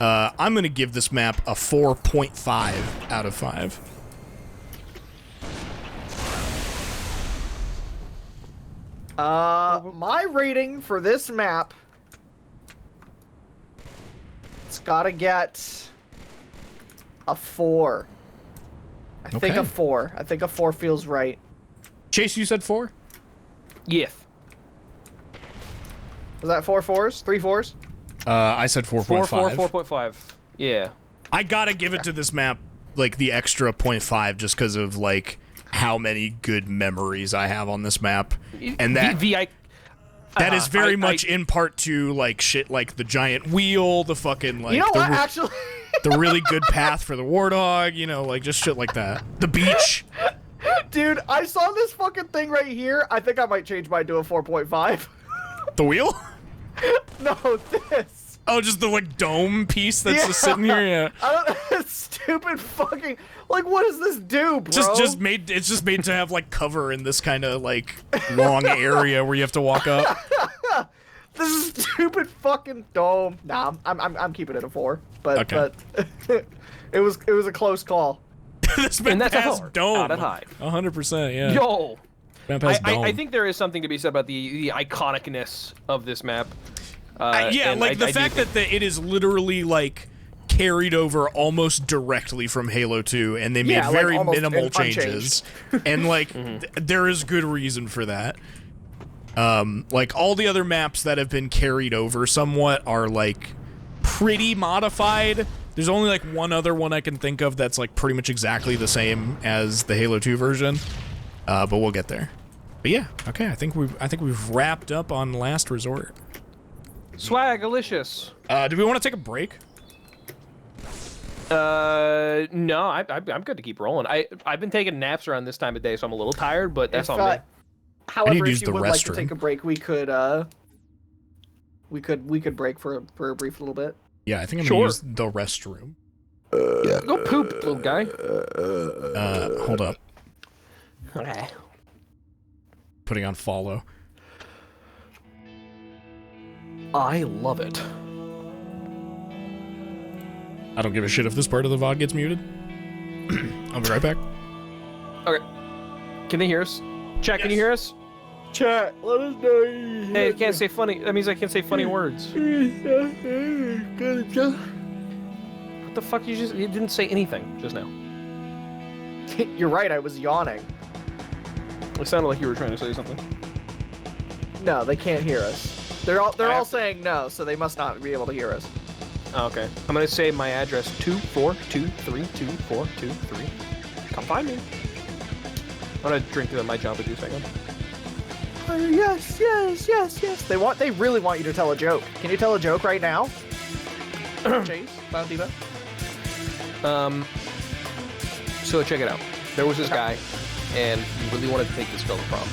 I'm gonna give this map a 4.5 out of 5. My rating for this map, it's gotta get a 4. I think Okay. a 4. I think a 4 feels right. Chase, you said 4? Yes. Was that 4 4s? 3 4s? I said 4.5. 4.5. Yeah. I gotta give it to this map, like, the extra 0.5 just because of, like, how many good memories I have on this map. And that... That is very much in part to like shit like the giant wheel, the fucking like You know what? Actually, the really good path for the war dog, you know, like just shit like that. The beach. dude, I saw this fucking thing right here. I think I might change mine to a 4.5. The wheel? No, this. Oh, just the like dome piece that's just sitting here. Yeah. I don't. Stupid fucking. Like, what does this do, bro? Just made. It's just made to have like cover in this kind of like long area where you have to walk up. This is stupid fucking dome. Nah, I'm keeping it a 4. But Okay. but it was a close call. This man And that's a has 4 dome. out of 5. 100%. Yeah. Yo. Map has dome. I think there is something to be said about the iconicness of this map. Yeah, and like the fact that it is literally like carried over almost directly from Halo 2, and they made Yeah, like, very almost minimal changes, and like there is good reason for that. Like all the other maps that have been carried over somewhat are like pretty modified. There's only like one other one I can think of that's like pretty much exactly the same as the Halo 2 version, but we'll get there. But yeah, okay, I think we've wrapped up on Last Resort. Swagalicious. Do we want to take a break? No, I'm good to keep rolling. I've been taking naps around this time of day, so I'm a little tired, but that's on me. However, use if you the would like to restroom. take a break, we could break for a brief little bit. Yeah, I think I'm Sure. gonna use the restroom. Go poop, little guy. Hold up. Okay. Putting on follow. I love it. I don't give a shit if this part of the VOD gets muted. I'll be right back. Okay. Can they hear us? Chat, can you hear us? Chat, let us know. Hey, I can't say funny. That means I can't say funny words. What the fuck? You didn't say anything just now. You're right. I was yawning. It sounded like you were trying to say something. No, they can't hear us. They're all saying no, so they must not be able to hear us. Oh, okay. I'm gonna say my address 242322423. Come find me. I'm gonna drink my Jamba Juice. Hang on. Yes. They really want you to tell a joke. Can you tell a joke right now? Chase, Boundiva. So check it out. There was this guy, and he really wanted to take this girl to prom.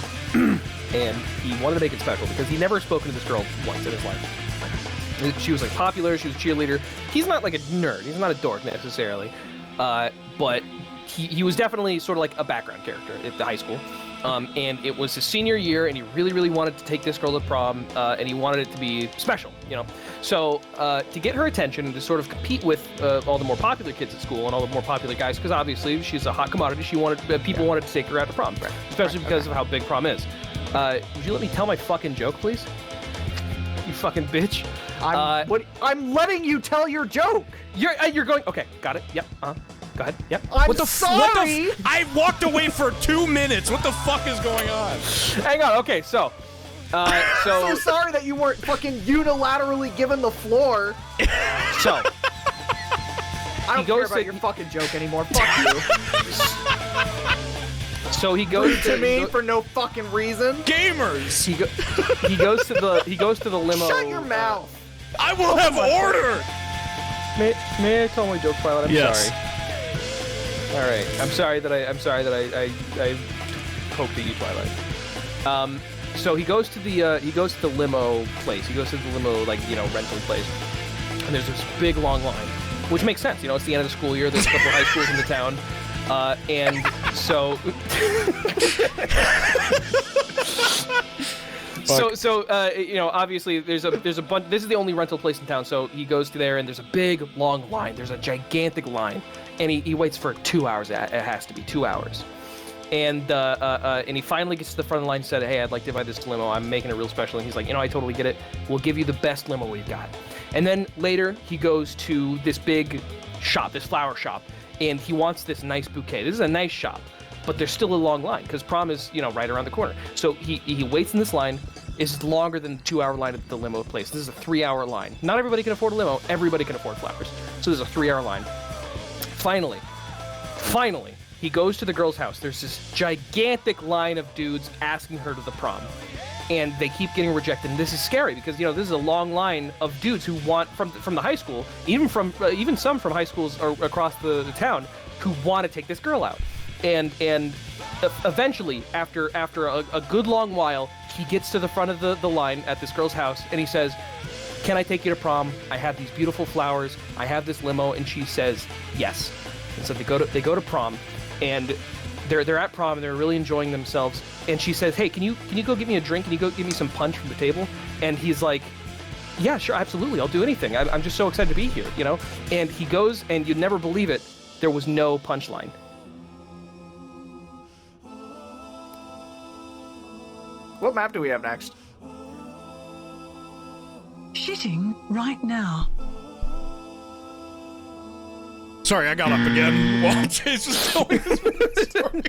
And he wanted to make it special because he never spoken to this girl once in his life. She was like popular, she was a cheerleader. He's not like a nerd, he's not a dork necessarily. But he was definitely sort of like a background character at the high school. And it was his senior year, and he really, really wanted to take this girl to prom, and he wanted it to be special, you know? So to get her attention and to sort of compete with all the more popular kids at school and all the more popular guys, because obviously she's a hot commodity, people wanted to take her out to prom, especially because of how big prom is. Would you let me tell my fucking joke, please? You fucking bitch. I'm letting you tell your joke. You're going. Okay, got it. Yep. Go ahead. Yep. I'm sorry. I walked away for 2 minutes. What the fuck is going on? Hang on. Okay, so. So sorry that you weren't fucking unilaterally given the floor. So. I don't care about your fucking joke anymore. Fuck you. So he goes to me for no fucking reason. Gamers. He goes to the limo. Shut your mouth. I will have order. May I tell my joke, Twilight? I'm Yes. sorry. All right. I'm sorry that I poked at you, Twilight. So he goes to the limo place. He goes to the limo rental place, and there's this big long line, which makes sense. You know, it's the end of the school year. There's a couple of high schools in the town. And so, obviously there's a bunch. This is the only rental place in town. So he goes to there, and there's a big long line. There's a gigantic line, and he waits for 2 hours. It has to be 2 hours, and he finally gets to the front of the line and said, "Hey, I'd like to buy this limo. I'm making it real special." And he's like, I totally get it. We'll give you the best limo we've got. And then later he goes to this big shop, this flower shop. And he wants this nice bouquet. This is a nice shop, but there's still a long line because prom is, right around the corner. So he waits in this line. It's longer than the 2 hour line at the limo place. This is a 3 hour line. Not everybody can afford a limo. Everybody can afford flowers. So there's a 3 hour line. Finally, he goes to the girl's house. There's this gigantic line of dudes asking her to the prom. and they keep getting rejected. And this is scary because this is a long line of dudes who want from the high school, even some from high schools or across the town, who want to take this girl out. And eventually, after a good long while, he gets to the front of the line at this girl's house, and he says, "Can I take you to prom? I have these beautiful flowers. I have this limo." And she says, "Yes." And so they go to prom, and they're at prom and they're really enjoying themselves. And she says, "Hey, can you go get me a drink? Can you go give me some punch from the table?" And he's like, "Yeah, sure, absolutely. I'll do anything. I'm just so excited to be here, And he goes, and you'd never believe it, there was no punchline. What map do we have next? Shitting right now. Sorry, I got up again while Chase was telling this story.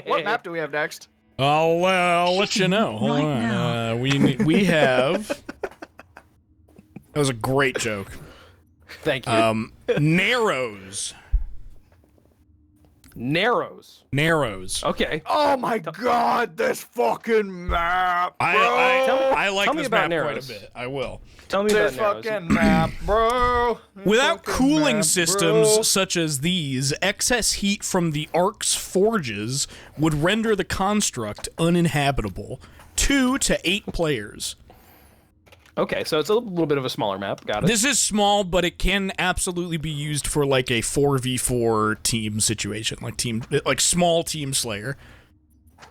What map do we have next? I'll let you know. Hold Right on. now. We have. That was a great joke. Thank you. Narrows. Narrows. Okay. Oh my god, this fucking map, bro! I like tell me this about map Narrows. quite a bit. I will. Tell me This about Narrows. fucking map, bro! This Without fucking cooling map, systems bro. such as these, excess heat from the Ark's forges would render the construct uninhabitable. 2 to 8 players. Okay, so it's a little bit of a smaller map. Got it. This is small, but it can absolutely be used for like a 4v4 team situation, like small team slayer.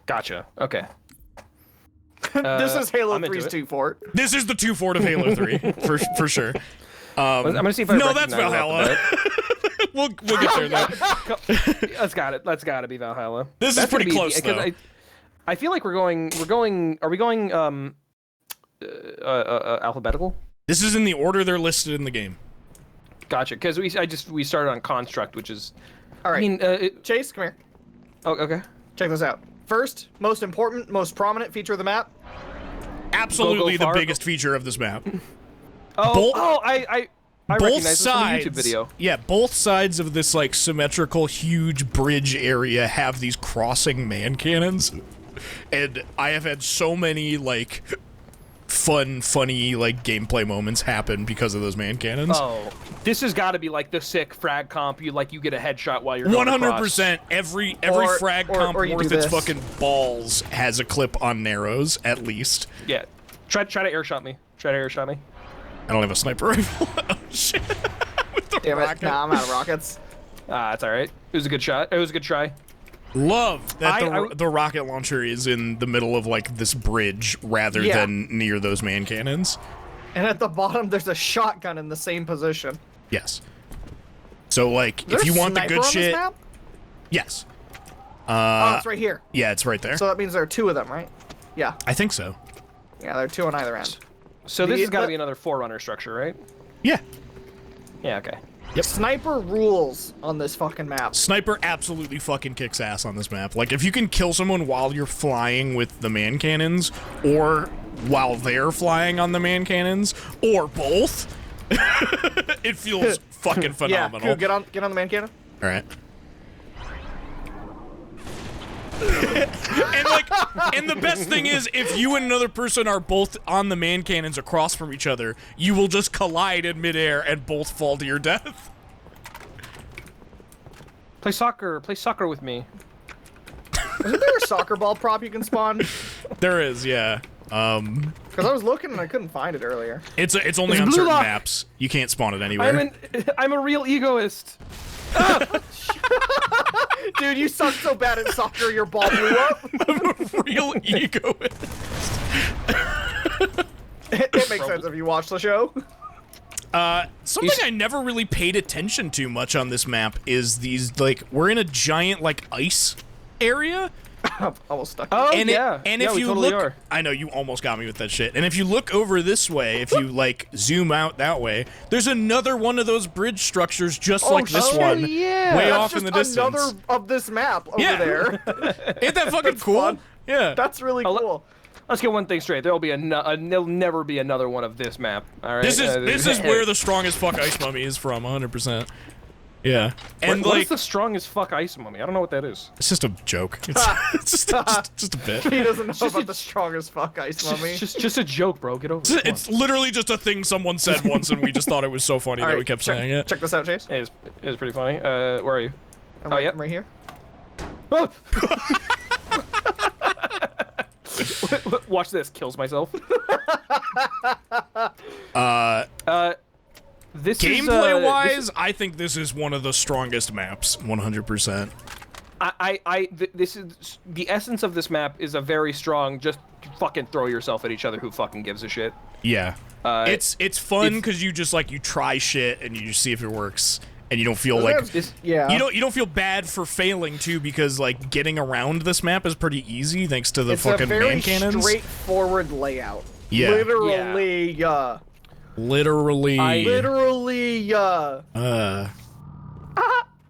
Gotcha. Okay. This is Halo I'm into 3's it. 2 fort. This is the 2 fort of Halo 3 for sure. I'm gonna see if I No, recognize that's it off the Valhalla. bat. we'll get there though. That's gotta be Valhalla. This is That's pretty gonna be- close 'cause though. I feel like are we going alphabetical? This is in the order they're listed in the game. Gotcha. Because we started on construct, which is. All right, I mean, Chase, come here. oh, okay. Check this out. First, most important, most prominent feature of the map. Absolutely the far. biggest feature of this map. Oh, Both- I Both recognize this from a sides, YouTube video. yeah, both sides of this like symmetrical huge bridge area have these crossing man cannons, and I have had so many like funny like gameplay moments happen because of those man cannons. Oh, this has got to be like the sick frag comp. You get a headshot while you're going 100%. Every Or- frag or- comp or you worth do its this. fucking balls has a clip on narrows at least. Yeah. Try to airshot me. I don't have a sniper rifle. Oh shit! With the Damn it, rocket. nah, I'm out of rockets. That's all right. It was a good shot. It was a good try. Love that I- the rocket launcher is in the middle of like this bridge rather Yeah. than near those man cannons. And at the bottom, there's a shotgun in the same position. Yes. So like, Is there if you a want the sniper good on this shit, map? yes. Oh, it's right here. Yeah, it's right there. So that means there are 2 of them, right? Yeah. I think so. Yeah, there are 2 on either end. So this The- has got to the- be another Forerunner structure, right? Yeah. Yeah. Okay. Sniper rules on this fucking map. Sniper absolutely fucking kicks ass on this map. Like, if you can kill someone while you're flying with the man cannons, or while they're flying on the man cannons, or both, it feels fucking Yeah, phenomenal. cool, get on the man cannon. All right. and the best thing is, if you and another person are both on the man cannons across from each other, you will just collide in midair and both fall to your death. Play soccer with me. Isn't there a soccer ball prop you can spawn? There is, yeah. Because I was looking and I couldn't find it earlier. It's only It's on blue certain lock. maps. You can't spawn it anywhere. I'm a real egoist. Dude, you suck so bad at soccer, your ball blew up. Real egoist. It makes sense if you watch the show. Something I never really paid attention to much on this map is these, like, we're in a giant, like, ice area. I'm almost stuck. Oh And yeah. if we you totally look, are. I know you almost got me with that shit. And if you look over this way, if you like zoom out that way, there's another one of those bridge structures just like this shit, one, yeah. way That's off in just the distance. another of this map over Yeah. there. Ain't that fucking That's cool? fun. Yeah. That's really Oh, cool. Let's get one thing straight. There'll never be another one of this map. All right. This is where the strongest fuck ice mummy is from, 100%. Yeah, and what like is the strongest fuck ice mummy? I don't know what that is. it's just a joke. It's, it's just a bit. He doesn't know about the strongest fuck ice mummy. Just a joke, bro. Get over it. Come It's literally just a thing someone said once, and we just thought it was so funny that we kept saying it. Check this out, Chase. on. It is pretty funny. Where are you? I'm Oh, right, yeah. I'm right here. Oh! Watch this. Kills myself. This Gameplay wise, I think this is one of the strongest maps, 100%. This is the essence of this map is a very strong. Just fucking throw yourself at each other. Who fucking gives a shit? Yeah, it's fun because you just like you try shit and you just see if it works, and you don't feel like Yeah. you don't feel bad for failing too because like getting around this map is pretty easy thanks to the It's fucking a very man cannons. straightforward layout. Yeah. Literally, Literally.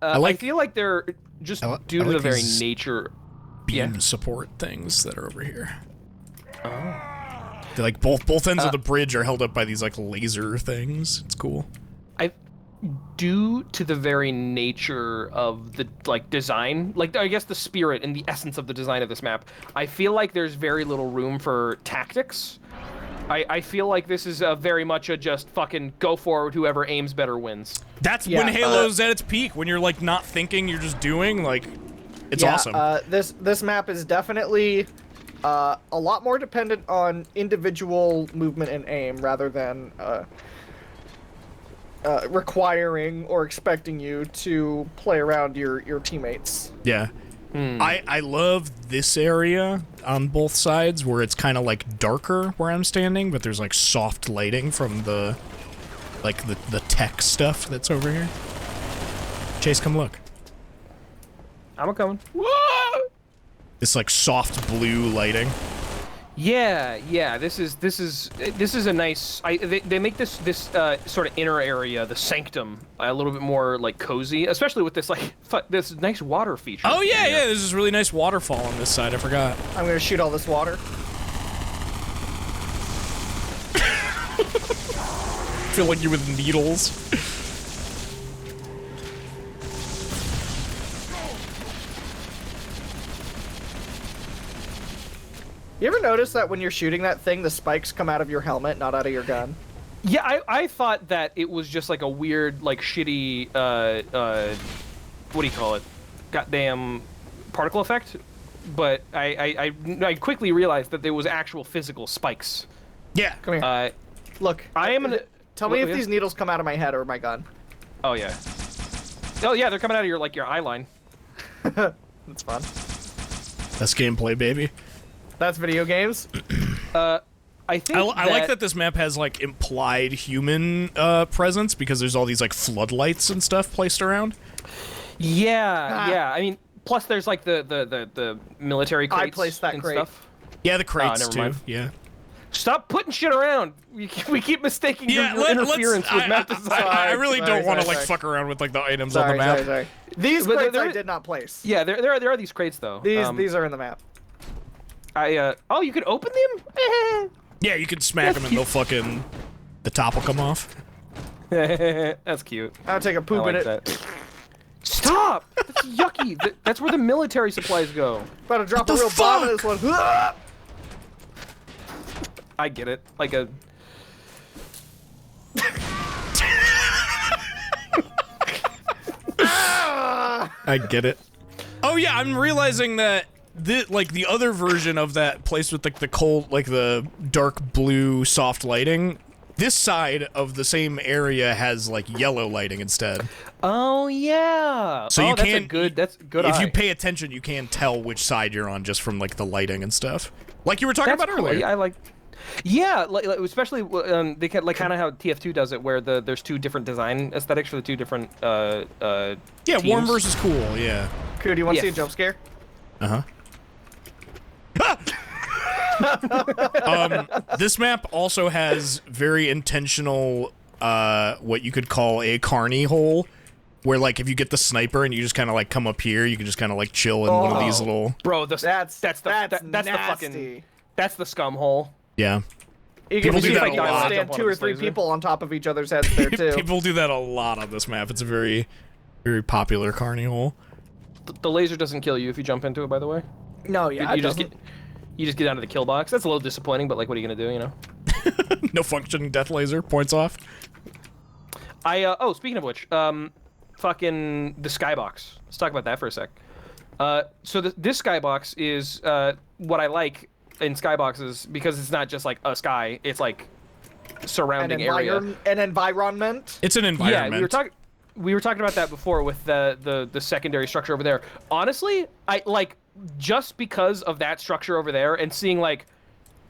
I feel like they're just due to the very these nature. beam support things that are over here. Oh. They're like both ends of the bridge are held up by these like laser things. It's cool. Due to the very nature of the like design, like I guess the spirit and the essence of the design of this map, I feel like there's very little room for tactics. I feel like this is very much a just fucking go forward, whoever aims better wins. That's when Halo's at its peak, when you're like not thinking, you're just doing, like, it's awesome. This map is definitely a lot more dependent on individual movement and aim rather than requiring or expecting you to play around your teammates. Yeah. I love this area on both sides where it's kind of like darker where I'm standing, but there's like soft lighting from the like the tech stuff that's over here. Chase, come look. I'm coming. Whoa! This like soft blue lighting. Yeah. This is a nice. They make this sort of inner area, the sanctum, a little bit more like cozy, especially with this like this nice water feature. Oh yeah, there's this really nice waterfall on this side. I forgot. I'm gonna shoot all this water. Filling you with needles. You ever notice that when you're shooting that thing, the spikes come out of your helmet, not out of your gun? Yeah, I thought that it was just like a weird, like shitty, what do you call it? Goddamn particle effect. But I quickly realized that there was actual physical spikes. Yeah. Come here. Look, I am gonna tell me if these needles come out of my head or my gun. Oh yeah. Oh yeah, they're coming out of your your eye line. That's fun. That's gameplay, baby. That's video games. I think I like that this map has like implied human presence because there's all these like floodlights and stuff placed around. Yeah. I mean, plus there's like the military crates. I placed that and crate. stuff. Yeah, the crates never too. mind. Yeah. Stop putting shit around. We keep mistaking your interference with map design. I really don't want to like sorry. fuck around with like the items on the map. Sorry. These But crates there- I did not place. Yeah, there are these crates though. These are in the map. Oh, you could open them? Yeah, you can smack them and they'll fucking the top will come off. That's cute. I'll take a poop I in like it. that. Stop! That's yucky. That's where the military supplies go. About to drop What a the real bomb in fuck? this one. I get it. Like a. I get it. Oh yeah, I'm realizing that the other version of that place with like the cold, like the dark blue soft lighting, this side of the same area has like yellow lighting instead. Oh yeah. So you that's can't. That's good. If eye. you pay attention, you can tell which side you're on just from like the lighting and stuff. Like you were talking That's about cool. earlier. Yeah, I like. Yeah, like especially they can like kind of how TF2 does it, where there's two different design aesthetics for the two different Yeah, teams. warm versus cool. Yeah. Cool, do you want to Yeah. see a jump scare? This map also has very intentional, what you could call a carny hole, where like if you get the sniper and you just kind of like come up here, you can just kind of like chill in one of these little. Bro, that's the fucking nasty. that's the scum hole. Yeah. You People can do see that if I a lot. can stand Jump on two or this three laser. people on top of each other's heads there too. People do that a lot on this map. It's a very Very popular carny hole. The laser doesn't kill you if you jump into it, by the way. No, yeah, You just get down to the kill box. That's a little disappointing, but like, what are you gonna do? You know. No functioning death laser. Points off. Oh, speaking of which, fucking the skybox. Let's talk about that for a sec. So this skybox is what I like in skyboxes because it's not just like a sky. It's like surrounding area. An environment. It's an environment. Yeah, we were talking about that before with the secondary structure over there. Honestly, I like just because of that structure over there and seeing like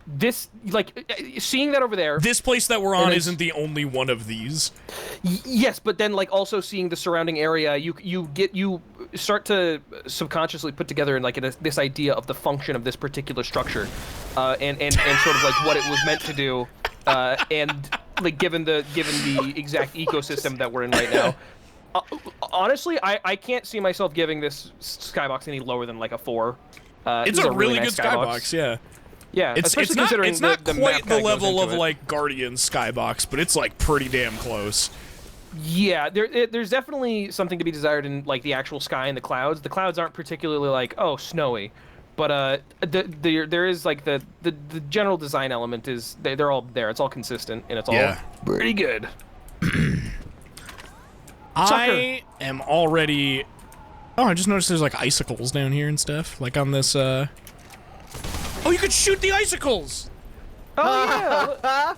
this, like seeing that over there. This place that we're on isn't the only one of these. Yes, but then like also seeing the surrounding area, you start to subconsciously put together in like this idea of the function of this particular structure, and sort of like what it was meant to do, and like given the exact ecosystem that we're in right now. Honestly, I can't see myself giving this skybox any lower than like a 4. It's a really good skybox, yeah. Yeah, it's not quite the level of like Guardian skybox, but it's like pretty damn close. Yeah, there's definitely something to be desired in like the actual sky and the clouds. The clouds aren't particularly like snowy, but there is like the general design element is they're all there. It's all consistent and it's all pretty good. I am already. Oh, I just noticed there's like icicles down here and stuff, like on this. Oh, you could shoot the icicles. Oh yeah.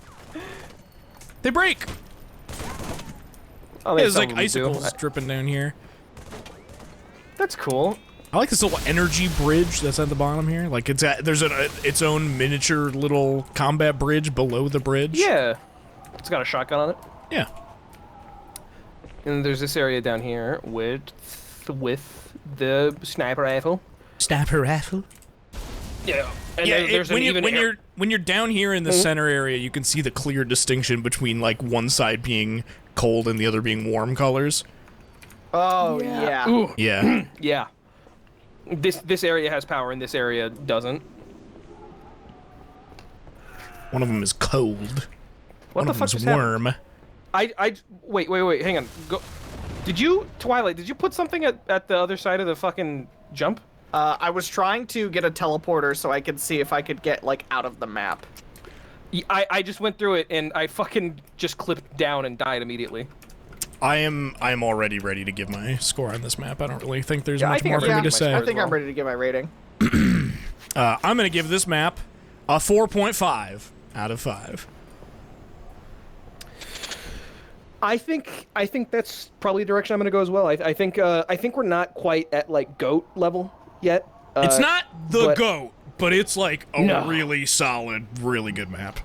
They break. Oh, there's like icicles dripping down here. That's cool. I like this little energy bridge that's at the bottom here. Like there's its own miniature little combat bridge below the bridge. Yeah. It's got a shotgun on it. Yeah. And there's this area down here with the sniper rifle. Sniper rifle. Yeah. And yeah. When you're down here in the center area, you can see the clear distinction between like one side being cold and the other being warm colors. Oh yeah. Ooh. Yeah. Yeah. This area has power and this area doesn't. One of them is cold. What the fuck is is warm. Wait, hang on. Twilight, did you put something at the other side of the fucking jump? I was trying to get a teleporter so I could see if I could get like out of the map. I just went through it and I fucking just clipped down and died immediately. I'm already ready to give my score on this map. I don't really think there's much more for me to say. I think I'm ready to give my rating. I'm gonna give this map a 4.5 out of 5. I think that's probably the direction I'm gonna go as well. I think we're not quite at like GOAT level yet. It's not the GOAT, but it's like a really solid, really good map.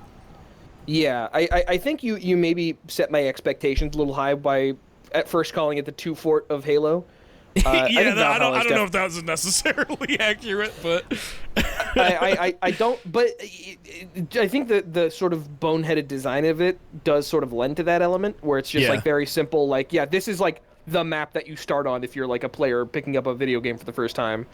Yeah, I think you maybe set my expectations a little high by at first calling it the 2 Fort of Halo. I don't know if that was necessarily accurate, but I don't. But I think that the sort of boneheaded design of it does sort of lend to that element, where it's just like very simple. Like, yeah, this is like the map that you start on if you're like a player picking up a video game for the first time.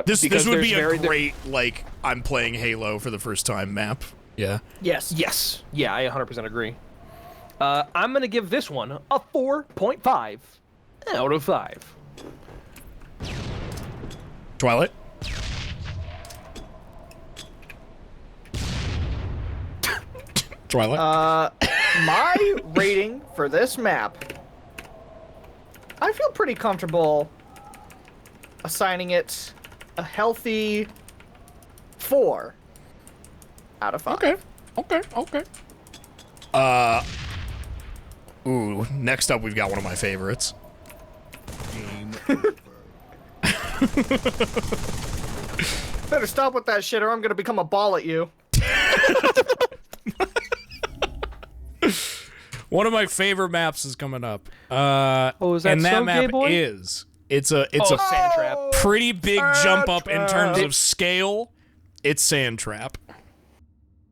This would be a great like I'm playing Halo for the first time map. Yeah. Yes. Yeah, I 100% agree. I'm gonna give this one a 4.5 out of 5. Twilight. Twilight. My rating for this map, I feel pretty comfortable assigning it a healthy 4 out of 5. Okay. Ooh, next up we've got one of my favorites. Better stop with that shit or I'm gonna become a ball at you. One of my favorite maps is coming up. Is that and that so, map gay boy? is it's a Sand Trap. pretty big jump up in terms of scale. It's Sand Trap.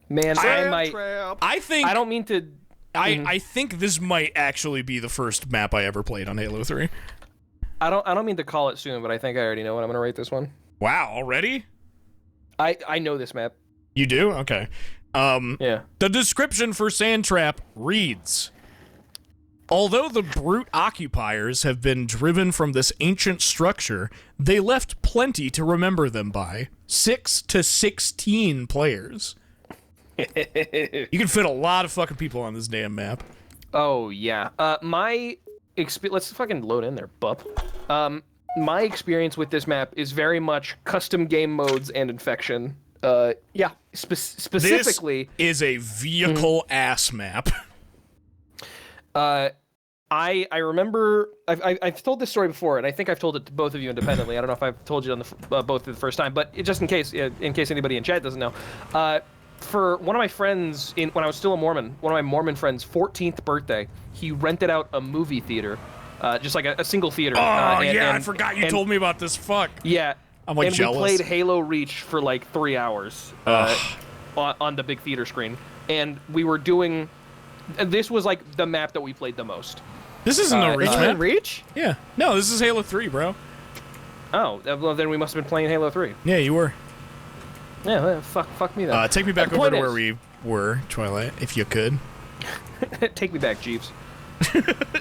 Man, I think I don't mean to. I think this might actually be the first map I ever played on Halo 3. I don't mean to call it soon, but I think I already know what I'm gonna rate this one. Wow, already? I know this map. You do? Okay. Yeah. The description for Sand Trap reads: Although the brute occupiers have been driven from this ancient structure, they left plenty to remember them by. 6 to 16 players. You can fit a lot of fucking people on this damn map. Oh yeah. Let's fucking load in there, bub. My experience with this map is very much custom game modes and infection. Yeah. Specifically, this is a vehicle ass map. I remember I've told this story before, and I think I've told it to both of you independently. I don't know if I've told you on the both the first time, but just in case anybody in chat doesn't know, for one of my friends when I was still a Mormon, one of my Mormon friends' 14th birthday, he rented out a movie theater, just like a single theater. I forgot you told me about this. Fuck. Yeah. I'm like jealous. We played Halo Reach for like 3 hours on the big theater screen, and we were doing. This was like the map that we played the most. This isn't a Reach map. Reach? Yeah. No, this is Halo 3, bro. Oh, well then we must have been playing Halo 3. Yeah, you were. Yeah, fuck me then. Take me back over to where we were, Twilight, if you could. Take me back, Jeeves.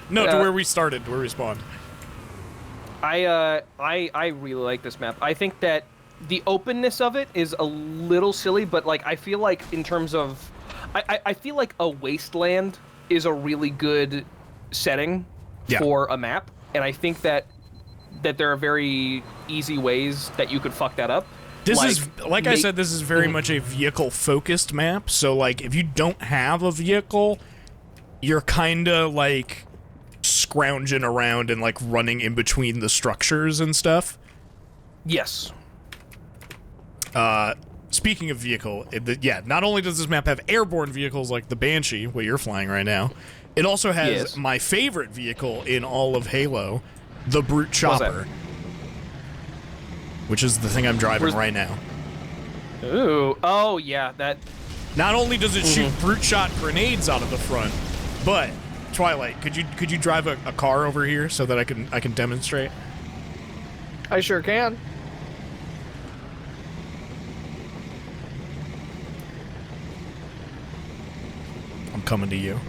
No, to where we started, to where we spawned. I really like this map. I think that the openness of it is a little silly, but like I feel like in terms of, I feel like a wasteland is a really good setting for a map, and I think that there are very easy ways that you could fuck that up. This is, like I said, this is very much a vehicle-focused map, so, like, if you don't have a vehicle, you're kinda, like, scrounging around and, like, running in between the structures and stuff. Yes. Speaking of vehicle, not only does this map have airborne vehicles like the Banshee, what you're flying right now, it also has my favorite vehicle in all of Halo, the Brute Chopper. Which is the thing I'm driving right now. Ooh, oh yeah, that. Not only does it shoot brute shot grenades out of the front, but Twilight, could you drive a car over here so that I can demonstrate? I sure can. I'm coming to you.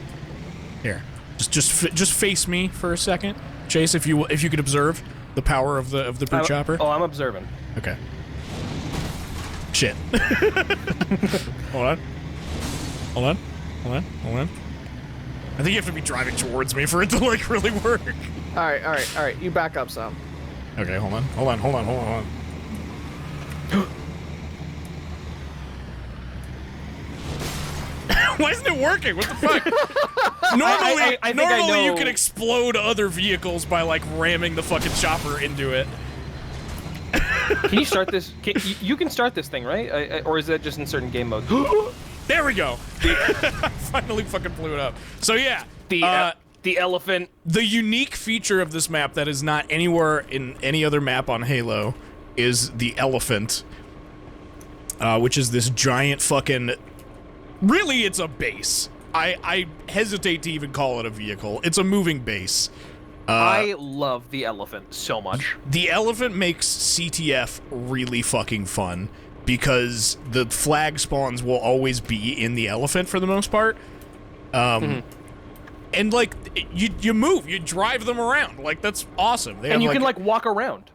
Here, just face me for a second, Chase. If you could observe the power of the brute chopper. Oh, I'm observing. Okay. Shit. Hold on. I think you have to be driving towards me for it to, like, really work. All right. You back up some. Okay, hold on. Why isn't it working? What the fuck? Normally you can explode other vehicles by, like, ramming the fucking chopper into it. Can you start this? You can start this thing, right? Or is that just in certain game modes? There we go. I finally fucking blew it up. So yeah, the elephant. The unique feature of this map that is not anywhere in any other map on Halo is the elephant, which is this giant fucking. Really, it's a base. I hesitate to even call it a vehicle. It's a moving base. I love the elephant so much. The elephant makes CTF really fucking fun because the flag spawns will always be in the elephant for the most part. And like you move, you drive them around. Like that's awesome. And you can like walk around.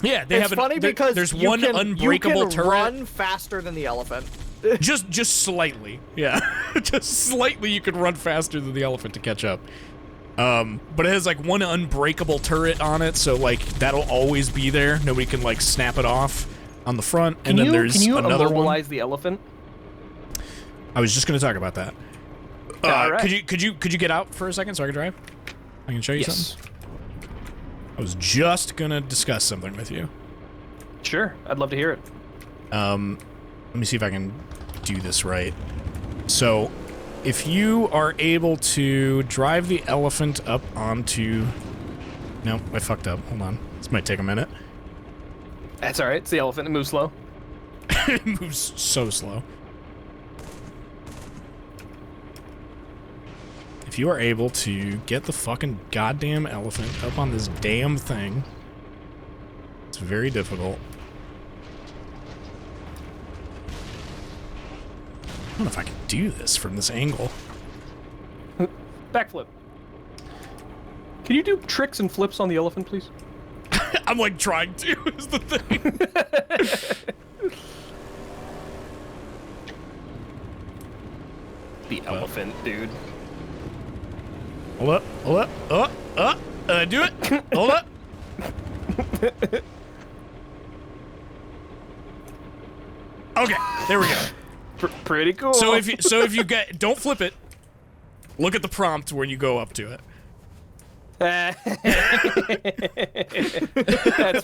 Yeah, they it's have funny because there's one unbreakable turret. Run faster than the elephant. just slightly. Yeah. Just slightly you can run faster than the elephant to catch up. But it has like one unbreakable turret on it, so like that'll always be there. Nobody can like snap it off on the front. And then there's another one. Can you immobilize the elephant? I was just gonna talk about that. Right. Could you get out for a second so I can drive? I can show you something. I was just gonna discuss something with you. Sure, I'd love to hear it. Let me see if I can do this right. So, if you are able to drive the elephant up onto... No, I fucked up. Hold on. This might take a minute. That's alright. It's the elephant. It moves slow. It moves so slow. If you are able to get the fucking goddamn elephant up on this damn thing, it's very difficult. I don't know if I can do this from this angle. Backflip. Can you do tricks and flips on the elephant, please? I'm like trying to, is the thing. The elephant, dude. Hold up. Did I do it? Hold up. Okay, there we go. Pretty cool. So if you get, don't flip it. Look at the prompt when you go up to it. That's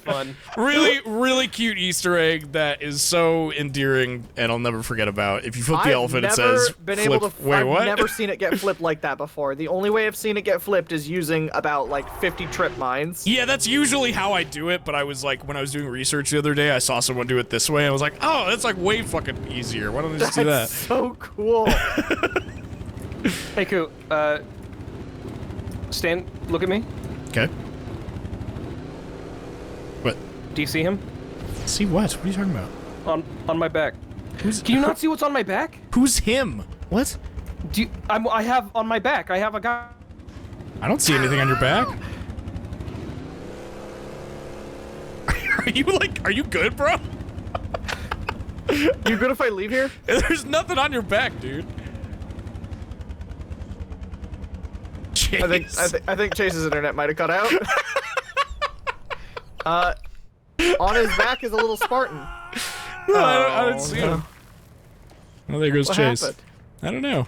fun. Really cute Easter egg that is so endearing and I'll never forget about. If you flip the elephant, it says flip. Wait, what? I've never seen it get flipped like that before. The only way I've seen it get flipped is using about like 50 trip mines. Yeah, that's usually how I do it, but I was like, when I was doing research the other day, I saw someone do it this way, and I was like, oh, that's like way fucking easier. Why don't I just do that? That's so cool. Hey, Koo, stand, look at me. Okay. What? Do you see him? See what? What are you talking about? On my back. Who's, Can you not see what's on my back? who's him? What? Do you, I have on my back. I have a guy. I don't see anything on your back. Are you good, bro? You good if I leave here? There's nothing on your back, dude. Chase. I think Chase's internet might have cut out. On his back is a little Spartan. No, I didn't see him. Oh, there goes What Chase. happened? I don't know.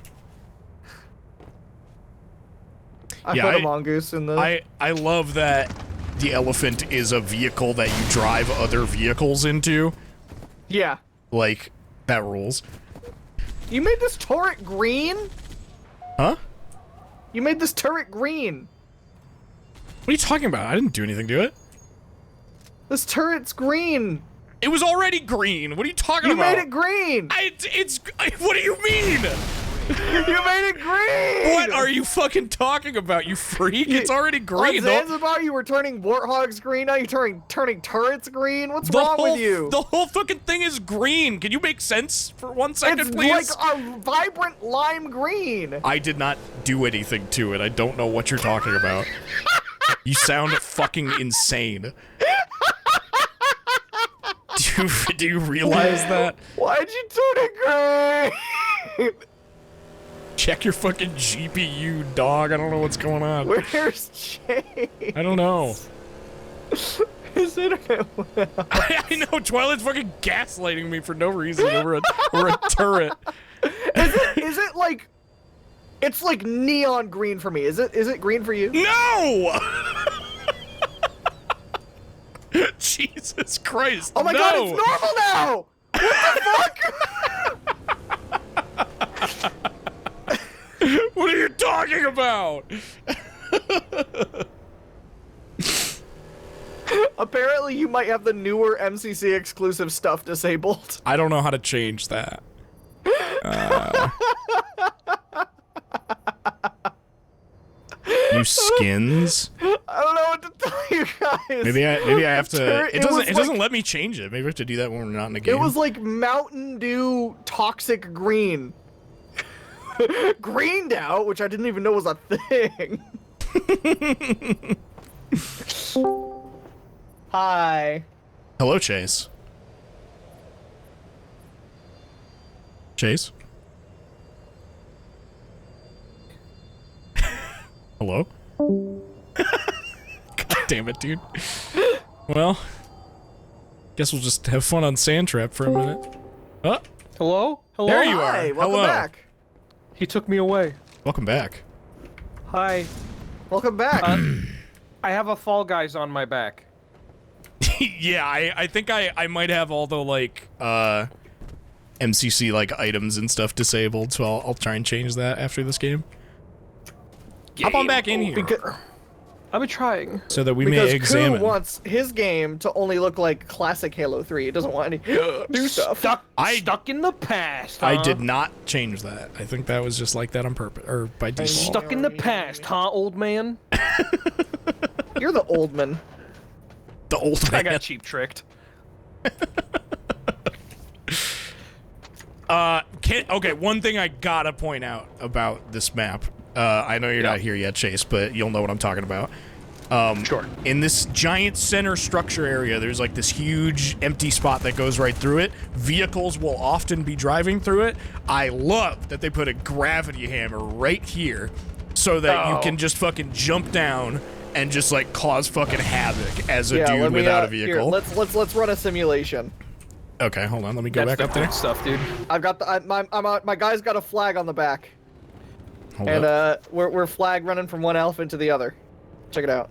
I Yeah, put a mongoose in the. I love that the elephant is a vehicle that you drive other vehicles into. Yeah. Like, that rules. You made this turret green? Huh? You made this turret green. What are you talking about? I didn't do anything to it. This turret's green. It was already green. What are you talking You about? made it green. What do you mean? You made it green. What are you fucking talking about, you freak? It's already green. On Zanzibar, you were turning warthogs green. Now you're turning turrets green. What's The wrong whole, with you? The whole fucking thing is green. Can you make sense for 1 second, It's please? like a vibrant lime green. I did not do anything to it. I don't know what you're talking about. You sound fucking insane. Do you realize that? Why'd you turn it green? Check your fucking GPU, dog. I don't know what's going on. Where's Chase? I don't know. His internet went out. I know, Twilight's fucking gaslighting me for no reason over a turret. Is it like? It's like neon green for me. Is it green for you? No! Jesus Christ! Oh my no. god, it's normal now! What the fuck? What are you talking about? Apparently, you might have the newer MCC exclusive stuff disabled. I don't know how to change that. New skins? I don't know what to tell you guys. Maybe I have to. It doesn't like, let me change it. Maybe we have to do that when we're not in the game. It was like Mountain Dew toxic green. Greened out, which I didn't even know was a thing. Hi. Hello, Chase. Chase? Hello? God damn it, dude. Well, guess we'll just have fun on Sand Trap for a minute. Oh, Hello? Hello? there you Hi, are. welcome Hello. back. He took me away. Welcome back. Hi. Welcome back. I have a Fall Guys on my back. Yeah, I think I might have all the, like, MCC, like, items and stuff disabled, so I'll try and change that after this game. Hop on back in here, I've been trying. so that we Because may examine. Koo wants his game to only look like classic Halo 3. He doesn't want any new stuff. Stuck in the past, huh? I did not change that. I think that was just like that on purpose, or by default. Stuck in the past, huh, old man? You're the old man. The old man. I got cheap tricked. Okay, one thing I gotta point out about this map I know you're not here yet, Chase, but you'll know what I'm talking about. Sure. In this giant center structure area, there's like this huge empty spot that goes right through it. Vehicles will often be driving through it. I love that they put a gravity hammer right here so that you can just fucking jump down and just like cause fucking havoc as a dude without a vehicle. Here, let's run a simulation. Okay, hold on. Let me go back up there. Good stuff, dude. I've got my guy's got a flag on the back, Hold and up. we're flag running from one elephant to the other. Check it out.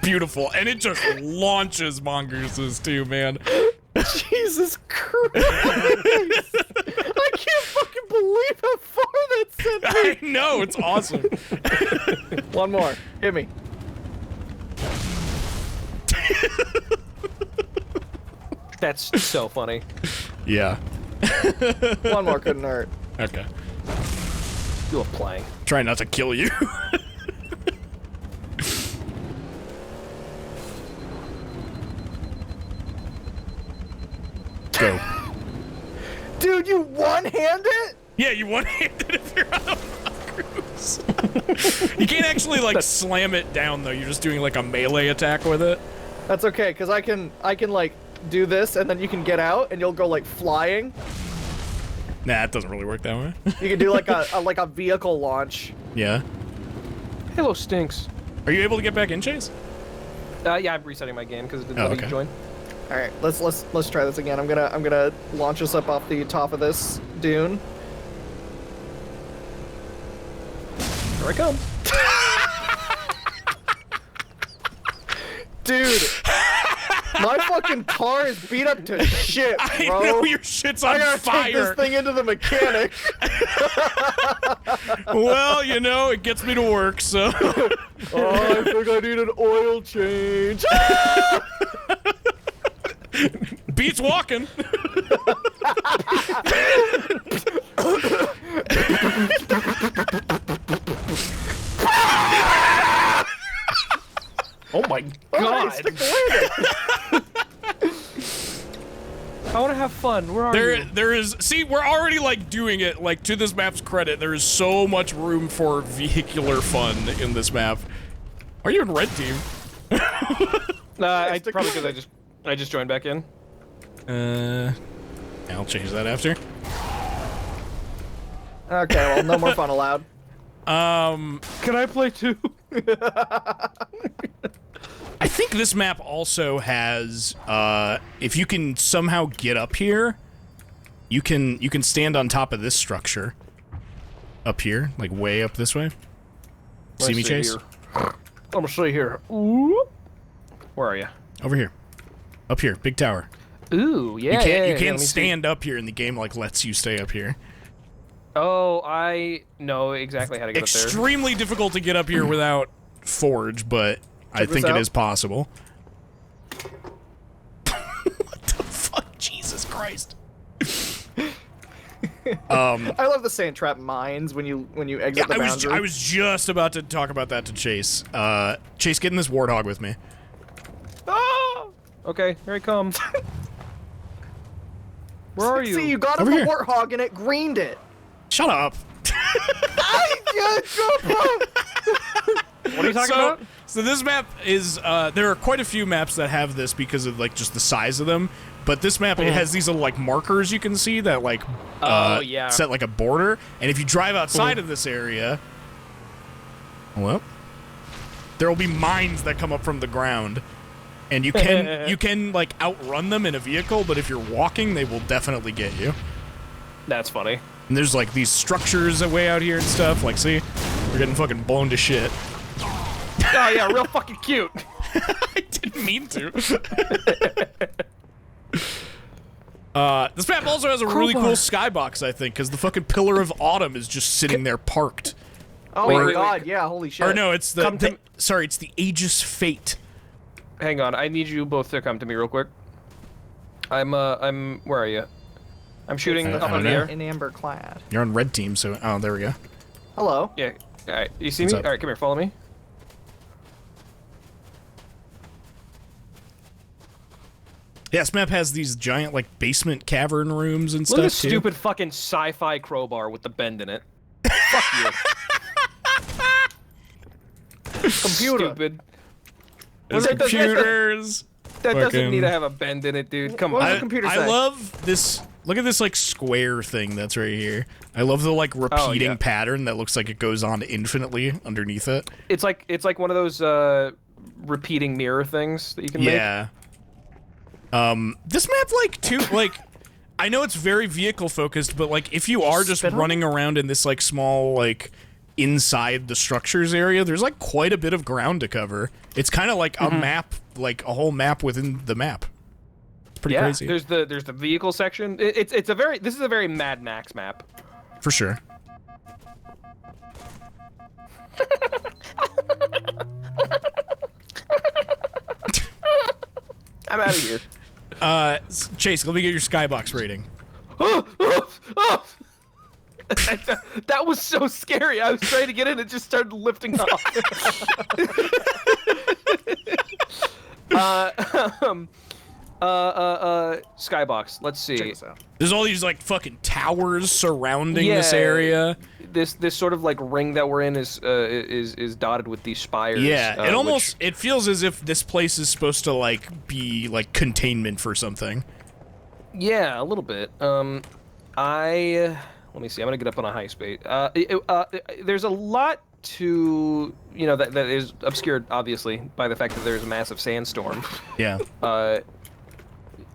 Beautiful, and it just launches mongooses too, man. Jesus Christ! I can't fucking believe how far that sent me. I know, it's awesome. One more, hit me. That's so funny. Yeah. One more couldn't hurt. Okay. You love playing. Try not to kill you. Go. Dude, you one-hand it? Yeah, you one-handed if you're on a cruise. You can't actually like slam it down though. You're just doing like a melee attack with it. That's okay, cause I can like do this, and then you can get out, and you'll go like flying. Nah, it doesn't really work that way. You can do like a vehicle launch. Yeah. Halo stinks. Are you able to get back in, Chase? Yeah, I'm resetting my game because it didn't let me join. All right, let's try this again. I'm gonna launch us up off the top of this dune. Here I come. Dude, my fucking car is beat up to shit, bro. I know your shit's on I gotta fire. take this thing into the mechanic. Well, you know, it gets me to work, so. Oh, I think I need an oil change. Beats walking. Oh my god! I want to have fun. Where are you? There is. See, we're already like doing it. Like to this map's credit, there is so much room for vehicular fun in this map. Are you in red team? I probably because I just joined back in. I'll change that after. Okay, well, no more fun allowed. Can I play too? I think this map also has, if you can somehow get up here, you can stand on top of this structure. Up here, like way up this way. See me, Chase? Here. I'm gonna stay here. Ooh. Where are you? Over here. Up here, big tower. Ooh, yeah. You can't stand up here, and the game like lets you stay up here. Oh, I know exactly how to get up there. Extremely difficult to get up here without Forge, but I think it is possible. What the fuck? Jesus Christ. I love the sand trap mines when you exit the boundary. I was just about to talk about that to Chase. Chase, get in this warthog with me. Oh! Okay, here he comes. Where are you? See, you got him a warthog and it greened it. Shut up. What are you talking about? So this map is, there are quite a few maps that have this because of like just the size of them, but this map, it has these little like markers you can see that like, set like a border, and if you drive outside of this area, well, there will be mines that come up from the ground, and you can like outrun them in a vehicle, but if you're walking, they will definitely get you. That's funny. And there's like these structures way out here and stuff, like see, we're getting fucking blown to shit. Oh yeah, real fucking cute. I didn't mean to. This map also has a really cool skybox, I think, because the fucking Pillar of Autumn is just sitting there parked. Oh my god, yeah, holy shit. Or no, it's sorry, it's the Aegis Fate. Hang on, I need you both to come to me real quick. I'm, where are you? I'm shooting up in the air. In amber clad. You're on red team, so, oh, there we go. Hello. Yeah, alright, you see What's me? up? Alright, come here, follow me. Yeah, this map has these giant, like, basement cavern rooms and Look stuff, at this too. stupid fucking sci-fi crowbar with the bend in it. Fuck you. Computer. Stupid. There's Well, that doesn't- computers. That doesn't Fucking- need to have a bend in it, dude. Come What on. does the computer say? I love this. Look at this, like, square thing that's right here. I love the, like, repeating yeah. pattern that looks like it goes on infinitely underneath it. It's like one of those repeating mirror things that you can make. Yeah. This map, like, too, like, I know it's very vehicle focused, but, like, if you are just Spin-off? running around in this, like, small, like, inside the structures area, there's, like, quite a bit of ground to cover. It's kind of like a map, like, a whole map within the map. It's pretty crazy. There's the vehicle section. This is a very Mad Max map. For sure. I'm out of here. Chase, let me get your skybox rating. That was so scary. I was trying to get in, it just started lifting off. Skybox. Let's see. Check this out. There's all these, like, fucking towers surrounding this Yeah. area. This sort of like ring that we're in is dotted with these spires. Yeah, it which- almost it feels as if this place is supposed to, like, be like containment for something. Yeah, a little bit. Let me see. I'm gonna get up on a high speed. There's a lot to that is obscured obviously by the fact that there's a massive sandstorm. Yeah.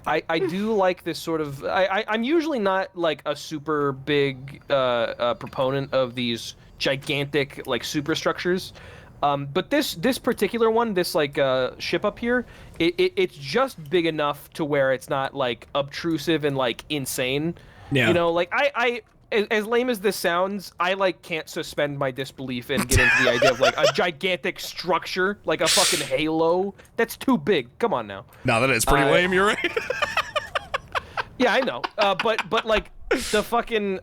I do like this sort of. I'm usually not like a super big proponent of these gigantic like superstructures, but this particular one, this like ship up here, it's just big enough to where it's not like obtrusive and like insane. Yeah. Like I as lame as this sounds, I like can't suspend my disbelief and get into the idea of like a gigantic structure, like a fucking halo. That's too big. Come on now. No, that is pretty lame. You're right. Yeah, I know. But like the fucking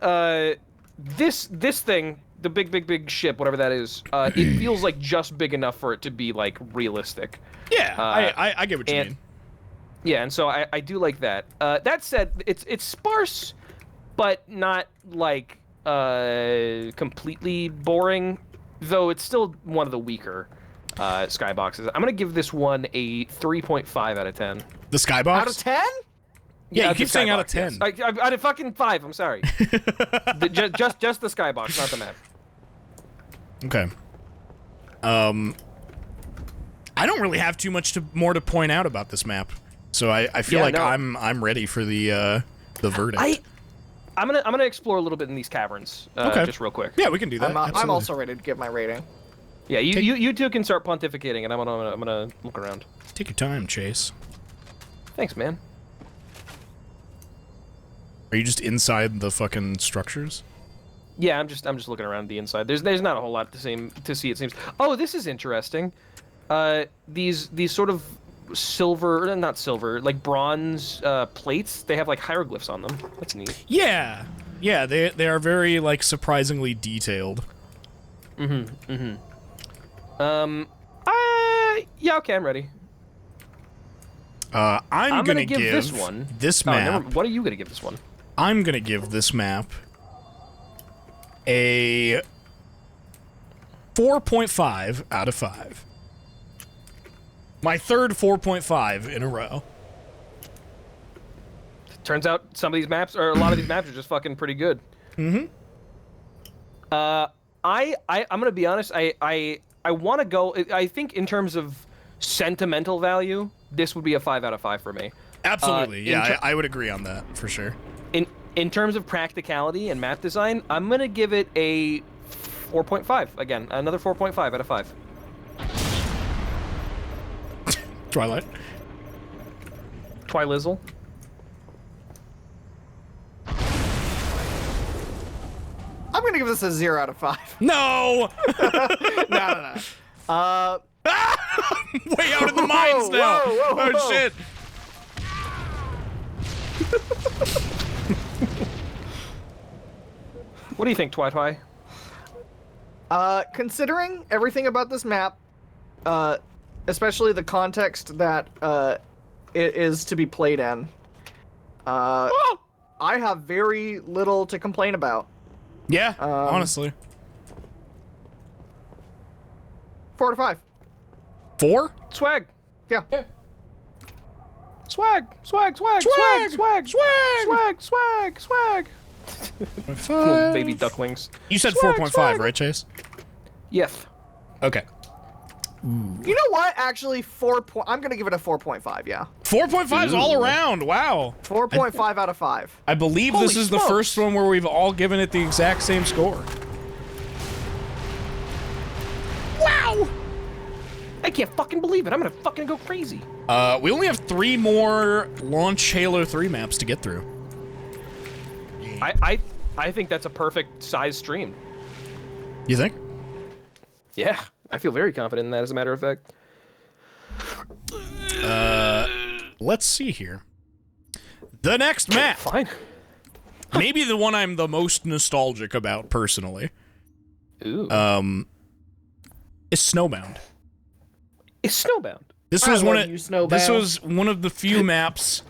this thing, the big ship, whatever that is, it feels like just big enough for it to be like realistic. Yeah, I get what you mean. Yeah, and so I do like that. That said, it's sparse, but not like completely boring. Though it's still one of the weaker skyboxes. I'm gonna give this one a 3.5 out of 10. The skybox? Out of 10? Yeah, you it's a keep saying out of skybox, 10. yes. Out of fucking 5. I'm sorry. just the skybox, not the map. Okay. I don't really have too much more to point out about this map, so I feel Yeah, like no. I'm ready for the verdict. I'm gonna explore a little bit in these caverns, Okay. just real quick. Yeah, we can do that. I'm absolutely. also ready to give my rating. Yeah, you two can start pontificating, and I'm gonna look around. Take your time, Chase. Thanks, man. Are you just inside the fucking structures? Yeah, I'm just looking around the inside. There's not a whole lot to see. It seems. Oh, this is interesting. These sort of silver, not silver, like bronze plates. They have like hieroglyphs on them. That's neat. Yeah, yeah. They are very like surprisingly detailed. Yeah, okay, I'm ready. I'm gonna give this one. This Oh, map. what are you gonna give this one? I'm gonna give this map a 4.5 out of 5. My third 4.5 in a row. Turns out some of these maps, or a lot of these maps, are just fucking pretty good. Mm-hmm. I'm gonna be honest. I want to go. I think in terms of sentimental value, this would be a 5 out of 5 for me. Absolutely, in yeah, I would agree on that for sure. In terms of practicality and map design, I'm gonna give it a 4.5. Again, another 4.5 out of 5. Twilight. Twilizzle. I'm gonna give this a 0 out of 5. No! No. Way out in the mines now. whoa. Oh shit. What do you think, Twi? Considering everything about this map, especially the context that it is to be played in. I have very little to complain about. Yeah, honestly. 4 out of 5. 4? Swag. Yeah. Swag. Swag. Swag. Swag. Swag. Swag. Swag. Swag. Little baby ducklings. You said Swag, 4.5, swag. right, Chase? Yes. Okay. You know what? Actually, I'm gonna give it a 4.5. Yeah. 4.5 is all around. Wow. 4.5 out of 5. I believe Holy this is smokes. the first one where we've all given it the exact same score. Wow. I can't fucking believe it. I'm gonna fucking go crazy. We only have 3 more launch Halo 3 maps to get through. I think that's a perfect size stream. You think? Yeah, I feel very confident in that, as a matter of fact. Let's see here. The next map. Fine. Maybe the one I'm the most nostalgic about, personally. Ooh. Is Snowbound. It's Snowbound. This I was love you, Snowbound. This was one of the few maps.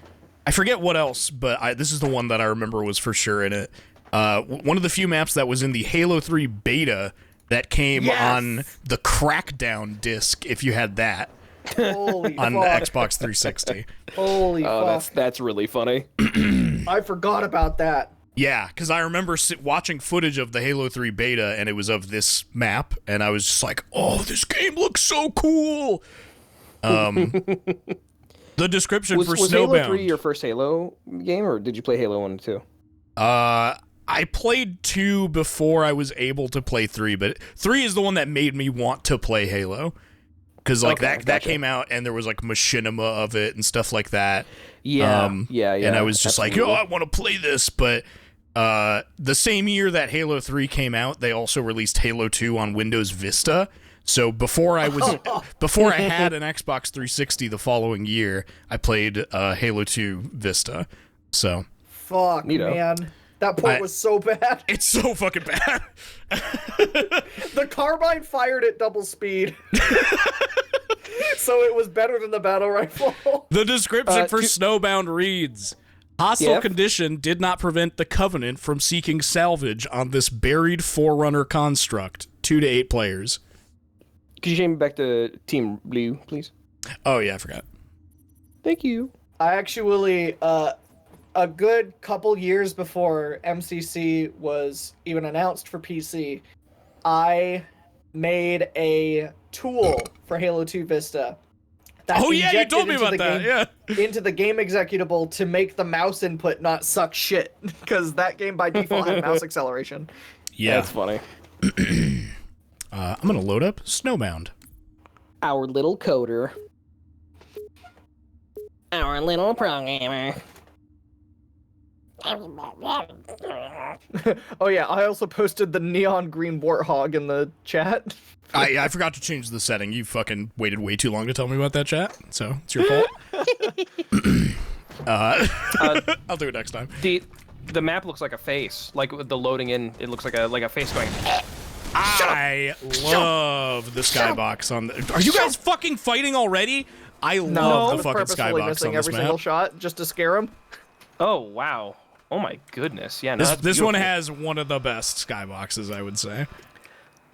I forget what else, but this is the one that I remember was for sure in it. One of the few maps that was in the Halo 3 beta that came on the Crackdown disc, if you had that, Holy on fuck. Xbox 360. Holy fuck. That's really funny. I forgot about that. Yeah, because I remember watching footage of the Halo 3 beta, and it was of this map, and I was just like, oh, this game looks so cool! The description for Was Snowbound. Halo 3 your first Halo game, or did you play Halo 1 and 2? I played 2 before I was able to play 3, but 3 is the one that made me want to play Halo. Because like Okay, that gotcha. came out, and there was like machinima of it and stuff like that. Yeah, yeah. And I was just absolutely. like, oh, I want to play this, but the same year that Halo 3 came out, they also released Halo 2 on Windows Vista. So before I had an Xbox 360 the following year, I played Halo 2 Vista. So Fuck, Neato. man. That port was so bad. it's so fucking bad. The carbine fired at double speed. So it was better than the battle rifle. The description for to- Snowbound reads, hostile Yeah. condition did not prevent the Covenant from seeking salvage on this buried Forerunner construct. 2 to 8 players. Could you change me back to Team Blue, please? Oh, yeah, I forgot. Thank you. I actually, a good couple years before MCC was even announced for PC, I made a tool for Halo 2 Vista. That Oh, yeah, you injected told me into about the that, game- into the game executable to make the mouse input not suck shit, because that game by default had mouse acceleration. Yeah. That's funny. I'm going to load up Snowbound. Our little coder. Our little programmer. Oh yeah, I also posted the neon green warthog in the chat. I forgot to change the setting. You fucking waited way too long to tell me about that, chat. So it's your fault. I'll do it next time. The map looks like a face. Like with the loading in, it looks like a face going. I love the skybox on the... Are you guys fucking fighting already? I I love the was fucking purposefully skybox missing on this every single map. shot just to scare him. Oh wow. Oh my goodness. Yeah. No, that's This one beautiful. has one of the best skyboxes, I would say.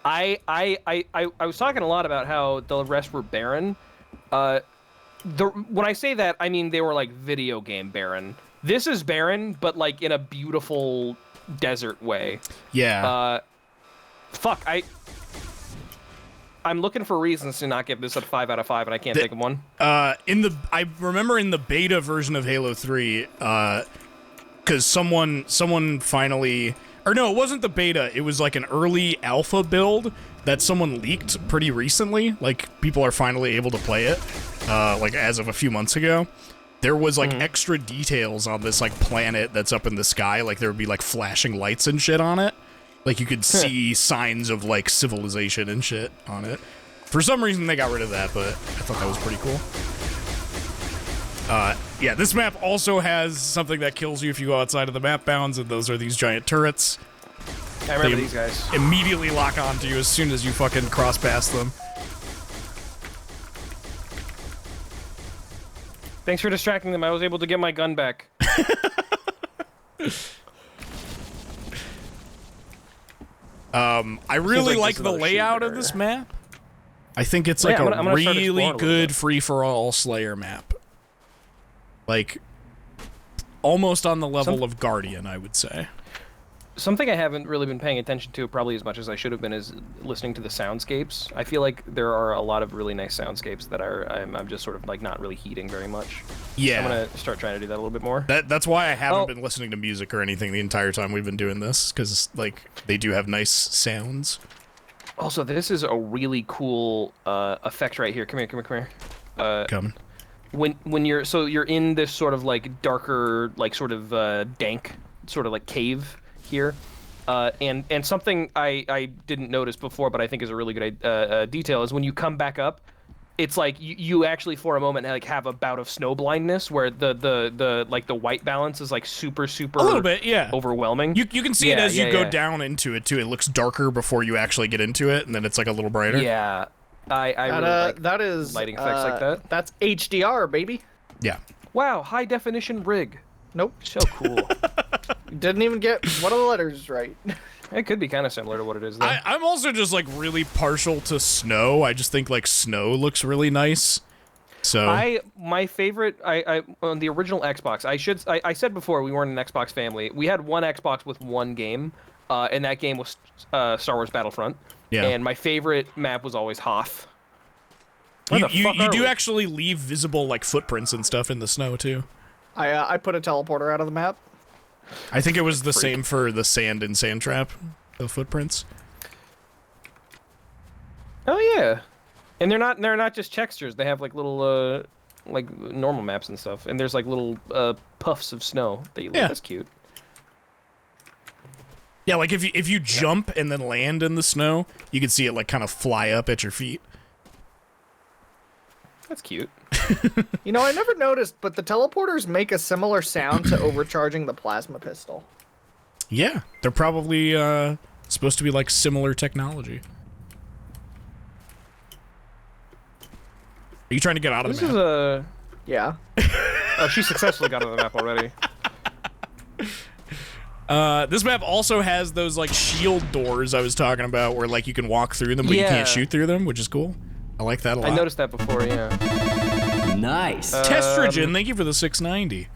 I was talking a lot about how the rest were barren. When I say that, I mean they were like video game barren. This is barren, but like in a beautiful desert way. Yeah. Fuck, I'm looking for reasons to not give this a 5 out of 5, and I can't think of one. I remember in the beta version of Halo 3, because someone finally, or no, it wasn't the beta. It was like an early alpha build that someone leaked pretty recently. Like people are finally able to play it, like as of a few months ago. There was like extra details on this like planet that's up in the sky. Like there would be like flashing lights and shit on it. Like, you could see signs of, like, civilization and shit on it. For some reason, they got rid of that, but I thought that was pretty cool. Yeah, this map also has something that kills you if you go outside of the map bounds, and those are these giant turrets. I remember They these guys. immediately lock onto you as soon as you fucking cross past them. Thanks for distracting them. I was able to get my gun back. I really like like there's the another layout of shooter. this map. I think it's like I'm gonna start exploring really a little good bit. free-for-all Slayer map. Like, almost on the level of Guardian, I would say. Something I haven't really been paying attention to probably as much as I should have been is listening to the soundscapes. I feel like there are a lot of really nice soundscapes that I'm just sort of like not really heeding very much. Yeah. I'm gonna start trying to do that a little bit more. That's why I haven't been listening to music or anything the entire time we've been doing this, because like they do have nice sounds. Also, this is a really cool effect right here. Come here. Coming. When you're in this sort of like darker, like sort of dank, sort of like cave here, and something I didn't notice before, but I think is a really good detail is when you come back up, it's like you actually for a moment like have a bout of snow blindness where the like the white balance is like super A little bit, yeah. overwhelming. You can see it as you go down into it too. It looks darker before you actually get into it, and then it's like a little brighter. Yeah, I really like that is lighting effects like that. That's HDR, baby. Yeah. Wow, high definition rig. Nope. So cool. Didn't even get one of the letters right. It could be kind of similar to what it is, though. I'm also just like really partial to snow. I just think like snow looks really nice. So my favorite I on the original Xbox, I said before we weren't an Xbox family. We had one Xbox with one game, and that game was Star Wars Battlefront. Yeah. And my favorite map was always Hoth. you do actually leave visible like footprints and stuff in the snow too. I put a teleporter out of the map. I think it was the same for the sand and sand trap, the footprints. Oh yeah, and they're not just textures. They have like little like normal maps and stuff. And there's like little puffs of snow that you Yeah. That's cute. Yeah, like if you jump and then land in the snow, you can see it like kind of fly up at your feet. That's cute. You know, I never noticed, but the teleporters make a similar sound to overcharging the plasma pistol. Yeah, they're probably supposed to be like similar technology. Are you trying to get out of This the map? is a. Yeah. Oh, she successfully got out of the map already. This map also has those like shield doors I was talking about, where like you can walk through them, but you Yeah. can't shoot through them, which is cool. I like that a lot. I noticed that before. Yeah. Nice. Testrogen, thank you for the 690.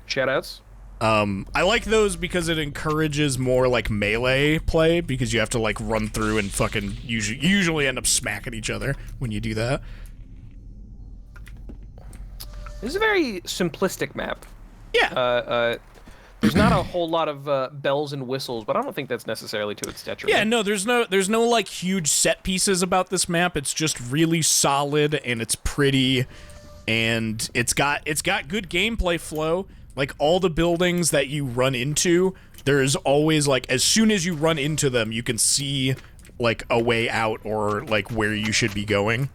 Shoutouts. I like those because it encourages more like melee play, because you have to like run through and fucking usually end up smacking each other when you do that. This is a very simplistic map. Yeah. There's not a whole lot of bells and whistles, but I don't think that's necessarily to its detriment. Yeah, no, there's no like huge set pieces about this map. It's just really solid and it's pretty, and it's got good gameplay flow. Like all the buildings that you run into, there's always like as soon as you run into them, you can see like a way out or like where you should be going.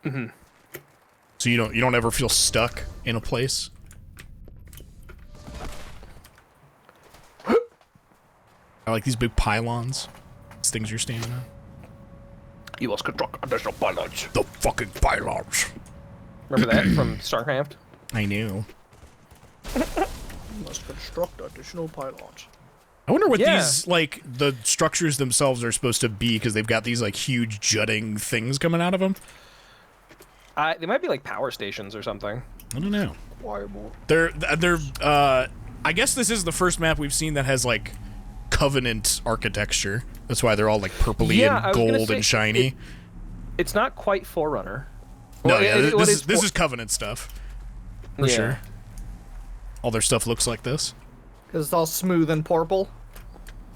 Mm-hmm. So you don't ever feel stuck in a place. I like these big pylons. These things you're standing on. You must construct additional pylons. The fucking pylons. Remember that from StarCraft? I knew. Must construct additional pylons. I wonder what Yeah. these, like, the structures themselves are supposed to be, because they've got these, like, huge jutting things coming out of them. They might be like power stations or something. I don't know. Why more? They're, I guess this is the first map we've seen that has, like, Covenant architecture. That's why they're all, like, purpley Yeah, I and was gonna gold say, and shiny. It's not quite Forerunner. No, Well, yeah, what this is Covenant stuff. For Yeah. sure. All their stuff looks like this. Because it's all smooth and purple.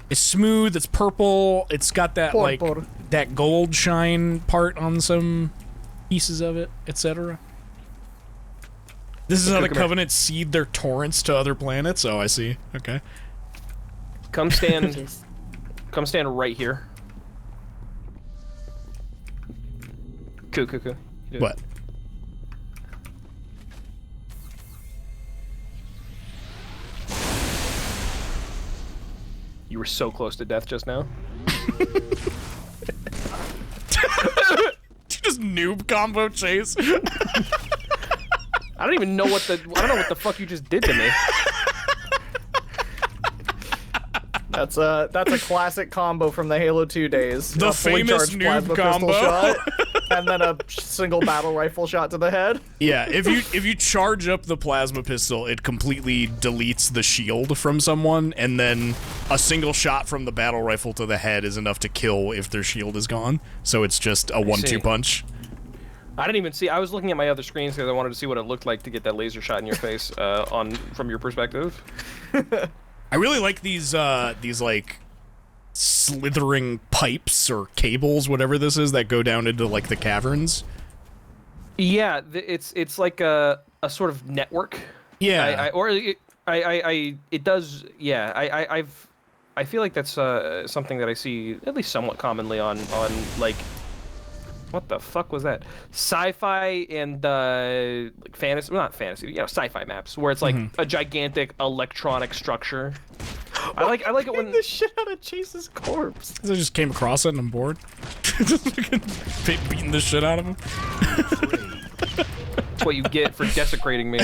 It's smooth, it's purple, it's got that, Purple. like, that gold shine part on some pieces of it, etc. This is how the Come here. Covenant seed their torrents to other planets? Oh, I see. Okay. Come stand right here. Cool. You do it. What? You were so close to death just now. Just noob combo chase? I don't even know what the fuck you just did to me. That's a classic combo from the Halo 2 days. The A fully famous charged noob plasma combo. pistol shot, and then a single battle rifle shot to the head. Yeah, if you charge up the plasma pistol, it completely deletes the shield from someone, and then a single shot from the battle rifle to the head is enough to kill if their shield is gone. So it's just a 1-2 punch. I didn't even see. I was looking at my other screens because I wanted to see what it looked like to get that laser shot in your face from your perspective. I really like these like slithering pipes or cables, whatever this is, that go down into like the caverns. Yeah, it's like a sort of network. Yeah. It does. Yeah, I feel like that's something that I see at least somewhat commonly on like. What the fuck was that? Sci-fi and like fantasy, well, not fantasy, sci-fi maps where it's like a gigantic electronic structure. I like it when the shit out of Chase's corpse. I just came across it and I'm bored. Just beating the shit out of him. That's what you get for desecrating me.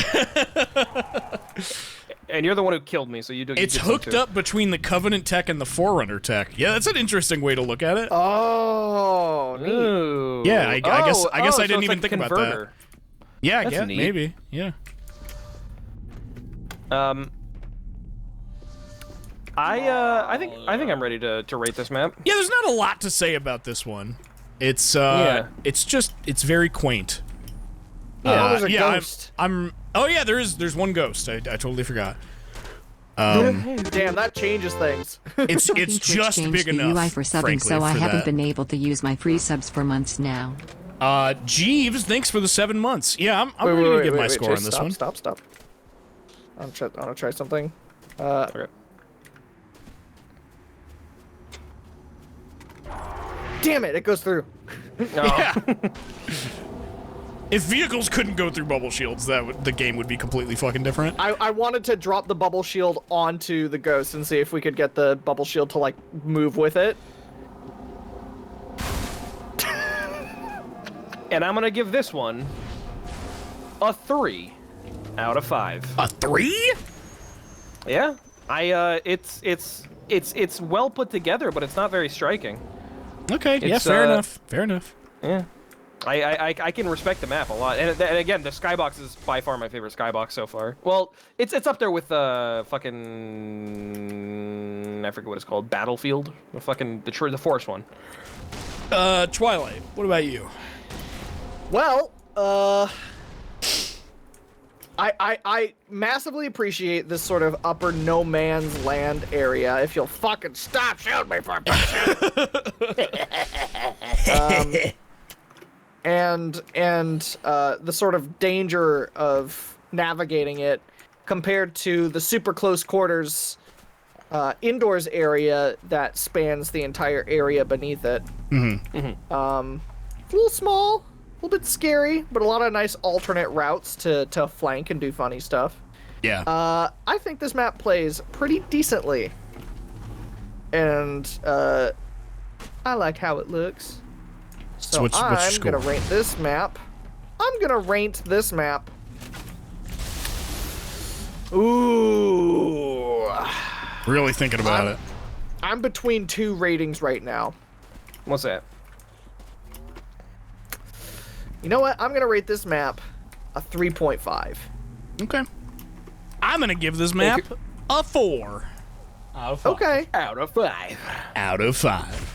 And you're the one who killed me, so you do. It's hooked up between the Covenant tech and the Forerunner tech. Yeah, that's an interesting way to look at it. Oh, neat. Ooh. Yeah, I guess so I didn't it's even like think a about that. converter. Yeah, That's yeah, neat. maybe. Yeah. I think I'm ready to rate this map. Yeah, there's not a lot to say about this one. It's it's very quaint. Yeah, there's a yeah, ghost. Oh yeah, there's one ghost. I totally forgot. Damn, that changes things. It's Twitch just changed big the enough. UI for subbing, frankly, so I for haven't that. been able to use my free subs for months now. Jeeves, thanks for the 7 months. Yeah, I'm ready to give my score on this one. Stop. I want to try something. Okay. Damn it, it goes through. Yeah. If vehicles couldn't go through bubble shields, the game would be completely fucking different. I wanted to drop the bubble shield onto the ghost and see if we could get the bubble shield to, like, move with it. And I'm gonna give this one a 3 out of 5. A 3? Yeah, it's well put together, but it's not very striking. Okay, yeah, It's, fair enough. Fair enough. Yeah, I can respect the map a lot, and again, the skybox is by far my favorite skybox so far. Well, it's up there with fucking I forget what it's called, Battlefield, the forest one. Twilight, what about you? Well, I massively appreciate this sort of upper no man's land area. If you'll fucking stop shooting me for a and the sort of danger of navigating it compared to the super close quarters indoors area that spans the entire area beneath it. A little small. A little bit scary, but a lot of nice alternate routes to flank and do funny stuff. Yeah. I think this map plays pretty decently. And I like how it looks. So what's your I'm score? gonna rate this map. Ooh. Really thinking about it. I'm between 2 ratings right now. What's that? You know what? I'm gonna rate this map a 3.5. Okay. I'm gonna give this map a 4. Out of 5. Okay. Out of 5. Out of 5.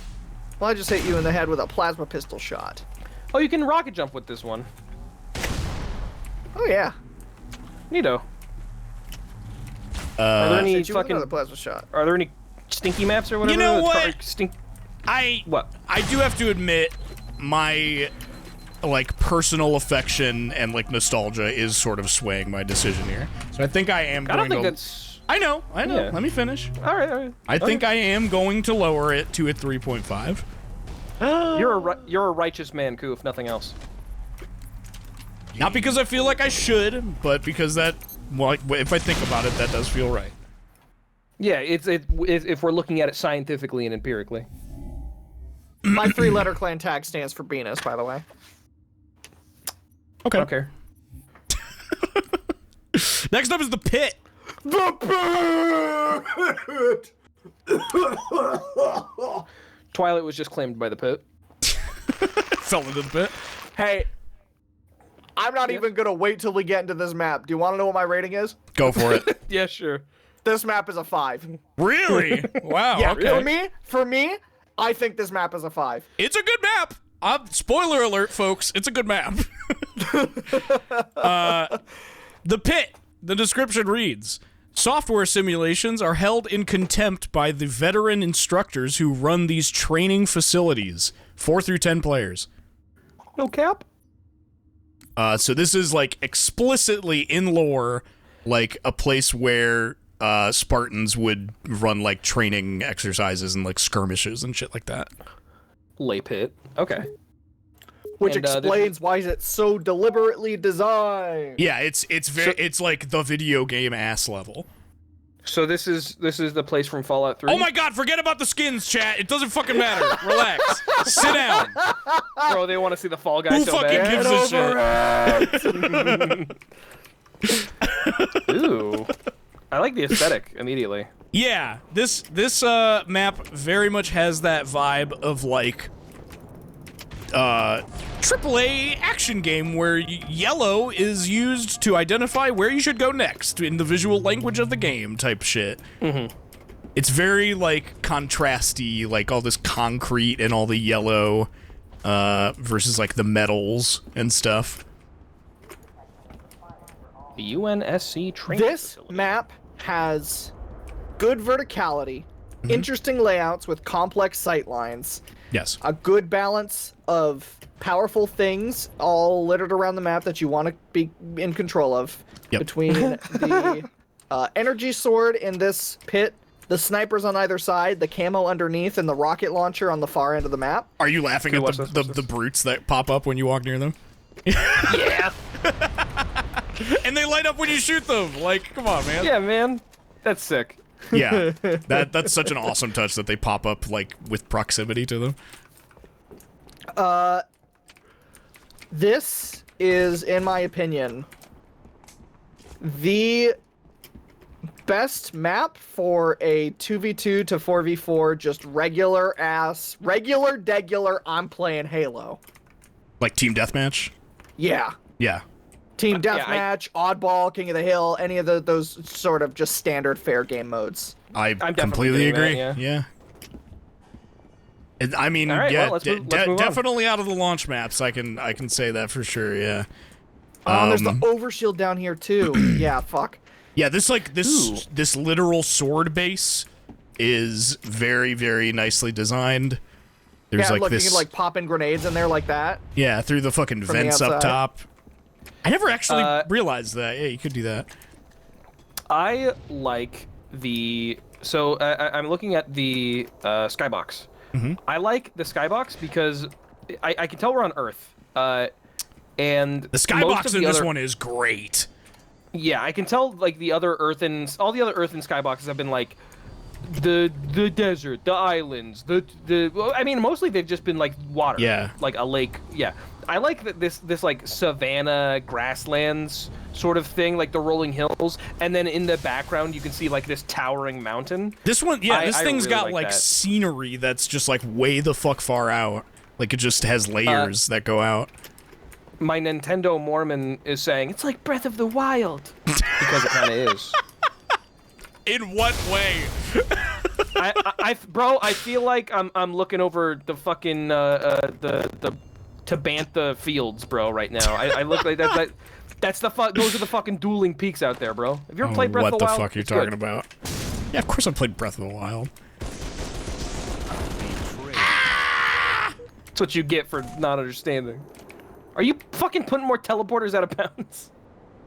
Well, I just hit you in the head with a plasma pistol shot. Oh, you can rocket jump with this one. Oh yeah. Neato. Are there any Hit you with fucking? another plasma shot. Are there any stinky maps or whatever? You know that's what? probably What? I do have to admit, my like personal affection and like nostalgia is sort of swaying my decision here. So I think I am I going don't think to. that's. I know. Yeah. Let me finish. All right. I think I am going to lower it to a 3.5. You're a righteous man, Koo, if nothing else. Not because I feel like I should, but because that, well, if I think about it, that does feel right. Yeah, if we're looking at it scientifically and empirically. My 3-letter clan tag stands for Venus, by the way. Okay. I don't care. Next up is the pit. Twilight was just claimed by the pit. Fell into the pit. Hey, I'm not even gonna wait till we get into this map. Do you want to know what my rating is? Go for it. Yeah, sure. This map is a 5. Really? Wow. Yeah, okay. for me, I think this map is a 5. It's a good map. Spoiler alert, folks. It's a good map. The pit. The description reads, software simulations are held in contempt by the veteran instructors who run these training facilities. 4 through 10 players. No cap? So this is, like, explicitly in lore, like, a place where Spartans would run, like, training exercises and, like, skirmishes and shit like that. Lay pit. Okay. Which And, explains why it's so deliberately designed. Yeah, it's like the video game ass level. So this is the place from Fallout 3? Oh my god, forget about the skins, chat. It doesn't fucking matter. Relax. Sit down. Bro, they want to see the Fall Guy Who so fucking bad. gives a shit? Ooh. I like the aesthetic immediately. Yeah, this map very much has that vibe of, like, AAA action game where yellow is used to identify where you should go next in the visual language of the game type shit. Mm-hmm. It's very, like, contrasty, like all this concrete and all the yellow versus, like, the metals and stuff. The UNSC training This facility. map has good verticality, interesting layouts with complex sight lines, Yes. a good balance of powerful things all littered around the map that you want to be in control of. Yep. Between the energy sword in this pit, the snipers on either side, the camo underneath, and the rocket launcher on the far end of the map. Are you laughing at watch the brutes that pop up when you walk near them? Yeah. And they light up when you shoot them. Like, come on, man. Yeah, man. That's sick. Yeah. That's such an awesome touch that they pop up, like, with proximity to them. This is, in my opinion, the best map for a 2v2 to 4v4, just regular, degular, I'm playing Halo. Like Team Deathmatch? Yeah. Yeah. Team Yeah, Deathmatch, Oddball, King of the Hill, any of those sort of just standard fair game modes. I definitely completely doing agree. that, yeah. I mean, All right, yeah, well, let's move on. definitely out of the launch maps. I can say that for sure. Yeah. There's the overshield down here too. Yeah, fuck. Yeah, this literal sword base is very, very nicely designed. There's Yeah, like look, this, you can like pop in grenades in there like that. yeah, through the fucking From the vents up outside. top. I never actually realized that. Yeah, you could do that. I like the... So, I'm looking at the skybox. Mm-hmm. I like the skybox because I can tell we're on Earth. And The most skybox of in the this other- one is great. Yeah, I can tell, like, the other Earth and... All the other Earth and skyboxes have been, like, the desert, the islands, well, I mean, mostly they've just been, like, water. Yeah. Like a lake. Yeah. I like that this like savanna grasslands sort of thing, like the rolling hills, and then in the background you can see like this towering mountain. This one, yeah, this I thing's really got like that. scenery that's just like way the fuck far out. Like it just has layers that go out. My Nintendo Mormon is saying it's like Breath of the Wild because it kind of is. In what way? Bro, I feel like I'm looking over the fucking the Tabantha fields, bro, right now. I look like that's the those are the fucking dueling peaks out there, bro. Have you ever played Breath of the Wild? What the fuck are you It's talking good. about? Yeah, of course I played Breath of the Wild. That's what you get for not understanding. Are you fucking putting more teleporters out of bounds?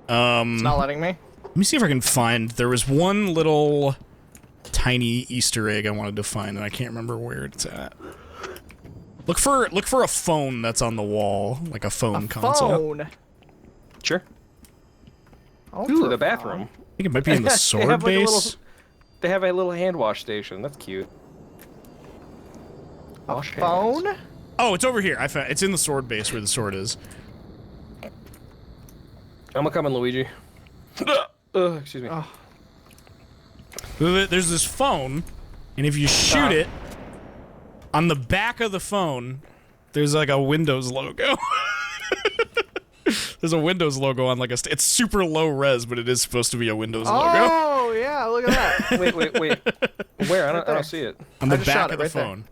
It's not letting me. Let me see if I can find. There was one little tiny Easter egg I wanted to find, and I can't remember where it's at. Look for a phone that's on the wall, like a phone console. Phone. Sure. Ultra Ooh, the phone. bathroom. I think it might be in the They sword have, like, a base. little- They have a little hand wash station. That's cute. Wash hands. Phone? Oh, it's over here. I found. It's in the sword base where the sword is. I'm a coming, Luigi. Excuse me. There's this phone, and if you shoot it, on the back of the phone, there's like a Windows logo. There's a Windows logo on like a. It's super low res, but it is supposed to be a Windows logo. Oh yeah, look at that. Wait. Where? I don't see it. On the just back shot of it the right there. phone.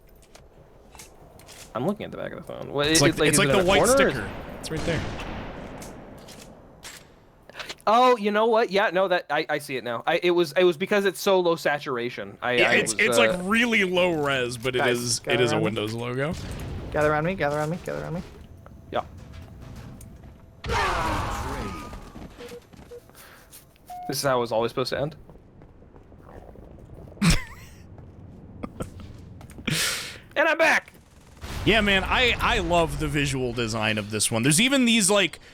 I'm looking at the back of the phone. What, It's like is it in the white corner or is- sticker. It's right there. Oh, you know what? Yeah, no, that I see it now. It was because it's so low saturation. It's like really low res, but Guys, it is a around me. Windows logo. Gather around me. Gather around me. Gather around me. Yeah. This is how it was always supposed to end. And I'm back. Yeah, man, I love the visual design of this one. There's even these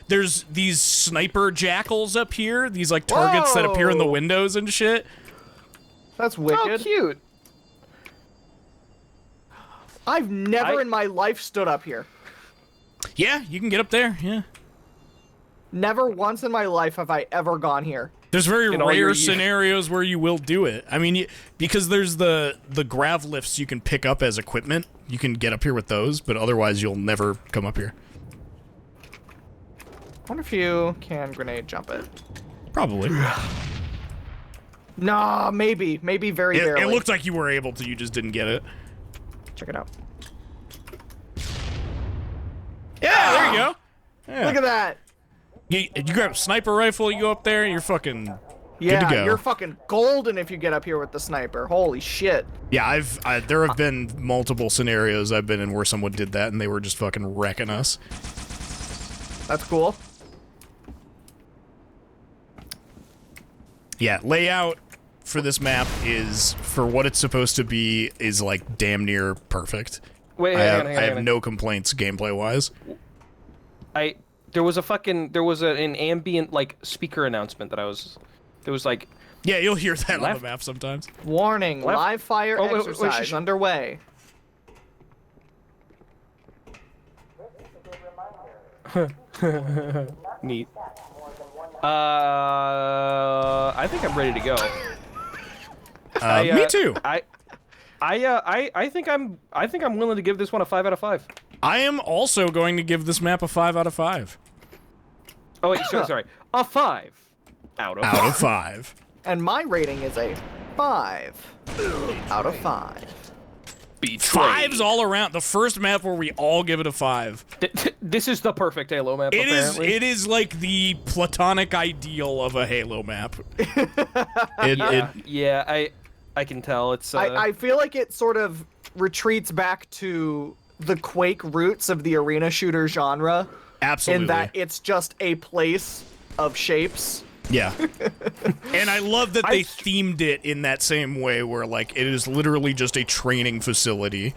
there's these sniper jackals up here, these like targets that appear in the Whoa. windows and shit. That's Oh, wicked. cute. I've never in my life stood up here. Yeah, you can get up there. Yeah. Never once in my life have I ever gone here. There's very In all your rare years. scenarios where you will do it. I mean, because there's the grav lifts you can pick up as equipment. You can get up here with those, but otherwise you'll never come up here. Wonder if you can grenade jump it. Probably. Nah, maybe very It barely. looked like you were able to, you just didn't get it. Check it out. Yeah, there you go. Yeah. Look at that. You grab a sniper rifle, you go up there, and you're fucking Yeah, good to go. you're fucking golden if you get up here with the sniper. Holy shit. Yeah, there have been multiple scenarios I've been in where someone did that and they were just fucking wrecking us. That's cool. Yeah, layout for this map is, for what it's supposed to be, is like damn near perfect. Wait, I hang have on. no complaints gameplay-wise. There was an ambient like speaker announcement that there was like Yeah, you'll hear that on Left. the map sometimes. Warning, Left- live fire Oh, wait, exercise underway. neat. I think I'm ready to go. Me too. I think I'm willing to give this one a 5 out of 5. I am also going to give this map a 5 out of 5. Oh wait, sorry. A 5 out of Out of 5. And my rating is a 5 out of 5. Betrayed. Fives all around. The first map where we all give it a 5. This is the perfect Halo map. Apparently. It is like the platonic ideal of a Halo map. Yeah, I can tell. It's. I feel like it sort of retreats back to the Quake roots of the arena shooter genre. Absolutely. In that it's just a place of shapes. Yeah. And I love that they themed it in that same way where like it is literally just a training facility.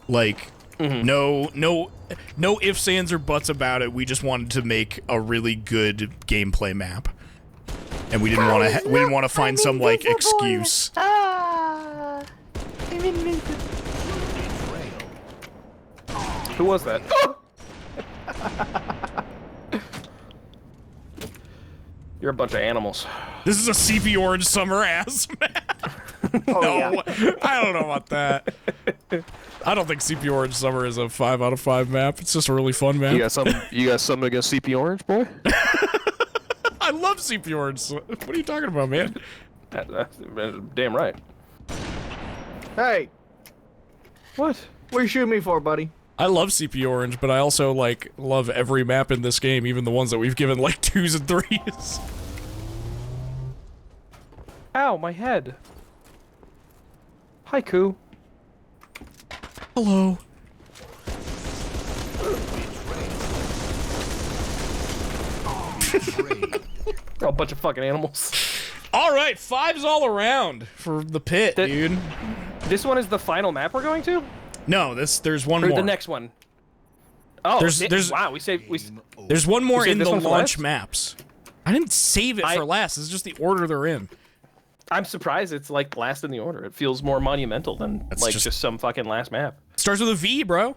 Like no ifs, ands, or buts about it. We just wanted to make a really good gameplay map. And we didn't want to find some like excuse. Ah, I'm invincible. Who was that? You're a bunch of animals. This is a CP Orange Summer ass map. Oh, No, yeah. I don't know about that. I don't think CP Orange Summer is a 5 out of 5 map. It's just a really fun map. You got something against CP Orange, boy? I love CP Orange. What are you talking about, man? That's damn right. Hey, What? what are you shooting me for, buddy? I love CP Orange, but I also like love every map in this game, even the ones that we've given like 2s and 3s. Ow, my head. Haiku. Hello. They're a bunch of fucking animals. All right, 5s all around for the pit, That- dude. This one is the final map we're going to? No, there's one Or more. the next one? Oh, There's- wow, we saved... There's one more saved in this the one for launch last? maps. I didn't save it for last. It's just the order they're in. I'm surprised it's like last in the order. It feels more monumental than That's like just- just some fucking last map. Starts with a V, bro.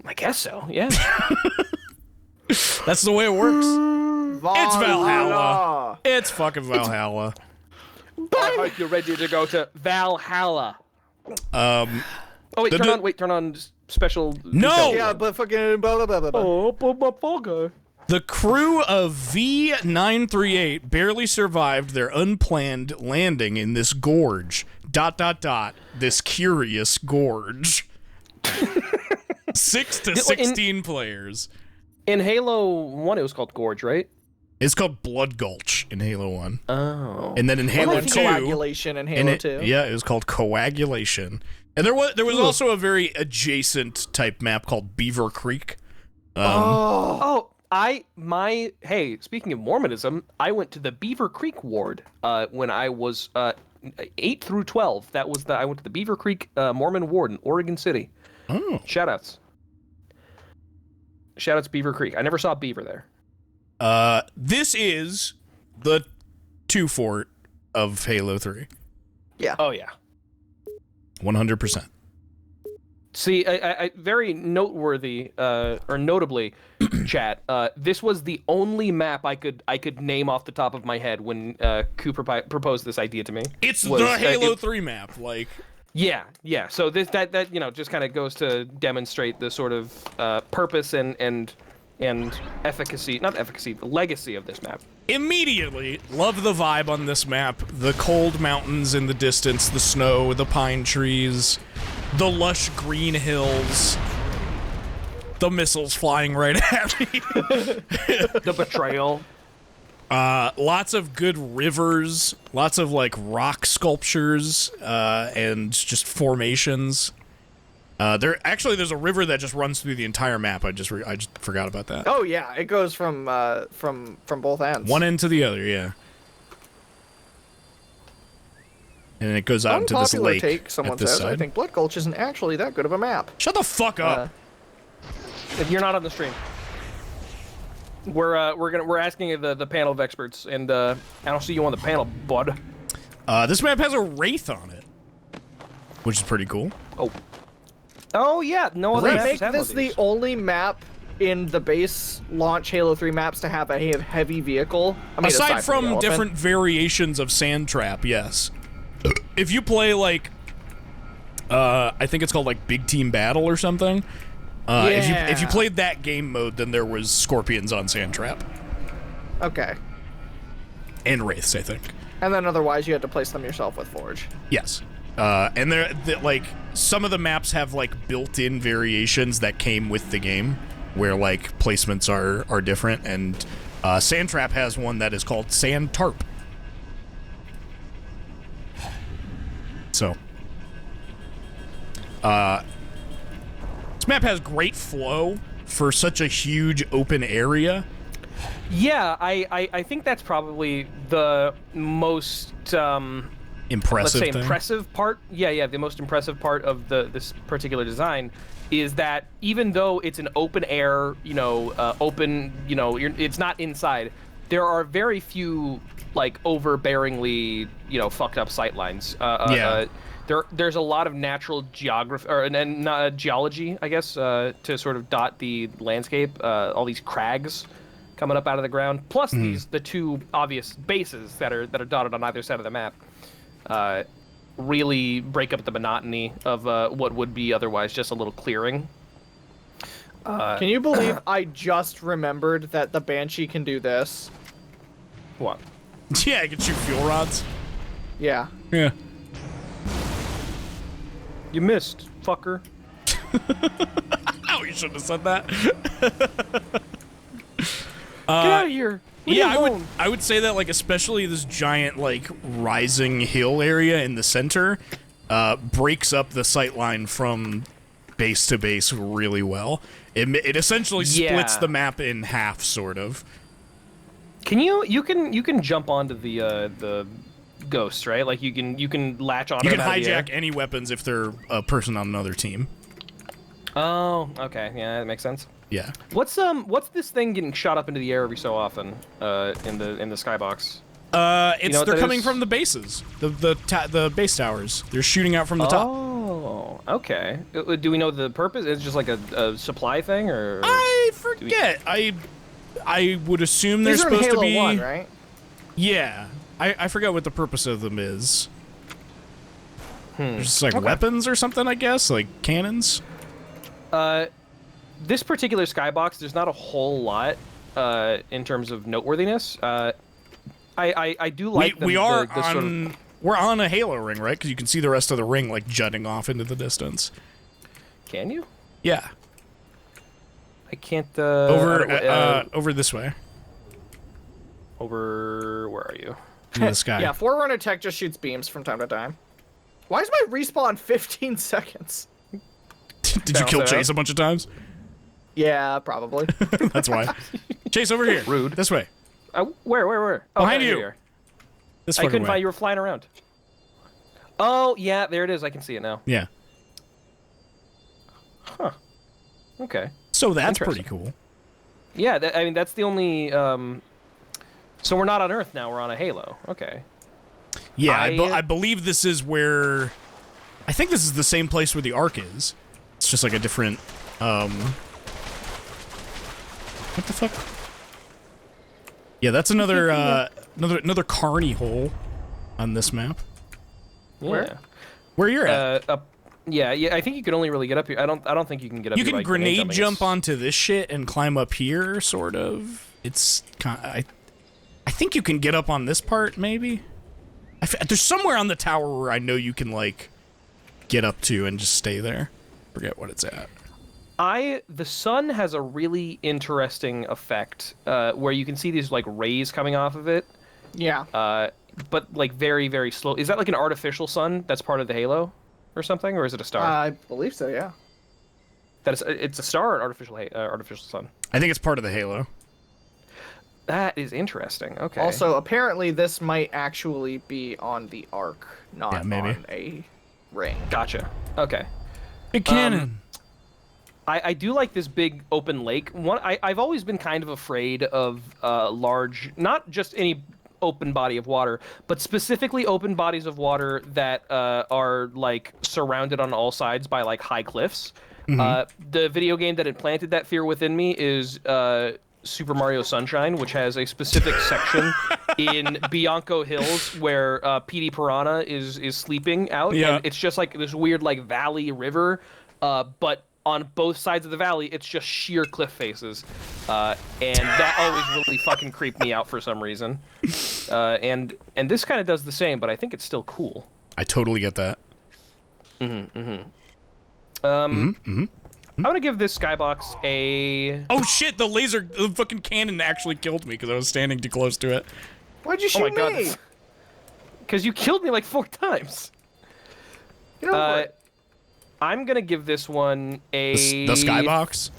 I guess so, yeah. That's the way it works. It's Valhalla. It's fucking Valhalla. I hope you're ready to go to Valhalla. Oh wait, turn on special. No. details. Yeah, but fucking blah blah blah blah. Oh. The crew of V938 barely survived their unplanned landing in this gorge. ... This curious gorge. 6 to 16 players. In Halo 1, it was called Gorge, right? It's called Blood Gulch in Halo 1. Oh. And then in Halo 2... Coagulation in Halo 2. Yeah, it was called Coagulation. And there was also a very adjacent type map called Beaver Creek. Hey, speaking of Mormonism, I went to the Beaver Creek ward when I was 8 through 12. I went to the Beaver Creek Mormon ward in Oregon City. Oh. Shoutouts Beaver Creek. I never saw beaver there. This is the 2 fort of Halo 3. Yeah. Oh yeah. 100%. See, I very noteworthy, or notably, chat. This was the only map I could name off the top of my head when Cooper proposed this idea to me. It's the Halo 3 map, like. Yeah. So that just kind of goes to demonstrate the sort of purpose and efficacy, not efficacy, the legacy of this map. Immediately, love the vibe on this map. The cold mountains in the distance, the snow, the pine trees, the lush green hills, the missiles flying right at me. The betrayal. Lots of good rivers, lots of like rock sculptures, and just formations. There's a river that just runs through the entire map. I just forgot about that. Oh yeah, it goes from both ends. One end to the other, yeah. And it goes out into this lake. Take, someone at this says, side. I think Blood Gulch isn't actually that good of a map. Shut the fuck up. If you're not on the stream, we're asking the panel of experts, and I don't see you on the panel, bud. This map has a wraith on it, which is pretty cool. Oh yeah, no other They maps make have this one of the these. only map in the base launch Halo 3 maps to have a heavy vehicle. I mean, Aside the from elephant. different variations of Sand Trap, yes. If you play like, I think it's called like Big Team Battle or something. If you played that game mode, then there was Scorpions on Sand Trap. Okay. And Wraiths, I think. And then otherwise you had to place them yourself with Forge. Yes. And like some of the maps have like built-in variations that came with the game, where like placements are different. And Sand Trap has one that is called Sand Tarp. So, this map has great flow for such a huge open area. Yeah, I think that's probably the most Impressive let's say thing. impressive part. Yeah, the most impressive part of this particular design is that even though it's an open air, it's not inside. There are very few like overbearingly, fucked up sightlines. There's a lot of natural geography and geology, I guess, to sort of dot the landscape. All these crags coming up out of the ground, plus the two obvious bases that are dotted on either side of the map. Really break up the monotony of what would be otherwise just a little clearing. Can you believe I just remembered that the Banshee can do this? What? Yeah, I can shoot fuel rods. Yeah. Yeah. You missed, fucker. Oh, you shouldn't have said that. Get out of here. Leave Yeah, me alone. I would say that, like, especially this giant, like, rising hill area in the center breaks up the sightline from base to base really well. It essentially splits the map in half, sort of. Can you can jump onto the ghosts, right? Like you can latch onto You can them out of the air. hijack any weapons if they're a person on another team. Oh, okay, yeah, that makes sense. Yeah. What's this thing getting shot up into the air every so often in the skybox? They're coming from the bases, the base towers. They're shooting out from the top. Oh, okay. Do we know the purpose? It's just like a supply thing, or I forget. I would assume they're These are in supposed Halo to be. 1, right? Yeah, I forgot what the purpose of them is. They're just like Okay. weapons or something, I guess, like cannons. This particular skybox, there's not a whole lot in terms of noteworthiness. I do like We are the on. sort of, We're on a Halo ring, right? Because you can see the rest of the ring like jutting off into the distance. can you? Yeah, I can't. over this way, Over. Where are you? into the sky. Yeah, Forerunner Tech just shoots beams from time to time. Why is my respawn 15 seconds? Did you kill Bounce it Chase a bunch of times? Yeah, probably. That's why. Chase, over here. Rude. This way. Where? Oh, Behind there you. you are. This I fucking couldn't way. find you were flying around. Oh yeah, there it is. I can see it now. Yeah. Okay. So that's pretty Interesting. cool. Yeah, I mean that's the only. So we're not on Earth now. We're on a Halo. Okay. Yeah, I- I believe this is where. I think this is the same place where the Ark is. It's just like a different. What the fuck? Yeah, that's another another carny hole on this map. Yeah. Where? Where you're at. Up. Yeah. I think you can only really get up here. I don't think you can get up You here. can by grenade jumping. jump It's- onto this shit and climb up here, sort of. It's kind. I think you can get up on this part, maybe. There's somewhere on the tower where I know you can like get up to and just stay there. Forget what it's at. The sun has a really interesting effect where you can see these like rays coming off of it, Yeah. but like very very slow. Is that like an artificial sun that's part of the Halo, or something, or is it a star? I believe so, yeah. It's a star or an artificial sun. I think it's part of the Halo. That is interesting. Okay. Also, apparently this might actually be on the Ark, not Yeah, maybe. on a ring. Gotcha. Okay. Big cannon. I do like this big open lake. I've always been kind of afraid of large, not just any open body of water, but specifically open bodies of water that are like surrounded on all sides by like high cliffs. The video game that implanted that fear within me is Super Mario Sunshine, which has a specific section in Bianco Hills where PD Piranha is sleeping out. Yeah. And it's just like this weird like valley river, but on both sides of the valley, it's just sheer cliff faces, and that always really fucking creeped me out for some reason. And this kind of does the same, but I think it's still cool. I totally get that. I'm gonna give this skybox a. Oh shit! The fucking cannon actually killed me because I was standing too close to it. Why'd you Oh shoot my me? god! Because you killed me like 4 times. Get over it. I'm gonna give this one a. The skybox.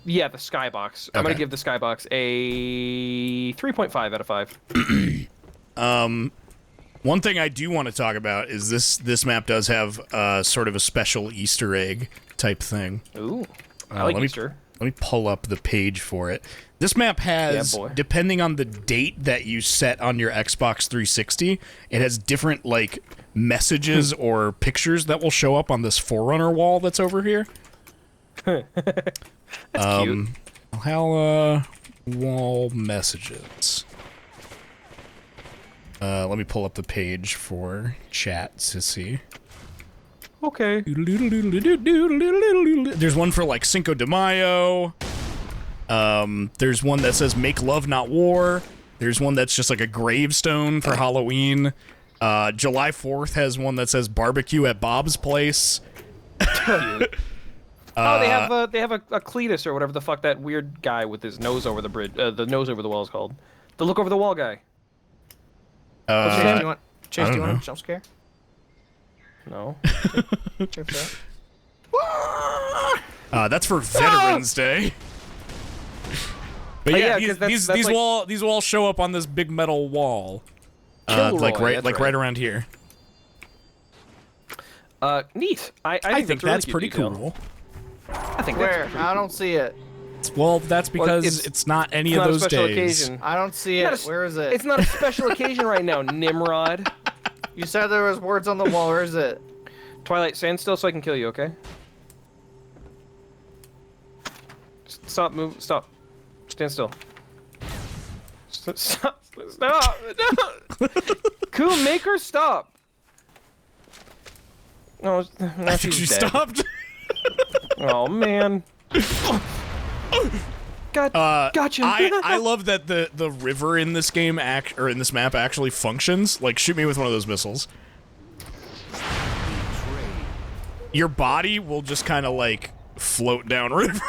Yeah, the skybox. I'm gonna Okay. give the skybox a 3.5 out of 5. One thing I do want to talk about is this map does have sort of a special Easter egg type thing. Ooh, I like let me- Easter. Let me pull up the page for it. This map has, Yeah, boy. depending on the date that you set on your Xbox 360, it has different like messages or pictures that will show up on this Forerunner wall that's over here. That's cute. Valhalla wall messages. Let me pull up the page for chat to see. Okay. There's one for like Cinco de Mayo. There's one that says "Make Love Not War." There's one that's just like a gravestone for Halloween. July 4th has one that says "Barbecue at Bob's Place." Oh, they have a Cletus or whatever the fuck that weird guy with his nose over the bridge, the nose over the wall is called. The look over the wall guy. Chase, do you want, I don't do you know. want a jump scare? No. Check that. That's for Veterans Day. But Oh, yeah, yeah, 'cause that's these like- these walls show up on this big metal wall, Kilroy, like that's right around here. Neat. I I think that's really pretty cute detail. cool. I think Where? that's I don't see it. Well, that's because it's- it's not any it's of not a those special days. occasion. I don't see Not it. a- Where is it? It's not a special occasion right now, Nimrod. You said there was words on the wall. Where is it? Twilight, stand still so I can kill you, okay? Stop, move, stop. Stand still. Stop! Stop! No! Cool, make her stop. Oh, now I think she's she dead. stopped. Oh man. Gotcha. I love that the river in this game or in this map actually functions. Like, shoot me with one of those missiles. Your body will just kind of like float down river.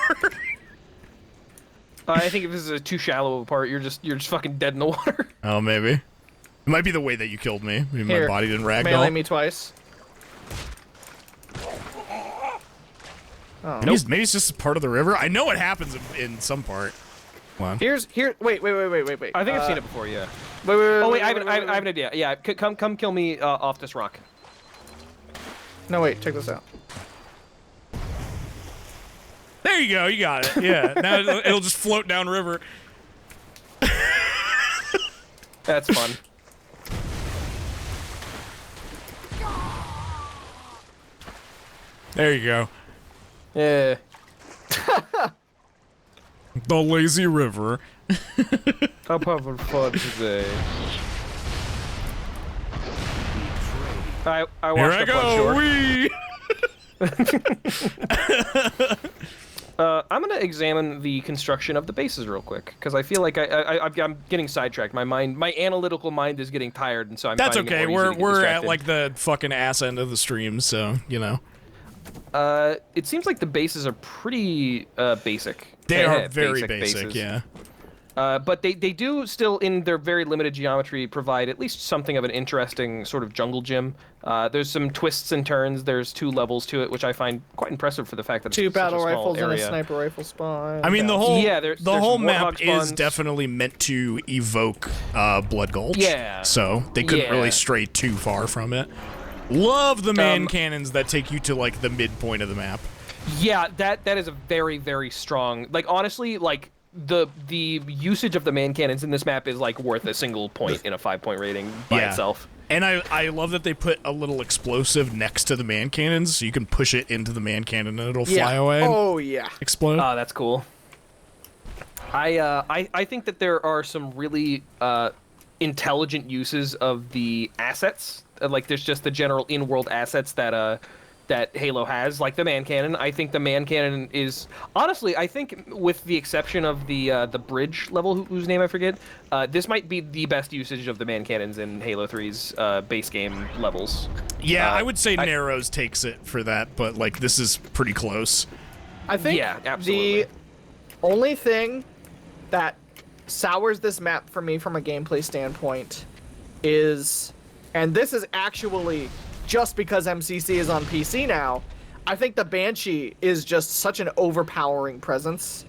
I think if this is too shallow of a part, you're just fucking dead in the water. Oh, maybe. It might be the way that you killed me. Maybe Here, my body didn't melee ragdoll. me twice. Maybe, maybe it's just part of the river. I know it happens in some part. Come on. Wait. I think I've seen it before. Yeah. Wait. Oh wait, I have an idea. Yeah, come kill me off this rock. No, wait. Check this out. There you go. You got it. Yeah. Now it'll just float down river. That's fun. There you go. Yeah. The lazy river. I'm having fun today. I Here watched I a fun go. short. Wee. I'm gonna examine the construction of the bases real quick because I feel like I'm getting sidetracked. My analytical mind is getting tired, and so I'm. That's finding it okay. more easy to get We're at distracted. like the fucking ass end of the stream, so you know. It seems like the bases are pretty basic. They are very basic, bases. yeah. But they do still, in their very limited geometry, provide at least something of an interesting sort of jungle gym. There's some twists and turns. There's 2 levels to it, which I find quite impressive for the fact that it's 2 such battle a small rifles and area. a sniper rifle spawn. I mean, the whole there's whole some map warthog is spawns. definitely meant to evoke Blood Gulch. Yeah. So they couldn't Yeah. really stray too far from it. Love the man cannons that take you to like the midpoint of the map. Yeah, that is a very, very strong. Like honestly, like the usage of the man cannons in this map is like worth a single point in a 5-point rating by itself. And I love that they put a little explosive next to the man cannons, so you can push it into the man cannon and it'll fly away. And Oh yeah. explode. Oh, that's cool. I think that there are some really intelligent uses of the assets. Like there's just the general in-world assets that that Halo has, like the man cannon. I think the man cannon is honestly, I think with the exception of the bridge level, whose name I forget, this might be the best usage of the man cannons in Halo 3's base game levels. Yeah, I would say Narrows takes it for that, but like this is pretty close. I think Yeah, absolutely. the only thing that sours this map for me from a gameplay standpoint is, and this is actually just because MCC is on PC now, I think the Banshee is just such an overpowering presence.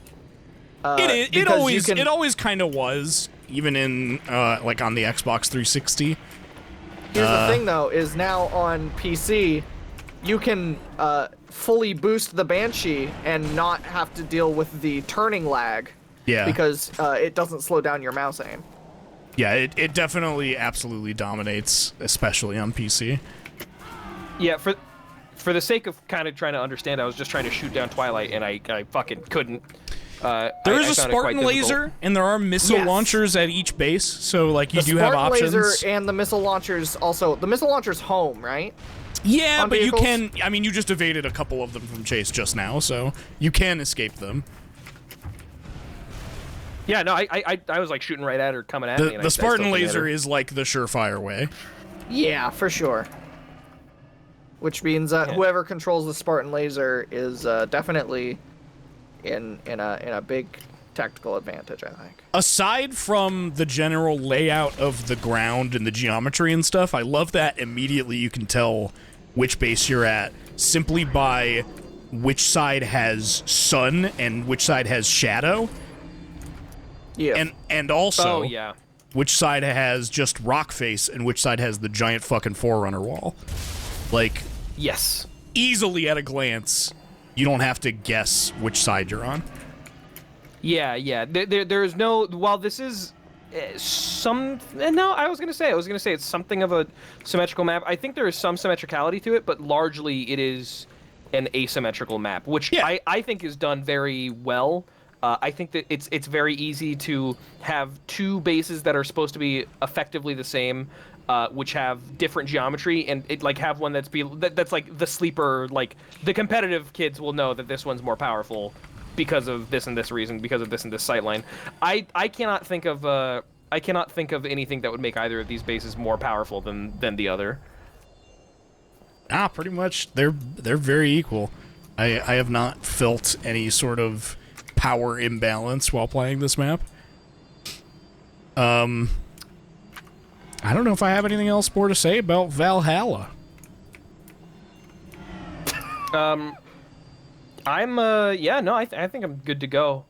It because it always kind of was, even in like on the Xbox 360. Here's the thing though, is now on PC, you can fully boost the Banshee and not have to deal with the turning lag. Yeah. Because it doesn't slow down your mouse aim. Yeah, it definitely absolutely dominates, especially on PC. Yeah, for the sake of kind of trying to understand, I was just trying to shoot down Twilight, and I fucking couldn't. There is I a found it quite Spartan laser, difficult. and there are missile Yes. launchers at each base, so like you The do have Spartan options. laser and the missile launchers also. The missile launcher's home, right? Yeah, on but vehicles? you can. I mean, you just evaded a couple of them from Chase just now, so you can escape them. Yeah, no, I was like shooting right at her, coming at me. And The I Spartan still couldn't hit laser her. is like the surefire way. Yeah, for sure. Which means whoever controls the Spartan laser is definitely in a big tactical advantage, I think. Aside from the general layout of the ground and the geometry and stuff, I love that immediately you can tell which base you're at simply by which side has sun and which side has shadow. Yeah. And also Oh yeah. which side has just rock face and which side has the giant fucking Forerunner wall. Like, Yes. easily at a glance, you don't have to guess which side you're on. Yeah. There's no. While this is some. No, I was gonna say it's something of a symmetrical map. I think there is some symmetricality to it, but largely it is an asymmetrical map, which Yeah. I think is done very well. I think that it's very easy to have two bases that are supposed to be effectively the same, which have different geometry, and like have one that's like the sleeper. Like the competitive kids will know that this one's more powerful because of this and this reason, because of this and this sightline. I cannot think of anything that would make either of these bases more powerful than the other. Pretty much they're very equal. I have not felt any sort of power imbalance while playing this map. I don't know if I have anything else more to say about Valhalla. I think I'm good to go.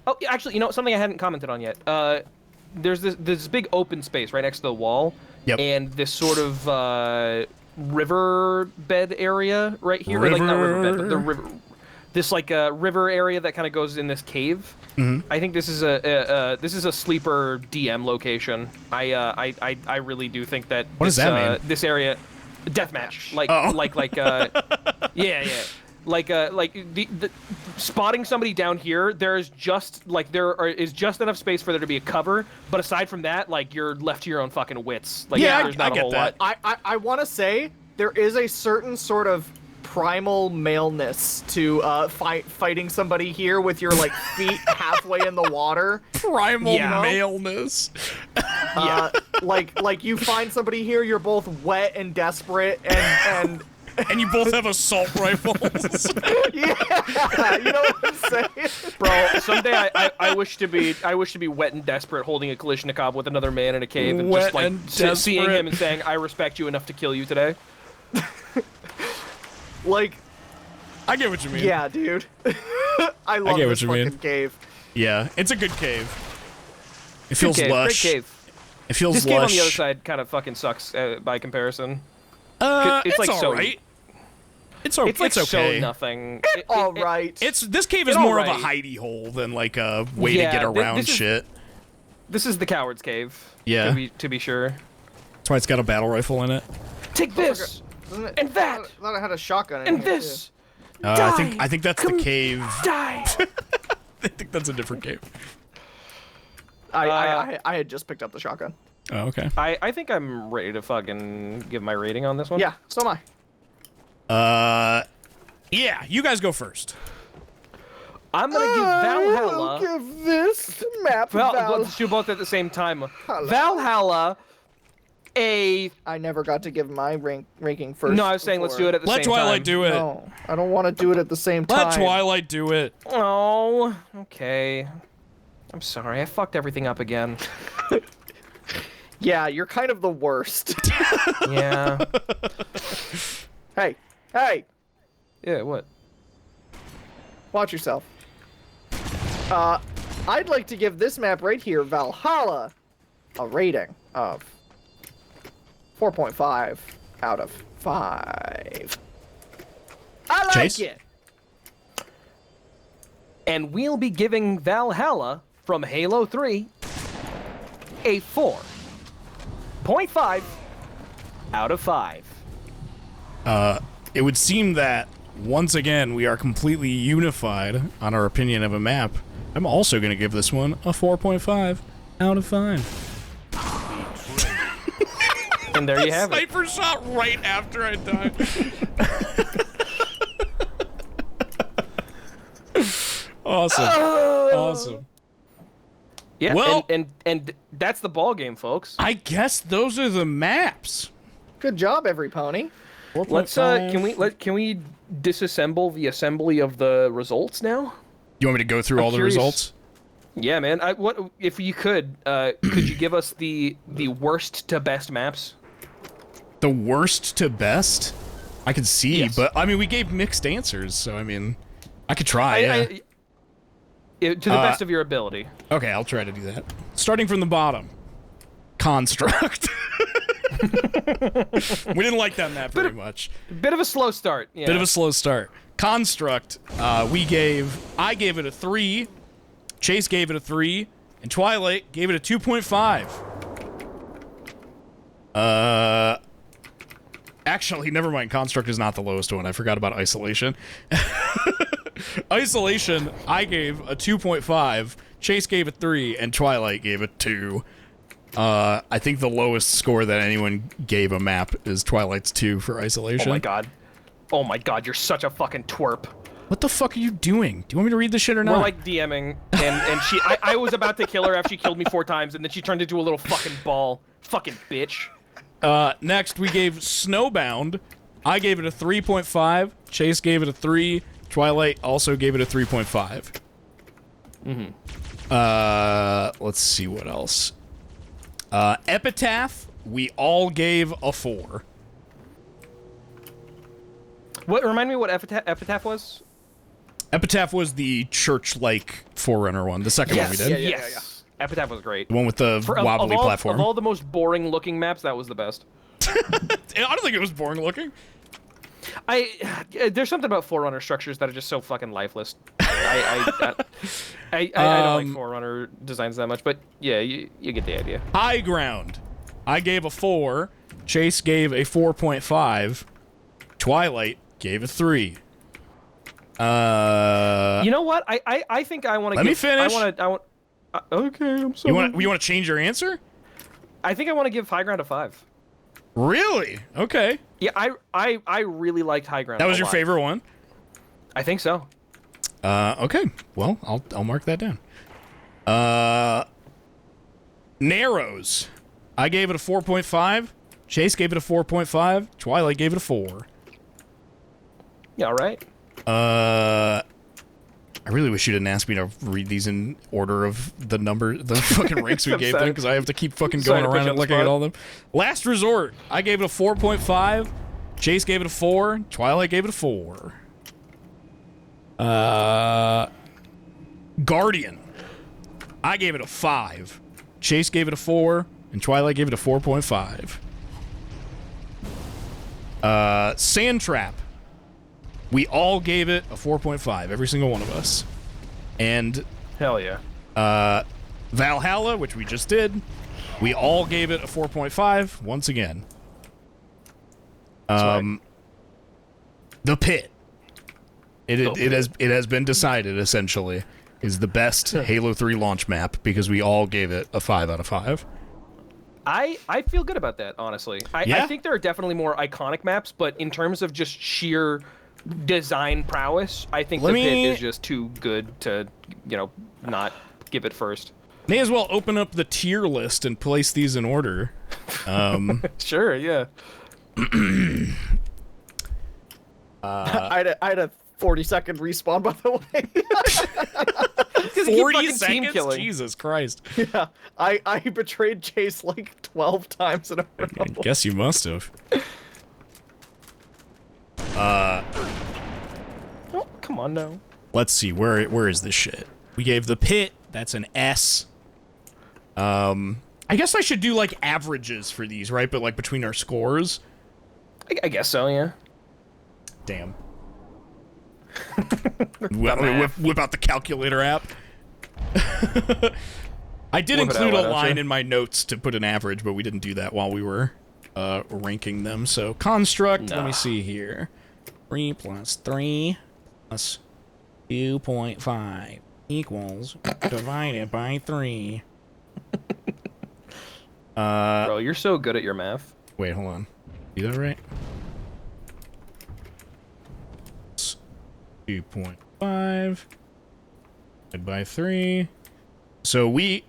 Oh, actually, something I hadn't commented on yet. There's this big open space right next to the wall, and this sort of river bed area right here. Like not river bed, but the river. This like river area that kind of goes in this cave. I think this is a sleeper DM location. I really do think that. What does that mean? This area, deathmatch. Yeah. Like the spotting somebody down here, there is just enough space for there to be a cover, but aside from that, like you're left to your own fucking wits. Like there's not a whole lot. I want to say there is a certain sort of primal maleness to fighting somebody here with your like feet halfway in the water. Primal maleness. Like you find somebody here, you're both wet and desperate and and you both have assault rifles. Yeah, you know what I'm saying, bro. Someday I wish to be wet and desperate, holding a Kalashnikov with another man in a cave, and wet just like seeing him and saying, "I respect you enough to kill you today." Like, I get what you mean. Yeah, dude. I love this fucking cave. Yeah, it's a good cave. It feels lush. Great cave. It feels this lush. This cave on the other side kind of fucking sucks by comparison. It's like alright. It's like okay. So nothing. Alright. This cave is more of a hidey hole than like a way to get around shit. This is the coward's cave. Yeah. To be sure. That's why it's got a battle rifle in it. Take this and that. I thought I had a shotgun. And this. I think that's the cave. Die. I think that's a different cave. I had just picked up the shotgun. Oh, okay. I think I'm ready to fucking give my rating on this one. Yeah, so am I. Yeah, you guys go first. I'm gonna give Valhalla. Give this map Let's do both at the same time. Valhalla. I never got to give my ranking first. No, I was saying let's do it at the same time. Let Twilight do it. No, I don't want to do it at the same time. Let Twilight do it. Oh, okay. I'm sorry, I fucked everything up again. Yeah, you're kind of the worst. Yeah. Hey. Yeah, what? Watch yourself. I'd like to give this map right here, Valhalla, a rating of 4.5 out of 5. I like Chase? it. And we'll be giving Valhalla from Halo 3 a 4.5 out of 5. It would seem that once again we are completely unified on our opinion of a map. I'm also going to give this one a 4.5 out of 5. And there you have it. Sniper shot right after I died. Awesome. Awesome. Yeah, well, and that's the ball game, folks. I guess those are the maps. Good job, every pony. Let's can we disassemble the assembly of the results now? You want me to go through all the results? Yeah, man. What if you could you give us the worst to best maps? The worst to best? I can see, yes. But I mean we gave mixed answers, so I mean I could try. To the best of your ability. Okay, I'll try to do that. Starting from the bottom. Construct. We didn't like that map very much. Bit of a slow start. Yeah. Bit of a slow start. Construct, I gave it a 3, Chase gave it a 3, and Twilight gave it a 2.5. Actually, never mind. Construct is not the lowest one. I forgot about Isolation. Isolation, I gave a 2.5, Chase gave a 3, and Twilight gave a 2. I think the lowest score that anyone gave a map is Twilight's 2 for Isolation. Oh my god. Oh my god, you're such a fucking twerp. What the fuck are you doing? Do you want me to read this shit or not? We're like DMing, and I was about to kill her after she killed me 4 times, and then she turned into a little fucking ball. Fucking bitch. Next, we gave Snowbound. I gave it a 3.5. Chase gave it a 3. Twilight also gave it a 3.5. Let's see what else. Epitaph, we all gave a 4. What? Remind me what Epitaph was? Epitaph was the church-like Forerunner one, the second one we did. Yes. Epitaph was great. The one with the wobbly platform. Of all the most boring-looking maps, that was the best. I don't think it was boring-looking. There's something about Forerunner structures that are just so fucking lifeless. I don't like Forerunner designs that much, but yeah, you get the idea. High Ground. I gave a 4. Chase gave a 4.5. Twilight gave a 3. You know what? I think I want to. Let me finish. I want. Okay, I'm sorry. You want to change your answer? I think I want to give High Ground a 5. Really? Okay. Yeah, I really liked High Ground. That was your favorite one? I think so. Okay. Well, I'll mark that down. Narrows. I gave it a 4.5. Chase gave it a 4.5. Twilight gave it a 4. Yeah, all right. I really wish you didn't ask me to read these in order of the fucking ranks we gave them, because I have to keep fucking going around and looking at all of them. Last Resort. I gave it a 4.5. Chase gave it a 4. Twilight gave it a 4. Guardian. I gave it a 5. Chase gave it a 4. And Twilight gave it a 4.5. Sand Trap. We all gave it a 4.5, every single one of us. And Hell yeah. Valhalla, which we just did, we all gave it a 4.5 once again. Right. The Pit. It has been decided, essentially, is the best Halo 3 launch map because we all gave it a 5 out of 5. I feel good about that, honestly. I think there are definitely more iconic maps, but in terms of just sheer design prowess, I think the Pit is just too good to, not give it first. May as well open up the tier list and place these in order. Sure, yeah. I had a 40-second respawn, by the way. 40 seconds? Jesus Christ. Yeah, I betrayed Chase like 12 times in a row. I guess you must have. Oh, come on now. Let's see, where is this shit? We gave the Pit, that's an S. I guess I should do like averages for these, right? But like between our scores. I guess so, yeah. Damn. whip out the calculator app. I did include a line in my notes to put an average, but we didn't do that while we were ranking them. So construct, let me see here. 3 plus 3 plus 2.5 equals divided by 3. Bro, you're so good at your math. Wait, hold on. Do that right? 2.5 divided by 3. So we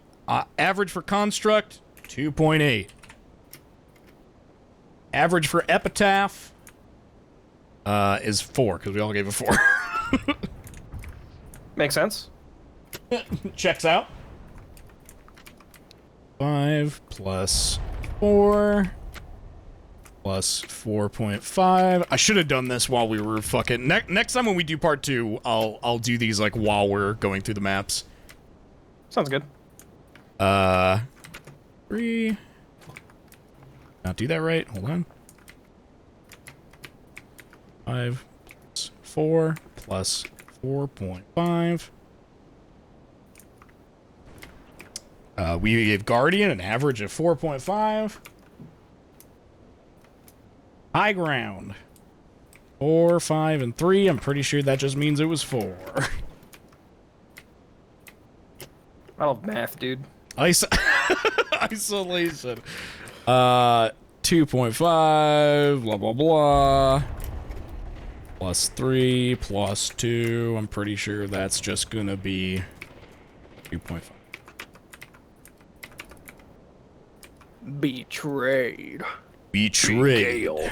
average for construct 2.8. Average for epitaph is 4 because we all gave a 4. Makes sense. Checks out. 5 plus 4 plus 4.5. I should have done this while we were fucking. Next time when we do part 2, I'll do these like while we're going through the maps. Sounds good. 3. Not do that right. Hold on. 5 plus 4 plus 4.5. We gave Guardian an average of 4.5. High Ground. 4, 5, and 3. I'm pretty sure that just means it was 4. I love math, dude. Isolation. 2.5, blah, blah, blah. Plus 3, plus 2. I'm pretty sure that's just gonna be 2.5. Betrayed. Betrayed.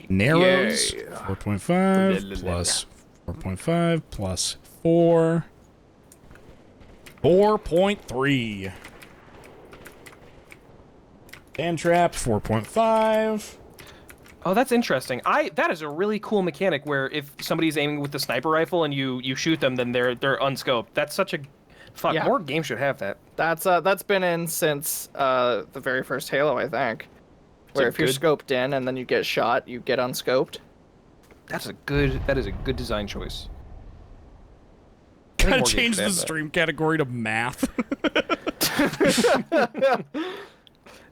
Narrows. 4.5 plus 4.5 plus 4. 4.3. Sand trap, 4.5. Oh, that's interesting. That is a really cool mechanic where if somebody's aiming with the sniper rifle and you shoot them, then they're unscoped. That's such a fuck. Yeah. More games should have that. That's been in since the very first Halo, I think. Where if you're scoped in and then you get shot, you get unscoped. That is a good design choice. Gotta change the stream category to math.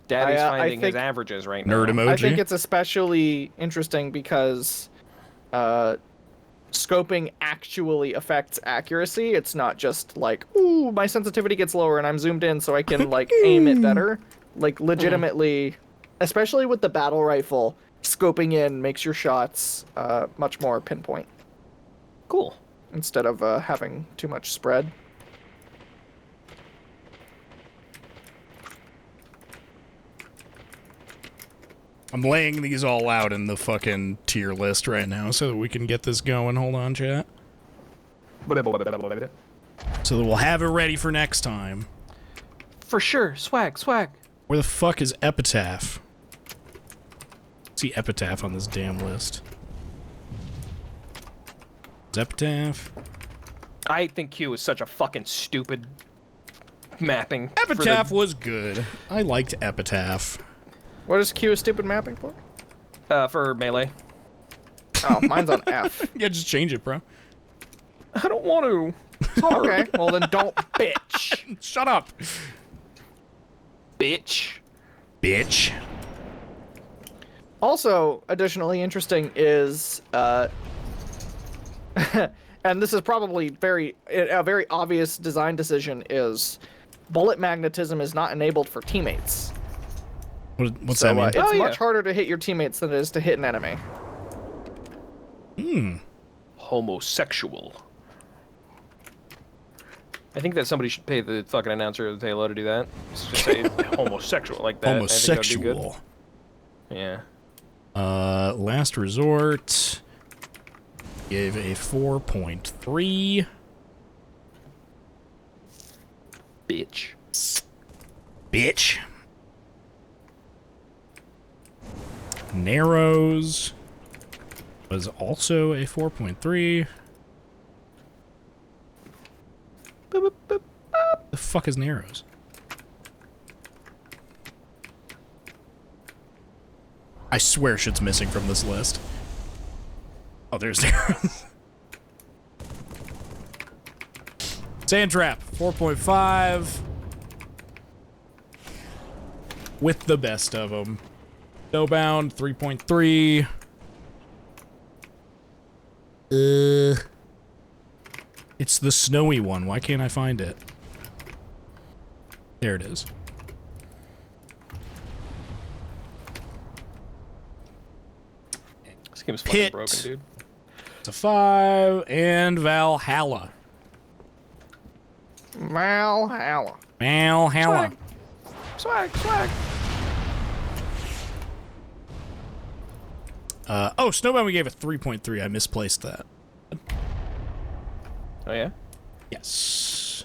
Daddy's finding his averages right now. Nerd emoji. I think it's especially interesting because scoping actually affects accuracy. It's not just like, ooh, my sensitivity gets lower and I'm zoomed in so I can like aim it better. Like legitimately, especially with the battle rifle, scoping in makes your shots much more pinpoint. Cool. Instead of having too much spread. I'm laying these all out in the fucking tier list right now so that we can get this going. Hold on, chat. So that we'll have it ready for next time. For sure. Swag. Where the fuck is Epitaph? See Epitaph on this damn list. Is Epitaph? I think Q is such a fucking stupid mapping. Epitaph was good. I liked Epitaph. What is Q a stupid mapping for? For melee. Oh, mine's on F. Yeah, just change it, bro. I don't want to. Okay, well then don't bitch. Shut up. Bitch. Also, additionally interesting is, and this is probably a very obvious design decision, is bullet magnetism is not enabled for teammates. What's that mean? It's much harder to hit your teammates than it is to hit an enemy. Homosexual. I think that somebody should pay the fucking announcer of the Halo to do that. Just say homosexual like that. Homosexual. Yeah. Last resort. Gave a 4.3. Bitch. Narrows was also a 4.3. The fuck is Narrows? I swear shit's missing from this list. Oh, there's Narrows. Sand Trap, 4.5. With the best of them. Snowbound, 3.3. It's the snowy one. Why can't I find it? There it is. This game's fucking broken, dude. It's a 5. And Valhalla. Valhalla. Swag. Oh, Snowbound we gave a 3.3. I misplaced that. Oh, yeah? Yes.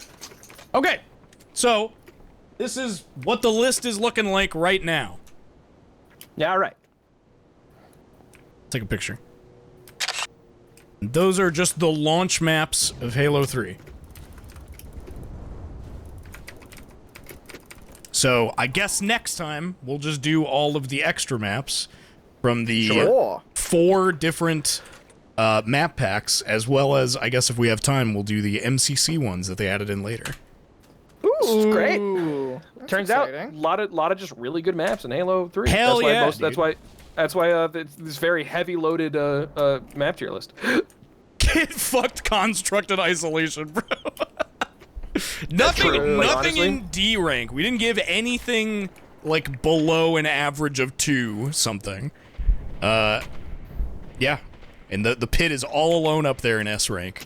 Okay. So, this is what the list is looking like right now. Yeah, all right. Take a picture. Those are just the launch maps of Halo 3. So, I guess next time, we'll just do all of the extra maps from the 4 different map packs, as well as, I guess if we have time, we'll do the MCC ones that they added in later. Ooh, Great. That's Turns exciting. out, a lot of just really good maps in Halo 3. Hell that's why yeah, That's why That's why it's this very heavy-loaded map tier list. Get fucked constructed isolation, bro. nothing honestly. in D rank. We didn't give anything like below an average of 2 something. Yeah. And the pit is all alone up there in S rank.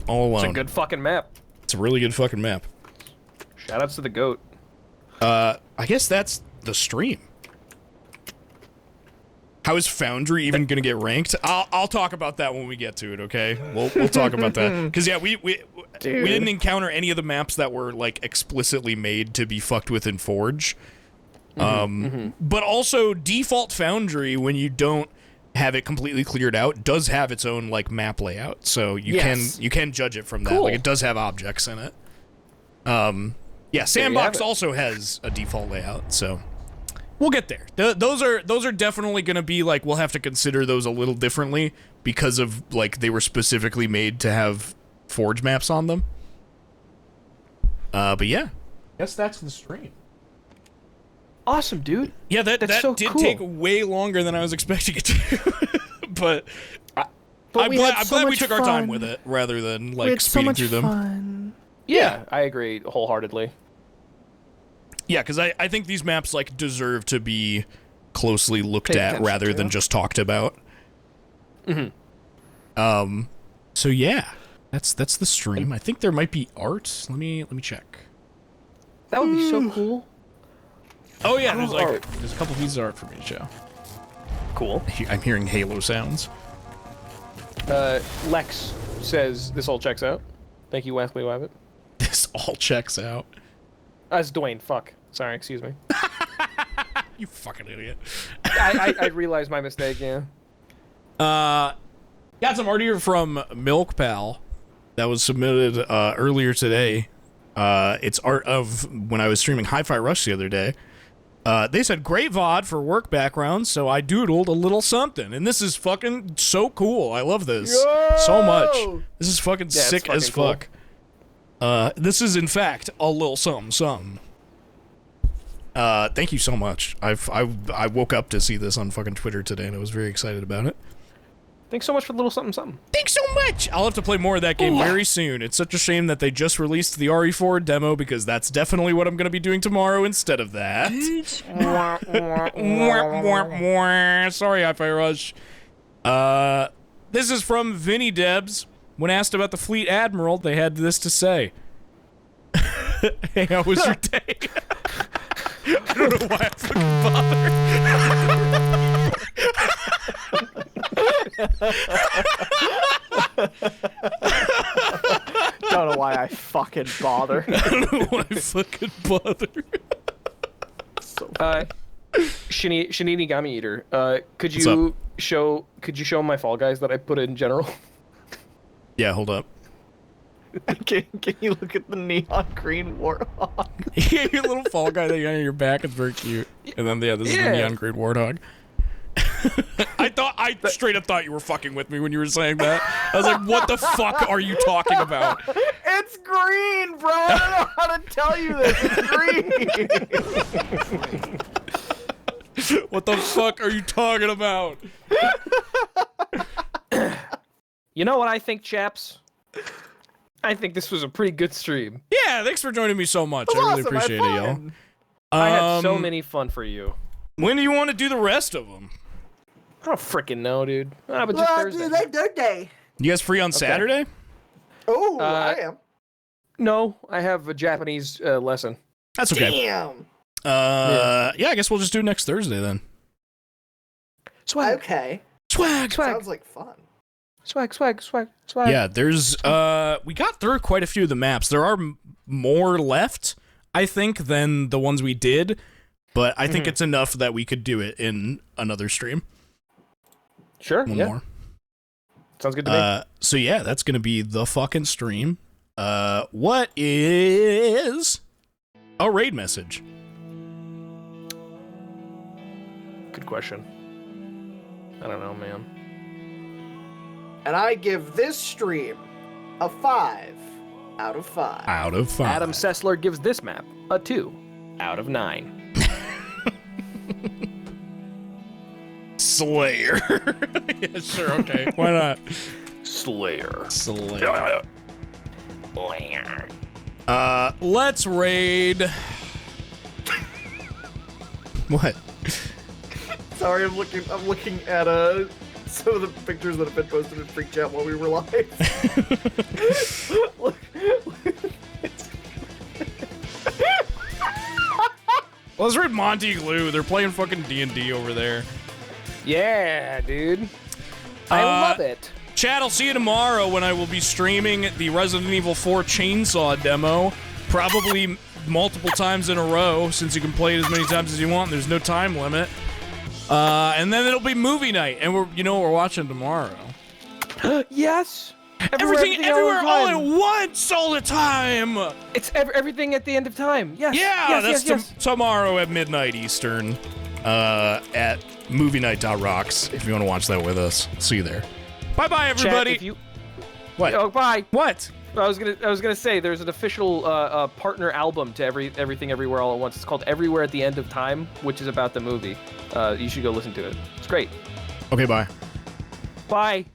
All alone. It's a good fucking map. It's a really good fucking map. Shoutouts to the GOAT. I guess that's the stream. How is Foundry even gonna get ranked? I'll talk about that when we get to it, okay? We'll talk about that. Because, yeah, we didn't encounter any of the maps that were, like, explicitly made to be fucked with in Forge. But also, default Foundry, when you don't have it completely cleared out, does have its own, like, map layout. So you can judge it from that. Cool. Like, it does have objects in it. Yeah, Sandbox also has a default layout, so we'll get there. Those are definitely going to be, like, we'll have to consider those a little differently because of, like, they were specifically made to have Forge maps on them. But yeah. Guess that's the stream. Awesome, dude. Yeah, that so did cool. take way longer than I was expecting it to. But I'm we had glad, so we much took our time fun. with it rather than, We like, had so speeding much through them. fun. Yeah, I agree wholeheartedly. Yeah, because I think these maps, like, deserve to be closely looked Paid at attention rather to. than just talked about. So yeah, that's the stream. I think there might be art. Let me check. That would be so cool. Oh yeah, there's like art. there's a couple pieces of art for me to show. Cool. I'm hearing Halo sounds. Lex says this all checks out. Thank you, Wesley Wabbit. This all checks out. That's Dwayne. Fuck. Sorry, excuse me. You fucking idiot. I realized my mistake, yeah. Got some art here from Milk Pal that was submitted earlier today. It's art of when I was streaming Hi-Fi Rush the other day. They said, great VOD for work background, so I doodled a little something. And this is fucking so cool. I love this so much. This is fucking sick fucking as fuck. This is, in fact, a little something something. Thank you so much. I woke up to see this on fucking Twitter today, and I was very excited about it. Thanks so much for the little something something. Thanks so much! I'll have to play more of that game very soon. It's such a shame that they just released the RE4 demo, because that's definitely what I'm going to be doing tomorrow instead of that. Sorry, Hi-Fi Rush. This is from Vinny Debs. When asked about the Fleet Admiral, they had this to say. Hey, how was your day? I don't know why I fucking Don't know why I fucking bother. I don't know why I fucking bother. Shinini Gami Eater. Could What's you show my Fall Guys that I put in general? Yeah, hold up. Can you look at the neon green warthog? Yeah, your little fall guy that you got on your back is very cute. And then, yeah, this is the neon green warthog. I straight up thought you were fucking with me when you were saying that. I was like, what the fuck are you talking about? It's green, bro! I don't know how to tell you this. It's green! What the fuck are you talking about? You know what I think, chaps? I think this was a pretty good stream. Yeah, thanks for joining me so much. I really appreciate it, y'all. I had so many fun for you. When do you want to do the rest of them? I don't freaking know, dude. What happened to Thursday? Good day. You guys free on Saturday? Oh, I am. No, I have a Japanese lesson. That's okay. Damn. Yeah, I guess we'll just do it next Thursday then. Swag. Okay. Swag. Sounds like fun. Swag. Yeah, there's we got through quite a few of the maps. There are more left, I think, than the ones we did, but I think it's enough that we could do it in another stream. Sure. One yeah. more. Sounds good to me. So yeah, that's gonna be the fucking stream. What is a raid message? Good question. I don't know, man. And I give this stream a 5 out of 5. Out of 5. Adam Sessler gives this map a 2 out of 9. Slayer. Yeah, sure, okay. Why not? Slayer. Slayer. Let's raid. What? Sorry, I'm looking at some of the pictures that have been posted in Freak Chat while we were live. Look. Let's raid Monty Glue. They're playing fucking D&D over there. Yeah, dude. I love it. Chat, I'll see you tomorrow when I will be streaming the Resident Evil 4 Chainsaw demo. Probably multiple times in a row, since you can play it as many times as you want. There's no time limit. And then it'll be movie night, and we're watching tomorrow. Yes. Everything everywhere, all at once, all the time. It's everything at the end of time. Yes. Yeah, yes, that's tomorrow at midnight Eastern. At movienight.rocks. If you want to watch that with us, see you there. Bye bye, everybody. Chat, What? Oh, bye. What? I was gonna say there's an official partner album to Everything Everywhere All at Once. It's called Everywhere at the End of Time, which is about the movie. You should go listen to it. It's great. Okay, bye. Bye.